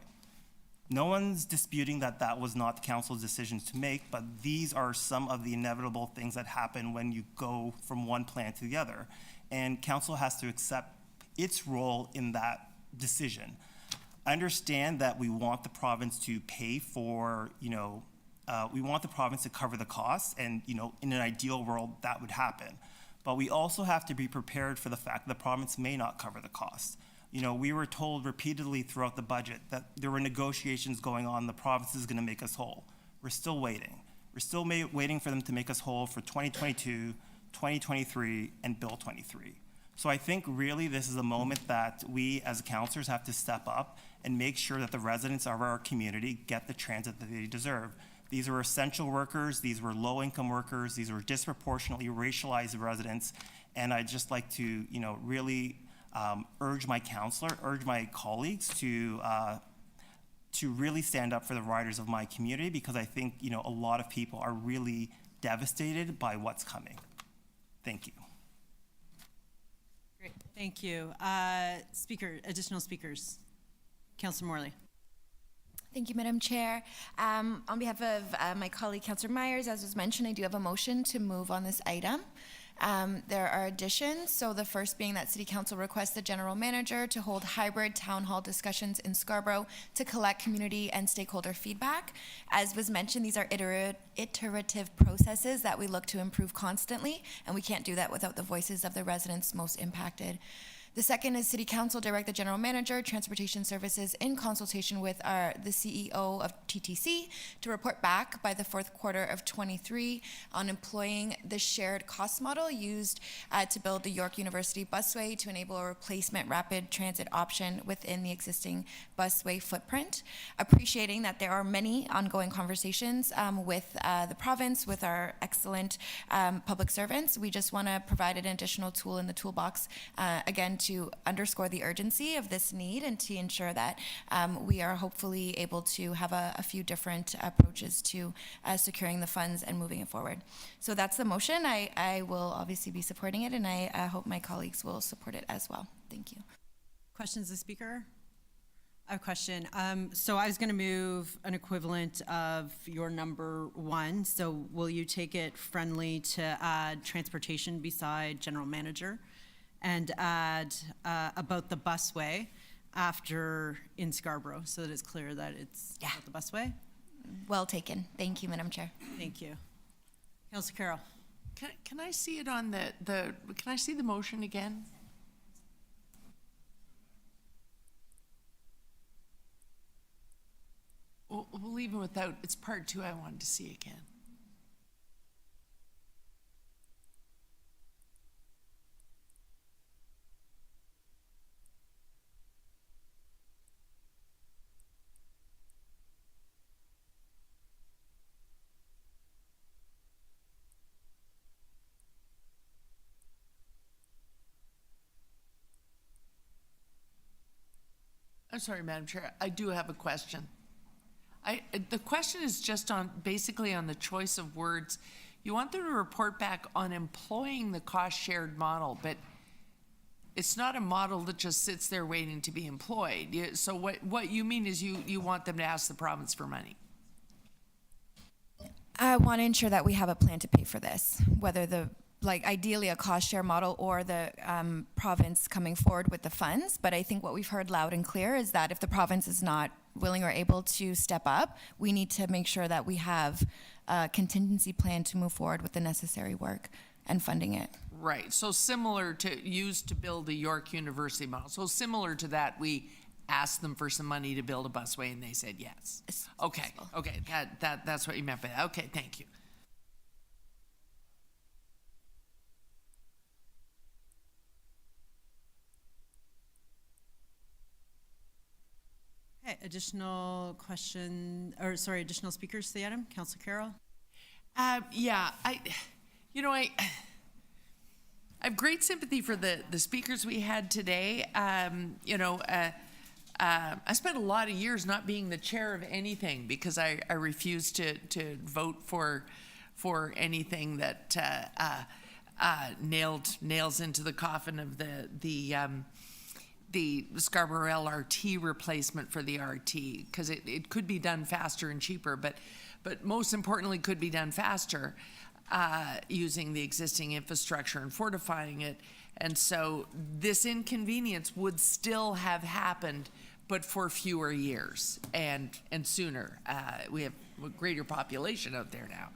No one's disputing that that was not the council's decision to make, but these are some of the inevitable things that happen when you go from one plan to the other. And council has to accept its role in that decision. I understand that we want the province to pay for, we want the province to cover the costs, and, in an ideal world, that would happen. But we also have to be prepared for the fact that the province may not cover the costs. We were told repeatedly throughout the budget that there were negotiations going on, the province is gonna make us whole. We're still waiting. We're still waiting for them to make us whole for 2022, 2023, and Bill 23. So I think really this is a moment that we as councillors have to step up and make sure that the residents of our community get the transit that they deserve. These are essential workers, these were low-income workers, these were disproportionately racialized residents, and I'd just like to, really urge my colleagues to really stand up for the riders of my community, because I think, a lot of people are really devastated by what's coming. Thank you. Great, thank you. Additional speakers. Councillor Morley. Thank you, Madam Chair. On behalf of my colleague, Councillor Myers, as was mentioned, I do have a motion to move on this item. There are additions. So the first being that City Council requests the General Manager to hold hybrid town hall discussions in Scarborough to collect community and stakeholder feedback. As was mentioned, these are iterative processes that we look to improve constantly, and we can't do that without the voices of the residents most impacted. The second is City Council direct the General Manager, Transportation Services, in consultation with the CEO of TTC, to report back by the fourth quarter of 23 on employing the shared cost model used to build the York University busway to enable a replacement rapid transit option within the existing busway footprint. Appreciating that there are many ongoing conversations with the province, with our excellent public servants, we just want to provide an additional tool in the toolbox, again, to underscore the urgency of this need and to ensure that we are hopefully able to have a few different approaches to securing the funds and moving it forward. So that's the motion. I will obviously be supporting it, and I hope my colleagues will support it as well. Thank you. Questions of the speaker? I have a question. So I was going to move an equivalent of your number 1. So will you take it friendly to add transportation beside general manager and add about the busway after in Scarborough so that it's clear that it's about the busway? Well taken. Thank you, Madam Chair. Thank you. Councillor Carroll. Can I see it on can I see the motion again? We'll leave it without, it's part 2 I wanted to see again. I'm sorry, Madam Chair, I do have a question. The question is just basically on the choice of words. You want them to report back on employing the cost-shared model, but it's not a model that just sits there waiting to be employed. So what you mean is you want them to ask the province for money? I want to ensure that we have a plan to pay for this, whether ideally a cost share model or the province coming forward with the funds. But I think what we've heard loud and clear is that if the province is not willing or able to step up, we need to make sure that we have a contingency plan to move forward with the necessary work and funding it. Right, so similar to used to build the York University model. So similar to that, we asked them for some money to build a busway and they said yes. Okay, that's what you meant by that. Okay, thank you. Okay, additional speakers to the item? Councillor Carroll? Yeah, I have great sympathy for the speakers we had today. I spent a lot of years not being the chair of anything because I refused to vote for anything that nails into the coffin of the Scarborough LRT replacement for the RT, because it could be done faster and cheaper, but most importantly could be done faster using the existing infrastructure and fortifying it. And so this inconvenience would still have happened, but for fewer years and sooner. We have a greater population out there now.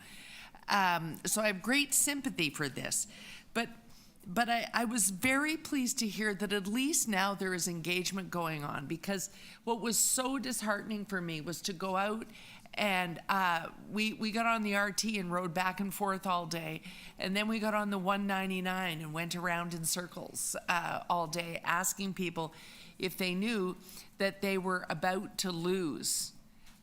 So I have great sympathy for this. But I was very pleased to hear that at least now there is engagement going on, because what was so disheartening for me was to go out and we got on the RT and rode back and forth all day, and then we got on the 199 and went around in circles all day asking people if they knew that they were about to lose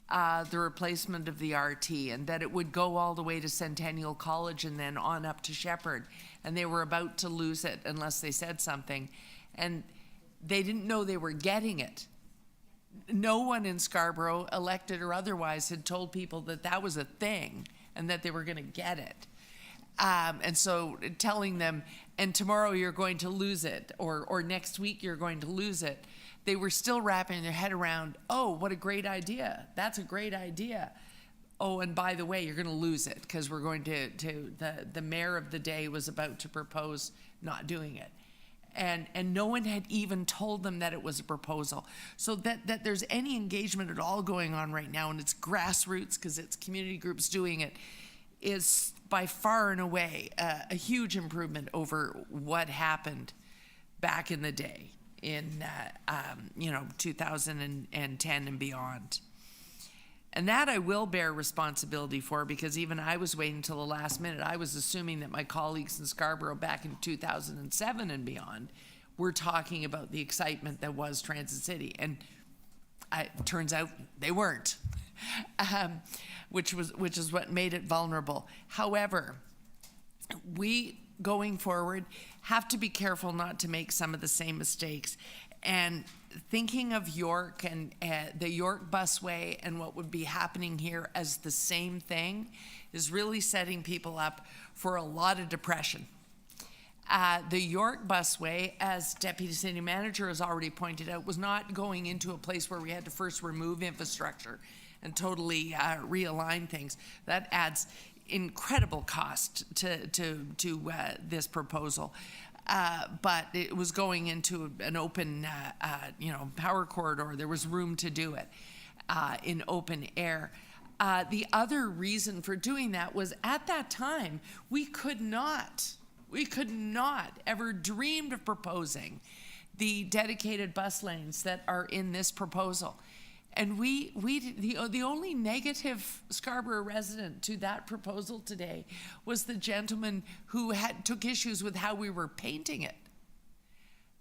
the replacement of the RT, and that it would go all the way to Centennial College and then on up to Shepherd, and they were about to lose it unless they said something, and they didn't know they were getting it. No one in Scarborough, elected or otherwise, had told people that that was a thing and that they were going to get it. And so telling them, and tomorrow you're going to lose it, or next week you're going to lose it, they were still wrapping their head around, oh, what a great idea. That's a great idea. Oh, and by the way, you're going to lose it because we're going to the mayor of the day was about to propose not doing it. And no one had even told them that it was a proposal. So that there's any engagement at all going on right now, and it's grassroots because it's community groups doing it, is by far and away a huge improvement over what happened back in the day in 2010 and beyond. And that I will bear responsibility for, because even I was waiting till the last minute. I was assuming that my colleagues in Scarborough back in 2007 and beyond were talking about the excitement that was Transit City. And it turns out they weren't, which is what made it vulnerable. However, we, going forward, have to be careful not to make some of the same mistakes. And thinking of York and the York busway and what would be happening here as the same thing is really setting people up for a lot of depression. The York busway, as Deputy City Manager has already pointed out, was not going into a place where we had to first remove infrastructure and totally realign things. That adds incredible cost to this proposal. But it was going into an open, power corridor. There was room to do it in open air. The other reason for doing that was at that time, we could not ever dreamed of proposing the dedicated bus lanes that are in this proposal. And the only negative Scarborough resident to that proposal today was the gentleman who took issues with how we were painting it.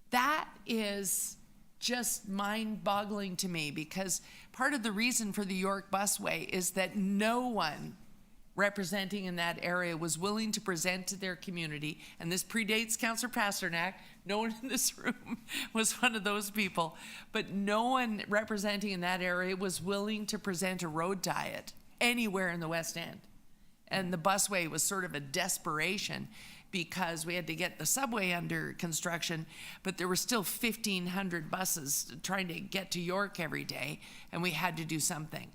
That is just mind-boggling to me, because part of the reason for the York busway is that no one representing in that area was willing to present to their community, and this predates Councillor Pasternak. No one in this room was one of those people, but no one representing in that area was willing to present a road diet anywhere in the West End. And the busway was sort of a desperation because we had to get the subway under construction, but there were still 1,500 buses trying to get to York every day, and we had to do something.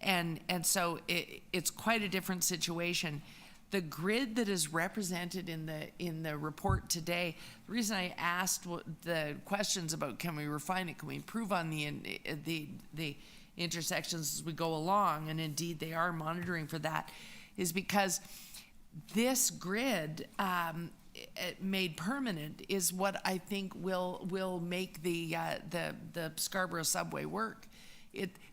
And so it's quite a different situation. The grid that is represented in the report today, the reason I asked the questions about can we refine it, can we improve on the intersections as we go along, and indeed they are monitoring for that, is because this grid made permanent is what I think will make the Scarborough subway work.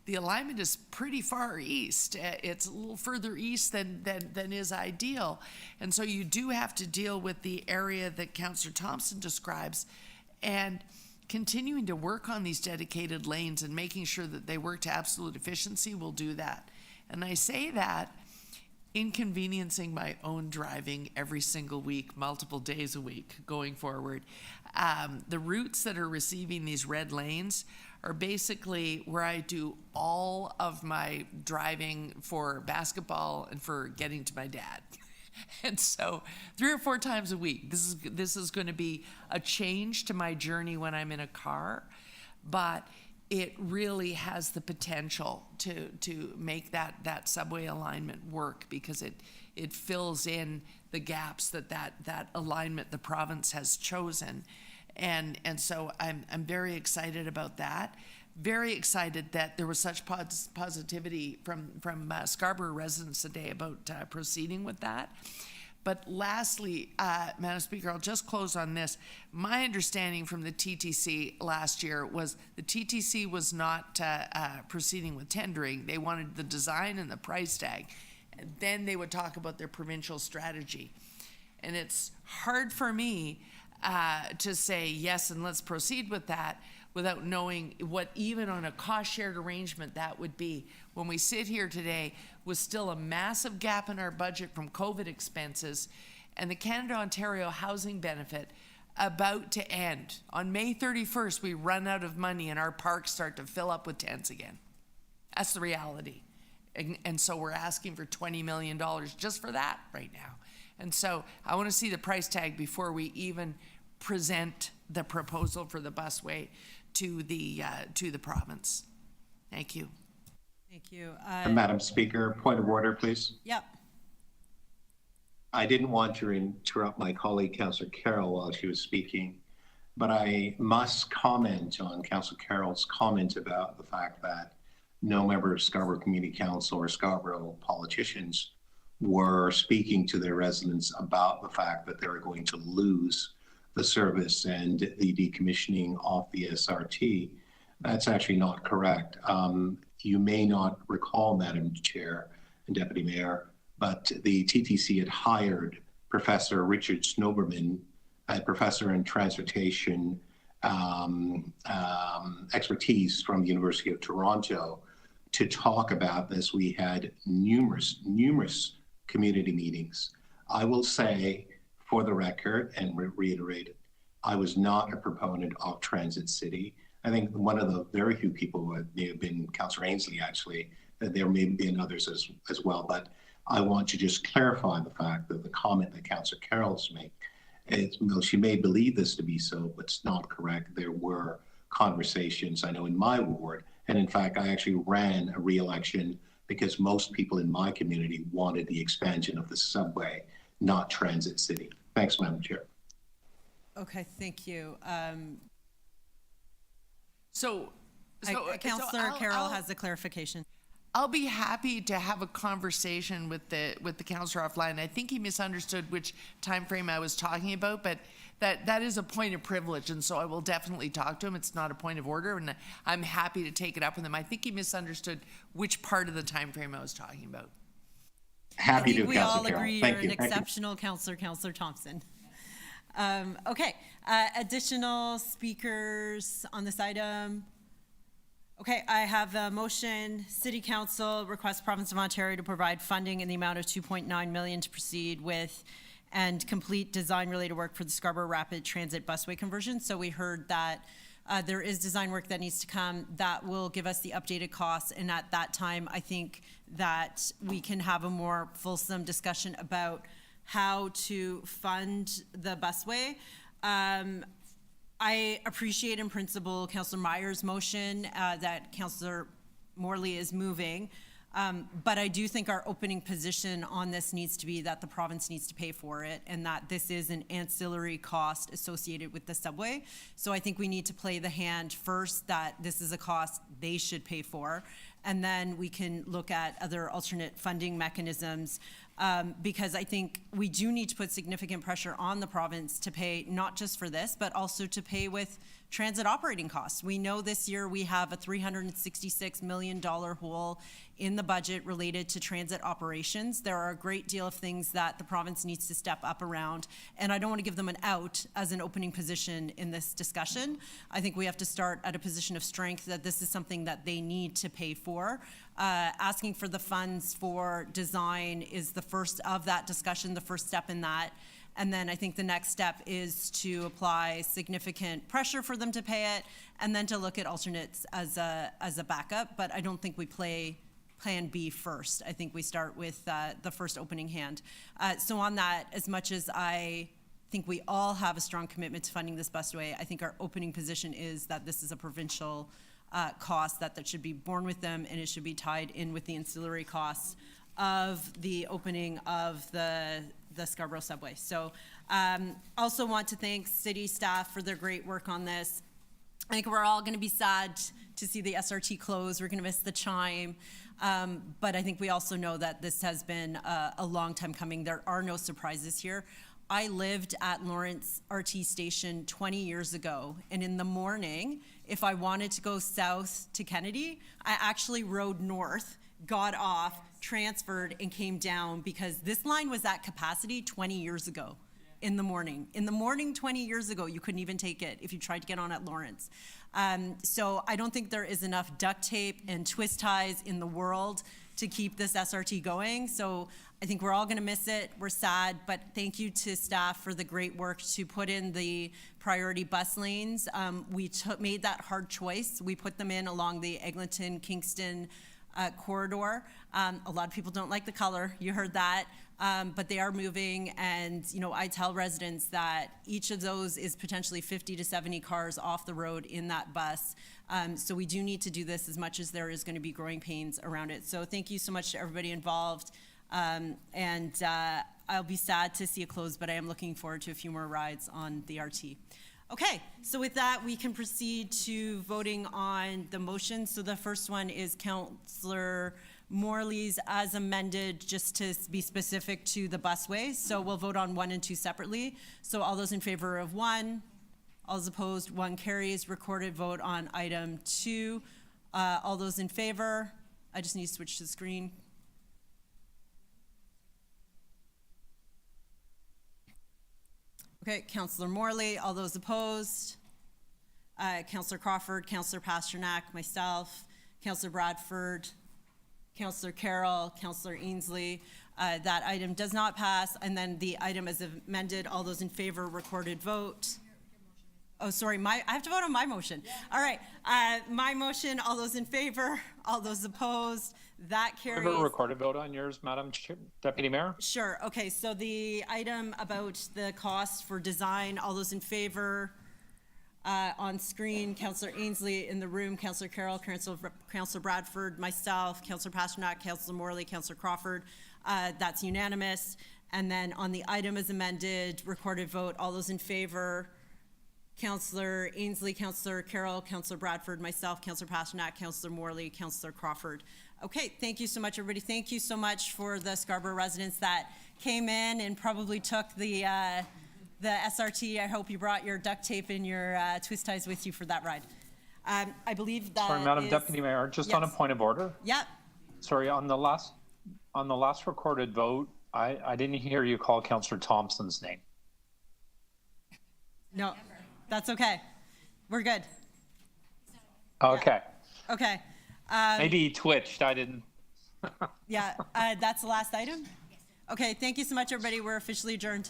The alignment is pretty far east. It's a little further east than is ideal. And so you do have to deal with the area that Councillor Thompson describes, and continuing to work on these dedicated lanes and making sure that they work to absolute efficiency will do that. And I say that inconveniencing my own driving every single week, multiple days a week going forward. The routes that are receiving these red lanes are basically where I do all of my driving for basketball and for getting to my dad. And so 3 or 4 times a week, this is going to be a change to my journey when I'm in a car, but it really has the potential to make that subway alignment work, because it fills in the gaps that alignment the province has chosen. And so I'm very excited about that. Very excited that there was such positivity from Scarborough residents today about proceeding with that. But lastly, Madam Speaker, I'll just close on this. My understanding from the TTC last year was the TTC was not proceeding with tendering. They wanted the design and the price tag. And then they would talk about their provincial strategy. And it's hard for me to say yes and let's proceed with that without knowing what even on a cost-shared arrangement that would be. When we sit here today with still a massive gap in our budget from COVID expenses and the Canada-Ontario housing benefit about to end. On May 31st, we run out of money and our parks start to fill up with tents again. That's the reality. And so we're asking for $20 million just for that right now. And so I want to see the price tag before we even present the proposal for the busway to the province. Thank you. Thank you. Madam Speaker, point of order, please. Yep. I didn't want to interrupt my colleague, Councillor Carroll, while she was speaking, but I must comment on Councillor Carroll's comment about the fact that no member of Scarborough Community Council or Scarborough politicians were speaking to their residents about the fact that they were going to lose the service and the decommissioning of the SRT. That's actually not correct. You may not recall, Madam Chair and Deputy Mayor, but the TTC had hired Professor Richard Snoberman, a professor in transportation expertise from the University of Toronto, to talk about this. We had numerous community meetings. I will say, for the record, and reiterate it, I was not a proponent of Transit City. I think one of the very few people who may have been Councillor Ainsley, actually, that there may have been others as well, but I want to just clarify the fact that the comment that Councillor Carroll's made, well, she may believe this to be so, but it's not correct. There were conversations, I know, in my ward, and in fact, I actually ran a re-election because most people in my community wanted the expansion of the subway, not Transit City. Thanks, Madam Chair. Okay, thank you. Councillor Carroll has a clarification. I'll be happy to have a conversation with the councillor offline. I think he misunderstood which time frame I was talking about, but that is a point of privilege, and so I will definitely talk to him. It's not a point of order, and I'm happy to take it up with him. I think he misunderstood which part of the time frame I was talking about. Happy to, we Councillor all Carroll. agree Thank you're you. an exceptional counselor, Councillor Thompson. Okay, additional speakers on this item. Okay, I have a motion. City Council requests Province of Ontario to provide funding in the amount of $2.9 million to proceed with and complete design-related work for the Scarborough Rapid Transit busway conversion. So we heard that there is design work that needs to come that will give us the updated costs, and at that time, I think that we can have a more fulsome discussion about how to fund the busway. I appreciate in principle Councillor Meyer's motion that Councillor Morley is moving, but I do think our opening position on this needs to be that the province needs to pay for it and that this is an ancillary cost associated with the subway. So I think we need to play the hand first that this is a cost they should pay for, and then we can look at other alternate funding mechanisms. Because I think we do need to put significant pressure on the province to pay not just for this, but also to pay with transit operating costs. We know this year we have a $366 million hole in the budget related to transit operations. There are a great deal of things that the province needs to step up around, and I don't want to give them an out as an opening position in this discussion. I think we have to start at a position of strength that this is something that they need to pay for. Asking for the funds for design is the first of that discussion, the first step in that. And then I think the next step is to apply significant pressure for them to pay it, and then to look at alternates as a backup. But I don't think we play plan B first. I think we start with the first opening hand. So on that, as much as I think we all have a strong commitment to funding this busway, I think our opening position is that this is a provincial cost that should be borne with them, and it should be tied in with the ancillary costs of the opening of the Scarborough subway. So also want to thank city staff for their great work on this. I think we're all going to be sad to see the SRT close. We're going to miss the chime. But I think we also know that this has been a long time coming. There are no surprises here. I lived at Lawrence RT station 20 years ago, and in the morning, if I wanted to go south to Kennedy, I actually rode north, got off, transferred, and came down because this line was at capacity 20 years ago in the morning. In the morning 20 years ago, you couldn't even take it if you tried to get on at Lawrence. So I don't think there is enough duct tape and twist ties in the world to keep this SRT going. So I think we're all going to miss it. We're sad, but thank you to staff for the great work to put in the priority bus lanes. We made that hard choice. We put them in along the Eglinton-Kingston corridor. A lot of people don't like the color. You heard that. but they are moving, and, you know, I tell residents that each of those is potentially 50 to 70 cars off the road in that bus. So we do need to do this as much as there is going to be growing pains around it. So thank you so much to everybody involved. I'll be sad to see it close, but I am looking forward to a few more rides on the RT. Okay, so with that, we can proceed to voting on the motion. So the first one is Councillor Morley's as amended, just to be specific to the busway. So we'll vote on 1 and 2 separately. So all those in favor of 1, all those opposed, 1 carries. Recorded vote on item 2. All those in favor, I just need to switch the screen. Okay, Councillor Morley, all those opposed. Councillor Crawford, Councillor Pasternak, myself, Councillor Bradford, Councillor Carroll, Councillor Ainsley. That item does not pass. And then the item is amended. All those in favor, recorded vote. Oh, sorry, I have to vote on my motion. All right, my motion, all those in favor, all those opposed, that carries. Have a recorded vote on yours, Madam Deputy Mayor? Sure, okay, so the item about the cost for design, all those in favor, on screen, Councillor Ainsley in the room, Councillor Carroll, Councillor Bradford, myself, Councillor Pasternak, Councillor Morley, Councillor Crawford, that's unanimous. And then on the item as amended, recorded vote, all those in favor, Councillor Ainsley, Councillor Carroll, Councillor Bradford, myself, Councillor Pasternak, Councillor Morley, Councillor Crawford. Okay, thank you so much, everybody. Thank you so much for the Scarborough residents that came in and probably took the SRT. I hope you brought your duct tape and your twist ties with you for that ride. I believe that Sorry, Madam Deputy Mayor, just on a point of order. Yeah. Sorry, on the last recorded vote, I didn't hear you call Councillor Thompson's name. No, that's okay. We're good. Okay. Yeah. Okay. Maybe he twitched. I didn't. Yeah, that's the last item? Okay, thank you so much, everybody. We're officially adjourned.